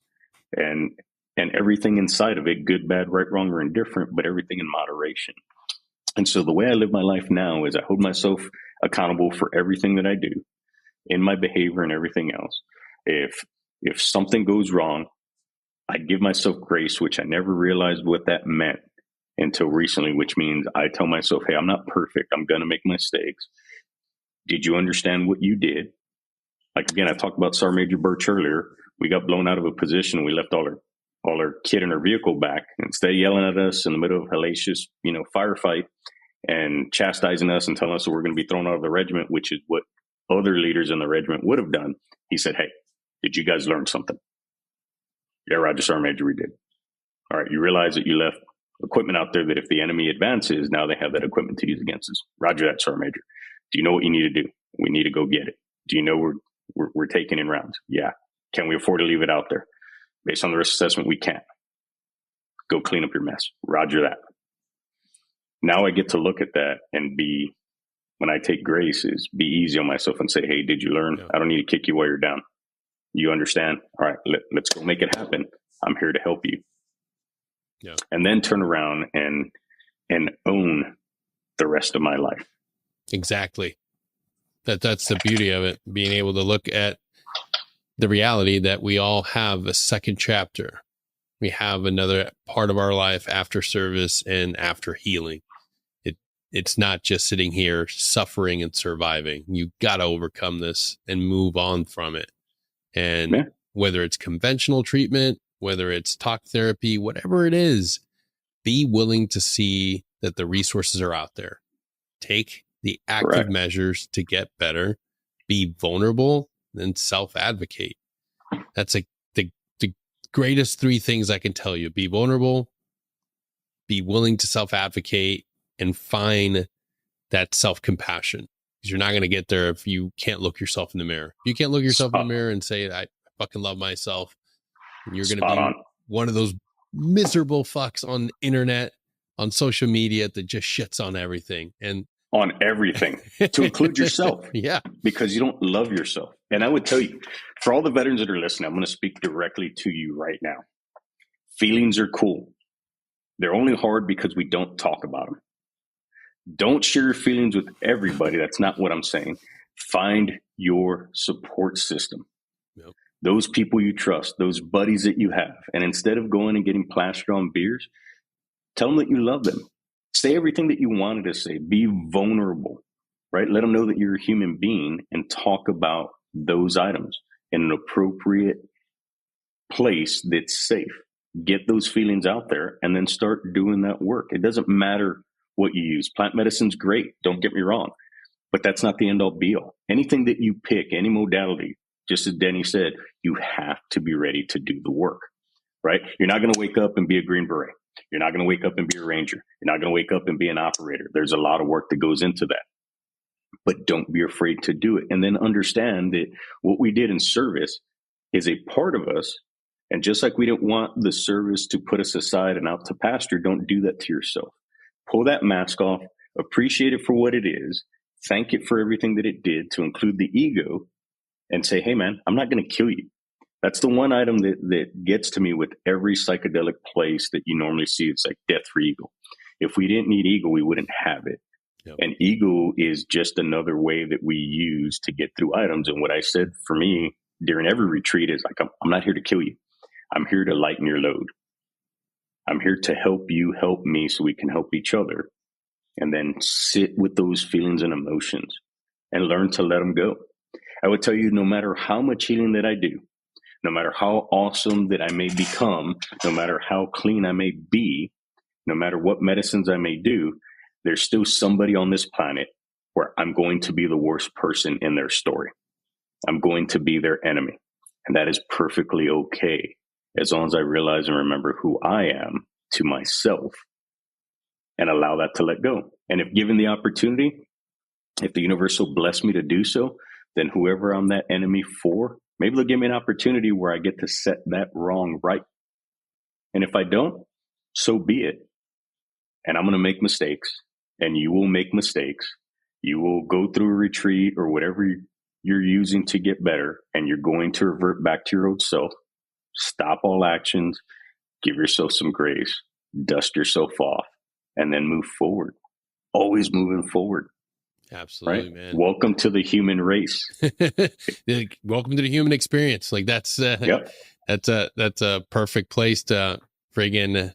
and everything inside of it, good, bad, right, wrong, or indifferent, but everything in moderation. And so the way I live my life now is I hold myself accountable for everything that I do in my behavior and everything else. If something goes wrong, I give myself grace, which I never realized what that meant until recently, which means I tell myself, hey, I'm not perfect. I'm going to make mistakes. Did you understand what you did? Like, again, I talked about Sergeant Major Birch earlier. We got blown out of a position. We left all our kit in our vehicle back. Instead of yelling at us in the middle of a hellacious, firefight and chastising us and telling us that we're going to be thrown out of the regiment, which is what other leaders in the regiment would have done. He said, hey, did you guys learn something? Yeah, Roger, Sergeant Major, we did. All right, you realize that you left equipment out there that if the enemy advances, now they have that equipment to use against us. Roger that, Sergeant Major. Do you know what you need to do? We need to go get it. Do you know we're taking in rounds? Yeah. Can we afford to leave it out there? Based on the risk assessment, we can't. Go clean up your mess. Roger that. Now I get to look at that and when I take grace, is be easy on myself and say, hey, did you learn? Yeah. I don't need to kick you while you're down. You understand? All right, let's go make it happen. I'm here to help you. Yeah. And then turn around and own the rest of my life. Exactly. That's the beauty of it, being able to look at the reality that we all have a second chapter. We have another part of our life after service and after healing. It's not just sitting here suffering and surviving. You got to overcome this and move on from it. And whether it's conventional treatment, whether it's talk therapy, whatever it is, be willing to see that the resources are out there. Take the active measures to get better, be vulnerable, and self-advocate. That's the greatest three things I can tell you. Be vulnerable, be willing to self-advocate, and find that self-compassion. Because you're not going to get there if you can't look yourself in the mirror. If you can't look yourself in the mirror and say, I fucking love myself, and you're going to be one of those miserable fucks on the internet, on social media that just shits on everything. And on everything, to include yourself. Yeah. Because you don't love yourself. And I would tell you, for all the veterans that are listening, I'm going to speak directly to you right now. Feelings are cool. They're only hard because we don't talk about them. Don't share your feelings with everybody. That's not what I'm saying. Find your support system. Yep. Those people you trust, those buddies that you have. And instead of going and getting plastered on beers, tell them that you love them. Say everything that you wanted to say. Be vulnerable, right? Let them know that you're a human being and talk about those items in an appropriate place that's safe. Get those feelings out there and then start doing that work. It doesn't matter what you use. Plant medicine's great. Don't get me wrong, but that's not the end all be all. Anything that you pick, any modality, just as Denny said, you have to be ready to do the work, right? You're not going to wake up and be a Green Beret. You're not going to wake up and be a Ranger. You're not going to wake up and be an operator. There's a lot of work that goes into that. But don't be afraid to do it. And then understand that what we did in service is a part of us. And just like we didn't want the service to put us aside and out to pasture, don't do that to yourself. Pull that mask off, appreciate it for what it is, thank it for everything that it did, to include the ego, and say, hey, man, I'm not going to kill you. That's the one item that gets to me with every psychedelic place that you normally see. It's like death for ego. If we didn't need ego, we wouldn't have it. Yep. And ego is just another way that we use to get through items. And what I said for me during every retreat is like, I'm not here to kill you. I'm here to lighten your load. I'm here to help you help me so we can help each other. And then sit with those feelings and emotions and learn to let them go. I would tell you, no matter how much healing that I do, no matter how awesome that I may become, no matter how clean I may be, no matter what medicines I may do, there's still somebody on this planet where I'm going to be the worst person in their story. I'm going to be their enemy. And that is perfectly okay, as long as I realize and remember who I am to myself and allow that to let go. And if given the opportunity, if the universe will bless me to do so, then whoever I'm that enemy for, maybe they'll give me an opportunity where I get to set that wrong right. And if I don't, so be it. And I'm going to make mistakes, and you will make mistakes. You will go through a retreat or whatever you're using to get better, and you're going to revert back to your old self. Stop all actions, give yourself some grace, dust yourself off, and then move forward. Always moving forward. Absolutely, right? man. Welcome to the human race. Welcome to the human experience. Like that's yep. that's a perfect place to friggin'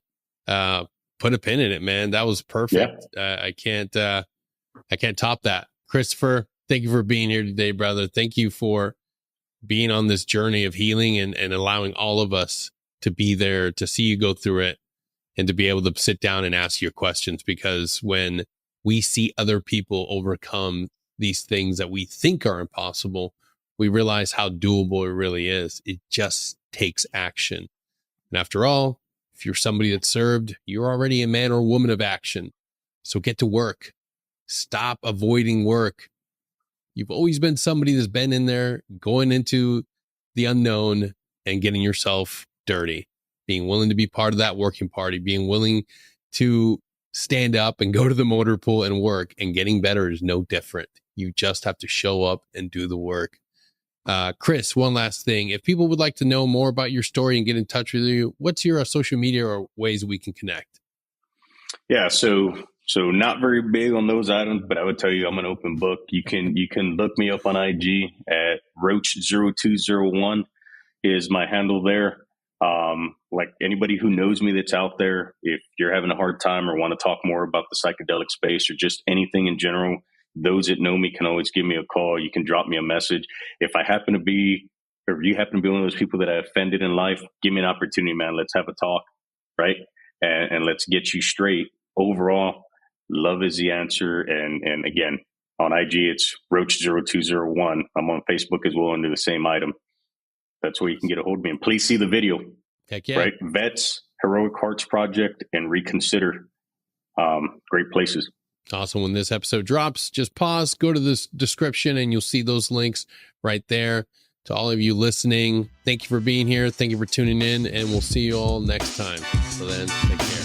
put a pin in it, man. That was perfect. Yeah. I can't top that. Christopher, thank you for being here today, brother. Thank you for being on this journey of healing and allowing all of us to be there to see you go through it and to be able to sit down and ask your questions, because when we see other people overcome these things that we think are impossible, we realize how doable it really is. It just takes action. And after all, if you're somebody that served, you're already a man or woman of action. So get to work. Stop avoiding work. You've always been somebody that's been in there, going into the unknown and getting yourself dirty, being willing to be part of that working party, being willing to stand up and go to the motor pool and work, and getting better is no different. You just have to show up and do the work. Chris, one last thing. If people would like to know more about your story and get in touch with you, what's your social media or ways we can connect? Yeah. So not very big on those items, but I would tell you I'm an open book. You can look me up on IG at Roach0201 is my handle there. Like anybody who knows me that's out there, if you're having a hard time or want to talk more about the psychedelic space or just anything in general, those that know me can always give me a call. You can drop me a message. If I happen to be, or if you happen to be one of those people that I offended in life, give me an opportunity, man. Let's have a talk, right? And let's get you straight. Overall, love is the answer. And again, on IG, it's Roach0201. I'm on Facebook as well under the same item. That's where you can get a hold of me. And please see the video. Heck yeah. Right? Vets, Heroic Hearts Project, and Reconsider. Great places. Awesome. When this episode drops, just pause, go to this description, and you'll see those links right there. To all of you listening, thank you for being here. Thank you for tuning in, and we'll see you all next time. So then, take care.